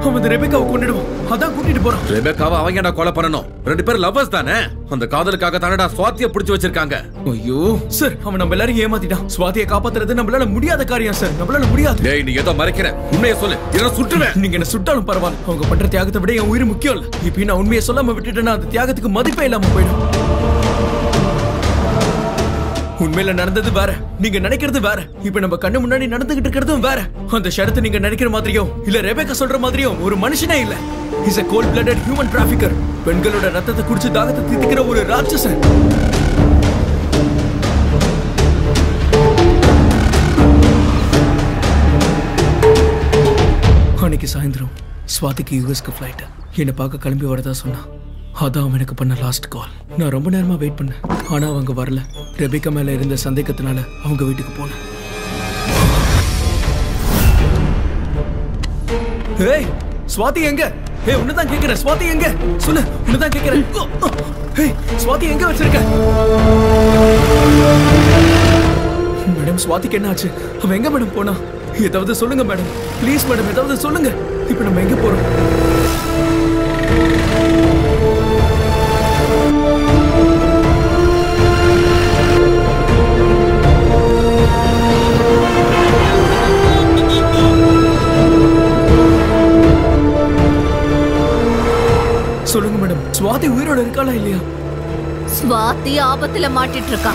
அவன் ரெபெக்காவை கொன்னுடுவான். அதான் கூட்டிட்டு போறான். ரெபெக்காவை அவங்க என்ன கொலை பண்ணணும்? ரெண்டு பேரும் லவ்வர்ஸ் தானே. அந்த காதலுக்காக தானடா சுவாதியை பிடிச்சு வச்சிருக்காங்க. ஐயோ சார், அவன் நம்ம எல்லாரும் ஏமாத்திட்டான். சுவாதியை காப்பாத்துறது நம்மளால முடியாத காரியம் சார். நம்மளால முடியாது. டேய், நீ ஏதோ மறைக்கிற. உண்மையை சொல்லு, இல்ல சுட்டுவேன். நீங்க என்ன சுட்டாலும் பரவாயில்ல. அவங்க பண்ற தியாகத்தை விட என் உயிர் முக்கியம் இல்ல. இப்போ நான் உண்மையை சொல்லாம விட்டுட்டேன்னா அந்த தியாகத்துக்கு மதிப்பே இல்லாம போயிடும். உண்மையில நடந்தது வேற, நீங்க நினைக்கிறது வேற. இப்ப நம்ம கண்ணு முன்னாடி நடந்துகிட்டு இருக்கிறதும் வேற. அந்த ஷரத்து நீங்க நினைக்கிற மாதிரியும் இல்ல ரெபெக்கா சொல்ற மாதிரியும் ஒரு மனுஷனே இல்ல. He's a cold-blooded human trafficker. பெண்களோட ரத்தத்தை குடிச்சு தாகத்தை தீர்க்கிற ஒரு ராட்சசன். அன்னைக்கு சாயந்தரம் ஸ்வாதிக்கு யூஎஸ்க்கு ஃபிளைட். என்னை பார்க்க கிளம்பி வரதா சொன்னா. அதான் அவன் எனக்கு பண்ண லாஸ்ட் கால். நான் ரொம்ப நேரமா வெயிட் பண்ணேன், ஆனா அவங்க வரல. ரெபெக்கா மேல இருந்த சந்தேகத்தினால அவங்க வீட்டுக்கு போனேன். ஏய், ஸ்வாதி எங்க? ஏய், உன்னதான் கேக்குறேன். ஸ்வாதி எங்க? சொல்லு, உன்னதான் கேக்குறேன். ஏய், ஸ்வாதி எங்க வச்சிருக்க? மேடம், ஸ்வாதிக்கு என்ன ஆச்சு? அவன் எங்க மேடம் போனா? ஏதாவது சொல்லுங்க மேடம், ப்ளீஸ் மேடம், ஏதாவது சொல்லுங்க. இப்போ நம்ம எங்க போறோம்? சுவாதி உயிரோட இருக்காளா இல்லையா? ஸ்வாதி ஆபத்துல மாட்டிட்டு இருக்கா.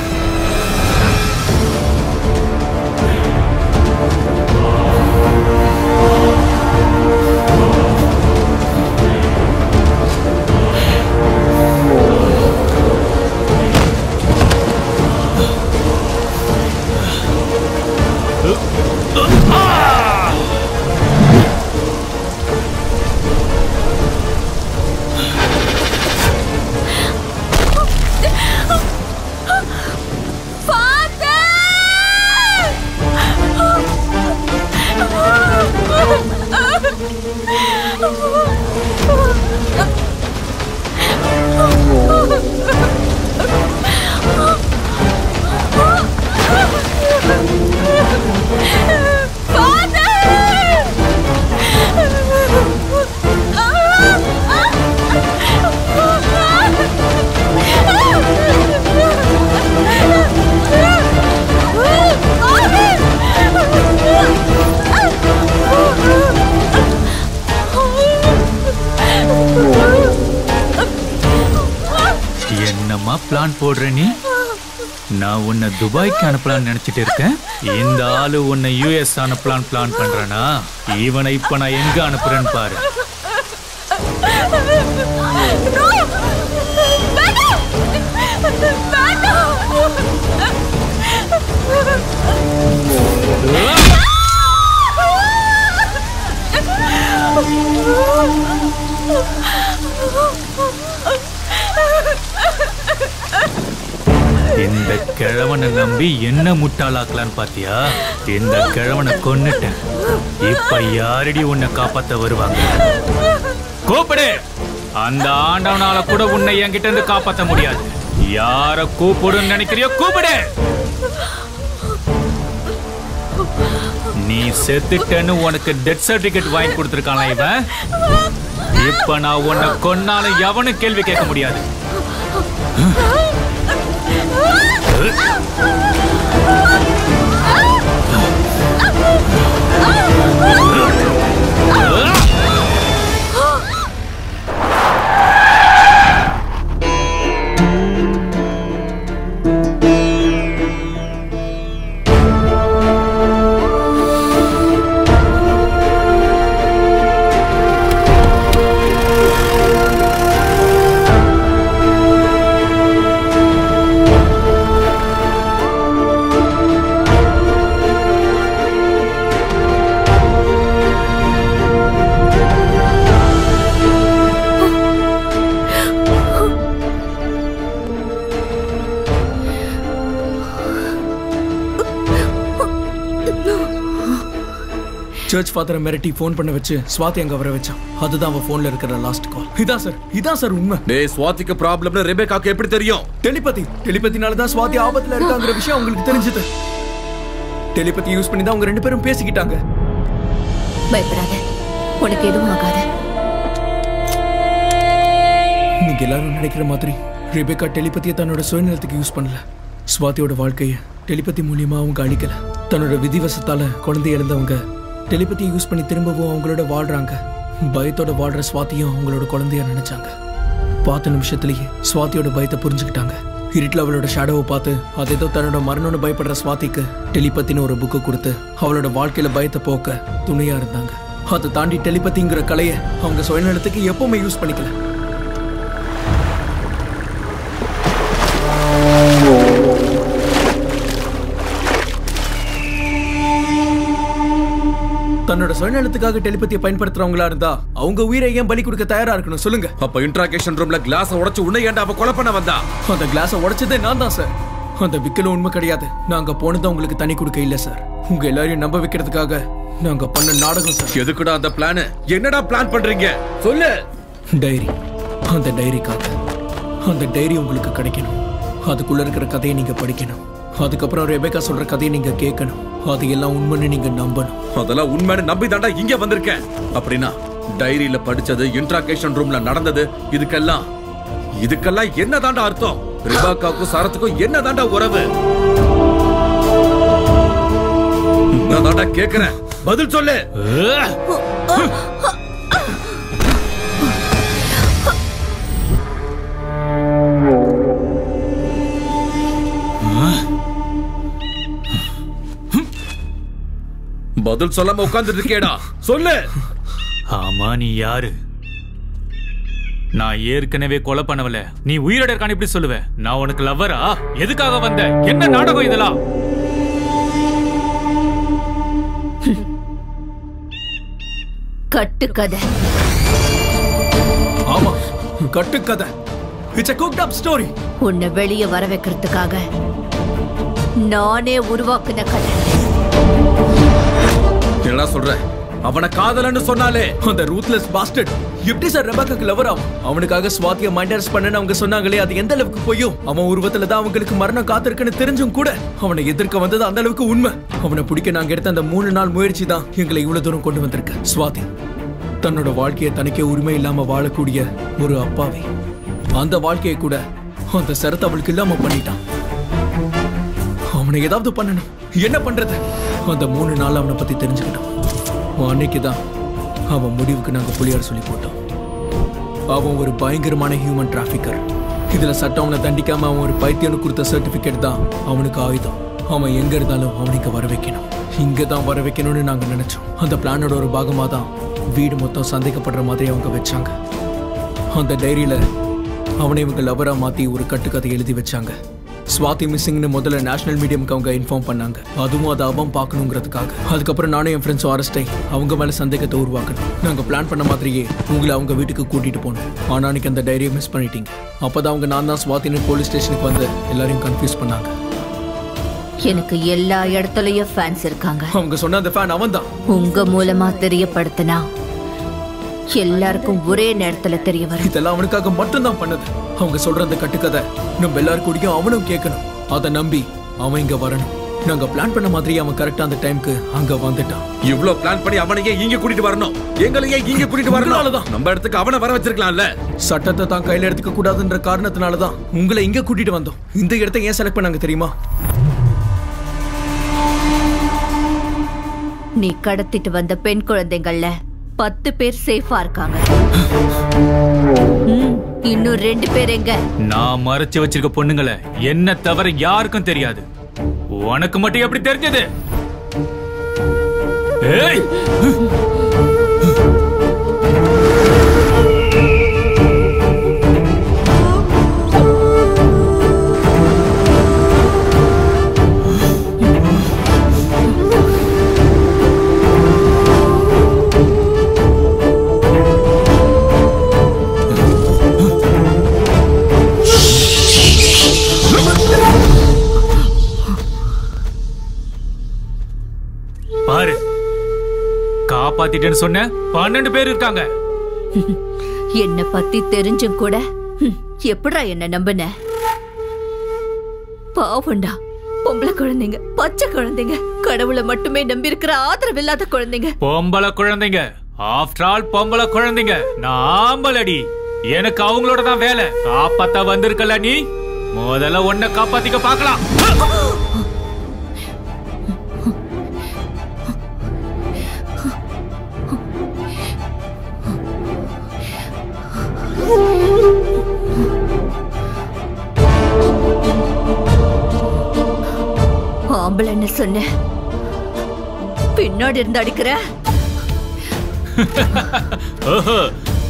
பிளான் போடுற நீ? நான் உன்னை துபாய்க்கு அனுப்பலான்னு நினைச்சிட்டு இருக்கேன். இந்த ஆளு உன்னை யூஎஸ் அனுப்பலான்னு பிளான் பண்றானா? இவனை இப்ப நான் எங்க அனுப்புறேன்னு பாரு. இந்த கிழவனை நம்பி என்ன முட்டாளாக்கலான்னு பாத்தியா? இந்த கிழவனை கொன்னுட்டேன். இப்ப யாரடி உன்னை காப்பாத்த வருவாங்க? கூப்பிடு. அந்த ஆண்டவனால கூட உன்னை என்கிட்ட இருந்து காப்பாத்த முடியாது. யார கூப்பிடுன்னு நினைக்கிறியோ கூப்பிடு. நீ செத்துட்டேன்னு உனக்கு டெத் சர்டிபிகேட் வாங்கி கொடுத்துருக்கான இவன். இப்ப நான் உன்னை கொன்னாலும் எவனும் கேள்வி கேட்க முடியாது. சர்ச் ஃபாதரை மிரட்டி ஃபோன் பண்ண வச்சு ஸ்வாதி அங்க வர வச்சான். அதுதான் அவன் ஃபோன்ல இருக்கிற லாஸ்ட் கால். இதான் சார் உண்மை. டேய், ஸ்வாதிக்கு ப்ராப்ளம்னு ரெபேக்காக்கு எப்படி தெரியும்? டெலிபதினால தான் ஸ்வாதி ஆபத்துல இருக்காங்கற விஷயம் உங்களுக்கு தெரிஞ்சது. டெலிபதி யூஸ் பண்ணி தான் அவங்க ரெண்டு பேரும் பேசிக்கிட்டாங்க. பயப்படாத, உனக்கு எதுவும் ஆகாது. நீங்க எல்லாரும் நினைக்கிற மாதிரி ரெபேக்கா டெலிபதியை தன்னோட சுயநலத்துக்கு யூஸ் பண்ணல. ஸ்வாதியோட வாழ்க்கையை டெலிபதி மூலியமா அவங்க அழிக்கல. தன்னோட விதிவசத்தால குழந்தை இழந்தவங்க டெலிபதியை யூஸ் பண்ணி திரும்பவும் அவங்களோட வாழ்றாங்க. பயத்தோட வாழ்ற ஸ்வாதியும் அவங்களோட குழந்தையா நினைச்சாங்க. பார்த்த நிமிஷத்துலயே ஸ்வாதியோட பயத்தை புரிஞ்சுக்கிட்டாங்க. இருட்டில் அவளோட ஷேடோவை பார்த்து அது ஏதோ தன்னோட மரணம்னு பயப்படுற ஸ்வாதிக்கு டெலிபத்தின்னு ஒரு புக்கு கொடுத்து அவளோட வாழ்க்கையில பயத்தை போக்க துணையா இருந்தாங்க. அதை தாண்டி டெலிபதிங்கிற கலையை அவங்க சுயநலத்துக்கு எப்பவுமே யூஸ் பண்ணிக்கல. தன்னோட சுயநலத்துக்காக டெலிபதியை பயன்படுத்துறவங்களா இருந்தா அவங்க உயிரை ஏன் பலி கொடுக்க தயாரா இருக்கணும் சொல்லுங்க? அப்ப இன்ட்ராகேஷன் ரூம்ல கிளாஸ் உடைச்சு உன்னை ஏன்டா அவ கொலை பண்ண வந்தா? அந்த கிளாஸை உடைச்சதே நான் தான் சார். அந்த விக்கலும் உண்மை கிடையாது. நாங்க போனது உங்களுக்கு தனி கொடுக்க இல்ல சார். உங்க எல்லாரையும் நம்ப வைக்கிறதுக்காக நாங்க பண்ண நாடகம் சார். எதுக்குடா அந்த பிளான்? என்னடா பிளான் பண்றீங்க சொல்லு. டைரி. அந்த டைரிக்காக. அந்த டைரி உங்களுக்கு கிடைக்கணும். அதுக்குள்ள இருக்கிற கதையை நீங்க படிக்கணும். அதுக்கப்புறம் ரெபேக்கா சொல்ற கதையை நீங்க கேட்கணும். அது எல்லாம் உண்மைன்னு நீங்க நம்பணும். அதெல்லாம் உண்மைன்னு நம்பி தாண்டா இங்க வந்திருக்கேன். அப்படின்னா டைரியில படிச்சது, இன்ட்ராகேஷன் ரூம்ல நடந்தது, இதுக்கெல்லாம் என்ன தாண்டா அர்த்தம்? ரெபேக்காவுக்கும் சரத்துக்கும் என்ன தாண்டா உறவு? நான் தாண்டா கேக்குறேன், பதில் சொல்லு. பதில் சொல்லாம உட்கார்ந்துட்டு இருக்கேடா, சொல்லு. ஆமா, நீ யாரு? நான் ஏற்கனவே கொலை பண்ணவல, நீ உயிரோட இருக்கான்னு எப்படி சொல்லுவ? நான் உனக்கு லவ்வரா? எதுக்காக வந்த? என்ன நாடகம் இதெல்லாம்? கட்டுக்கதை. ஆமா, கட்டுக்கதை. It's a cooked up story. உன்னை வெளியே வர வைக்கிறதுக்காக நானே உருவாக்குன கதை. என்னடா சொல்ற? அவனை காதலன்னு சொன்னாலே அந்த ரூத்லெஸ் பாஸ்டர்ட் எப்படி சார் ரெபேக்காக்கு லவர் ஆகும்? அவனுக்காக ஸ்வாதியை மைண்டர்ஸ் பண்ணன்னு அவங்க சொன்னாங்களே, அது எந்த அளவுக்கு போயும்? அவன் உருவத்துல தான் அவங்களுக்கு மரணம் காத்திருக்குன்னு தெரிஞ்சும் கூட அவனை எதிர்க்க வந்தது அந்த அளவுக்கு உண்மை. அவனை பிடிக்க நாங்க எடுத்த அந்த 3 நாள் முயற்சி தான் எங்களை இவ்வளவு தூரம் கொண்டு வந்திருக்கு. ஸ்வாதி தன்னோட வாழ்க்கையை தனக்கே உரிமை இல்லாம வாழக்கூடிய ஒரு அப்பாவி, அந்த வாழ்க்கையை கூட அந்த சரத்தை அவளுக்கு இல்லாம பண்ணிட்டான். அவனை ஏதாவது பண்ணணும். என்ன பண்றது? அந்த 3 நாள் அவனை பத்தி தெரிஞ்சுக்கிட்டோம். அன்னைக்குதான் அவன் முடிவுக்கு நாங்க புலியார் சொல்லி போட்டோம். அவன் ஒரு பயங்கரமான ஹியூமன் டிராபிக்கர். இதுல சட்டம் அவனை தண்டிக்காம அவன் ஒரு பைத்தியனு கொடுத்த சர்டிபிகேட் தான் அவனுக்கு ஆயுதம். அவன் எங்க இருந்தாலும் அவனுக்கு வர வைக்கணும், இங்கதான் வர வைக்கணும்னு நாங்க நினைச்சோம். அந்த பிளானோட ஒரு பாகமா தான் வீடு மொத்தம் சந்தேகப்படுற மாதிரி அவங்க வச்சாங்க. அந்த டைரியில அவனை இவங்க லவரா மாத்தி ஒரு கட்டுக்கதை எழுதி வச்சாங்க. ஸ்வாதி மிஸ்ஸிங்னு முதல்ல நேஷனல் மீடியம்க்கு அவங்க இன்ஃபார்ம் பண்ணாங்க. அதுவும் அதை அவன் பார்க்கணுங்கிறதுக்காக. அதுக்கப்புறம் நானும் என் ஃப்ரெண்ட்ஸும் அரெஸ்ட் ஆகி அவங்க மேல சந்தேகத்தை உருவாக்கணும். நாங்க பிளான் பண்ண மாதிரியே உங்களை அவங்க வீட்டுக்கு கூட்டிட்டு போனோம். ஆனா அன்னைக்கு அந்த டைரியை மிஸ் பண்ணிட்டீங்க. அப்பதான் அவங்க நான் தான் ஸ்வாதின்னு போலீஸ் ஸ்டேஷனுக்கு வந்து எல்லாரையும் கன்ஃபியூஸ் பண்ணாங்க. எனக்கு எல்லா இடத்துலயும் ஃபேன்ஸ் இருக்காங்க. அவங்க சொன்ன அந்த ஃபேன் அவன் தான். உங்க மூலமா தெரியப்படுத்தினா எல்லாருக்கும் ஒரே நேரத்துல தெரிய வரும். இதெல்லாம் அவனுக்காக மட்டும்தான் பண்ணது. அவங்க சொல்ற அந்த கட்டுக்கதை நம்ம எல்லாருக்கும் அவனும் கேட்கணும். அதை நம்பி அவன் இங்க வரணும். நாங்க பிளான் பண்ண மாதிரி அவன் கரெக்டா அந்த டைம்க்கு அங்க வந்துட்டான். இவ்வளவு பிளான் பண்ணி அவனையே இங்க கூட்டிட்டு வரணும், எங்களையே இங்க கூட்டிட்டு வரணும். நம்ம இடத்துக்கு அவனை வர வச்சிருக்கலாம்ல. சட்டத்தை தான் கையில எடுத்துக்க கூடாதுன்ற காரணத்தினாலதான் உங்களை இங்க கூட்டிட்டு வந்தோம். இந்த இடத்தை ஏன் செலக்ட் பண்ணாங்க தெரியுமா? நீ கடத்திட்டு வந்த பெண் குழந்தைங்கள்ல 10 பேர் சேஃபா இருக்காங்க. இன்னும் 2 பேர் எங்க? நான் மறைச்சு வச்சிருக்க பொண்ணுங்களை என்ன தவிர யாருக்கும் தெரியாது. உனக்கு மட்டும் எப்படி தெரிஞ்சது? ஏய், பாரு, காப்பாத்திட்டேன்னு சொன்ன 12 பேர் இருக்காங்க. என்ன பத்தி தெரிஞ்சும் கூட எப்படா என்ன நம்பின? பாவண்டா, பொம்பளை குழந்தைங்க, பச்சை குழந்தைங்க, கடவுளை மட்டுமே நம்பி இருக்கிற ஆதரவு இல்லாத குழந்தைங்க. பொம்பளை குழந்தைங்க, ஆஃப்டர் ஆல் பொம்பளை குழந்தைங்க. நான் ஆம்பளடி, எனக்கு அவங்களோட தான் வேலை. காப்பாத்த வந்திருக்கல நீ, முதல்ல உன்னை காப்பாத்திக்க பார்க்கலாம். ஆம்பளைன்னு சொன்ன, பின்னாடி இருந்து அடிக்கிற.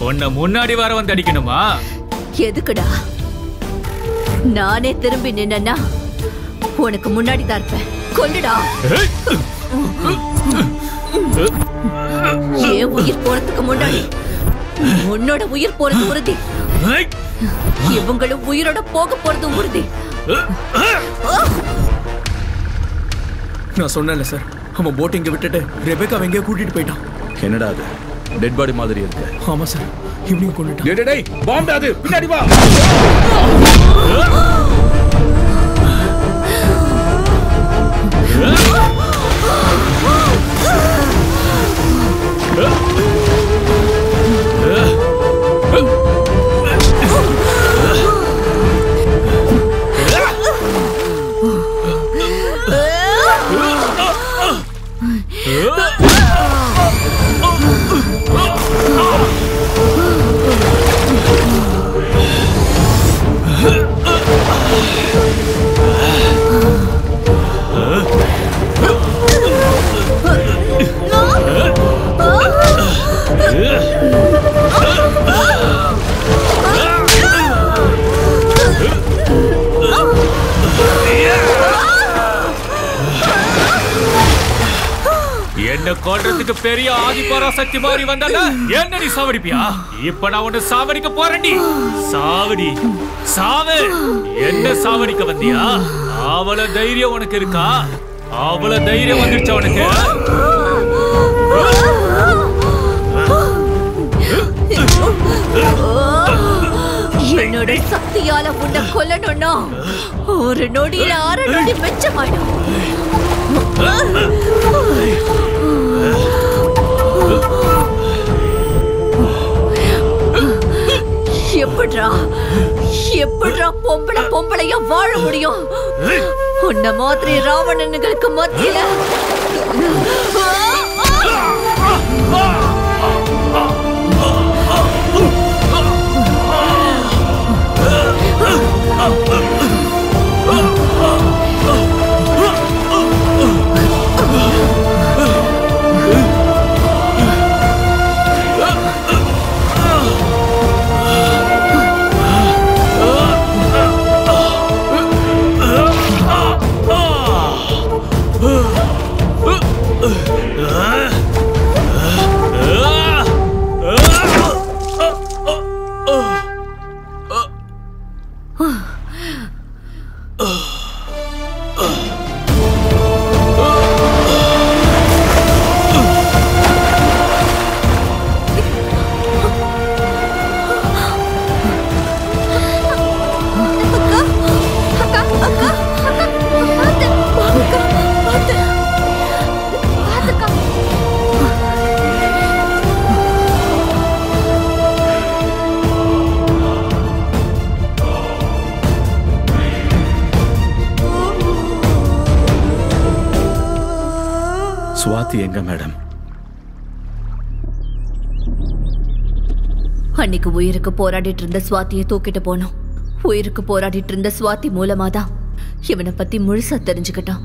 உன்னை முன்னாடி வர வந்து அடிக்கணுமா? எதுக்குடா? நானே திரும்பி நின்னா உனக்கு முன்னாடி தான் இருப்பேன். கொல்லுடா. ஏன் உயிர் போறதுக்கு முன்னாடி உன்னோட உயிர் போறது உறுதி. இவங்களும் உயிரோட போக போறது உறுதி. நான் சொன்னேன்ல சார், அவன் போட்டிங்க விட்டுட்டு ரெபேக்கா எங்கேயோ கூட்டிட்டு போயிட்டான். என்னடா அது? டெட் பாடி மாதிரி இருக்கு. ஆமா சார், இவனையும் கொண்டுட்டான். டேய் பாம்பு, அது பின்னாடி வா. என்ன கொல்றதுக்கு பெரிய ஆதிபராசக்தி மாதிரி வந்தால என்ன நீ சாவடிப்பியா? இப்ப நான் உன்னை சாவடிக்க போறேன்டி. சாவடி சாவு. என்ன சாவடிக்க வந்தியா? அவள தைரியம் உனக்கு இருக்கா? அவள தைரியம் வந்துருச்சா உனக்கு? என்னோட சக்தியால உன்னை கொல்லணும்னா ஒரு நொடியில 6 நொடி மிச்சமாயிடும். எப்படிரா பொம்பளையா வாழ முடியும்? உன்ன மாதிரி ராவணனுங்களுக்கு மத்தியில சுவாதி எங்க மேடம்? அன்னைக்கு உயிருக்கு போராடிட்டு இருந்த சுவாத்தியை தூக்கிட்டு போனோம். உயிருக்கு போராடிட்டு இருந்த சுவாதி மூலமாதான் இவனை பத்தி முழுசா தெரிஞ்சுக்கிட்டான்.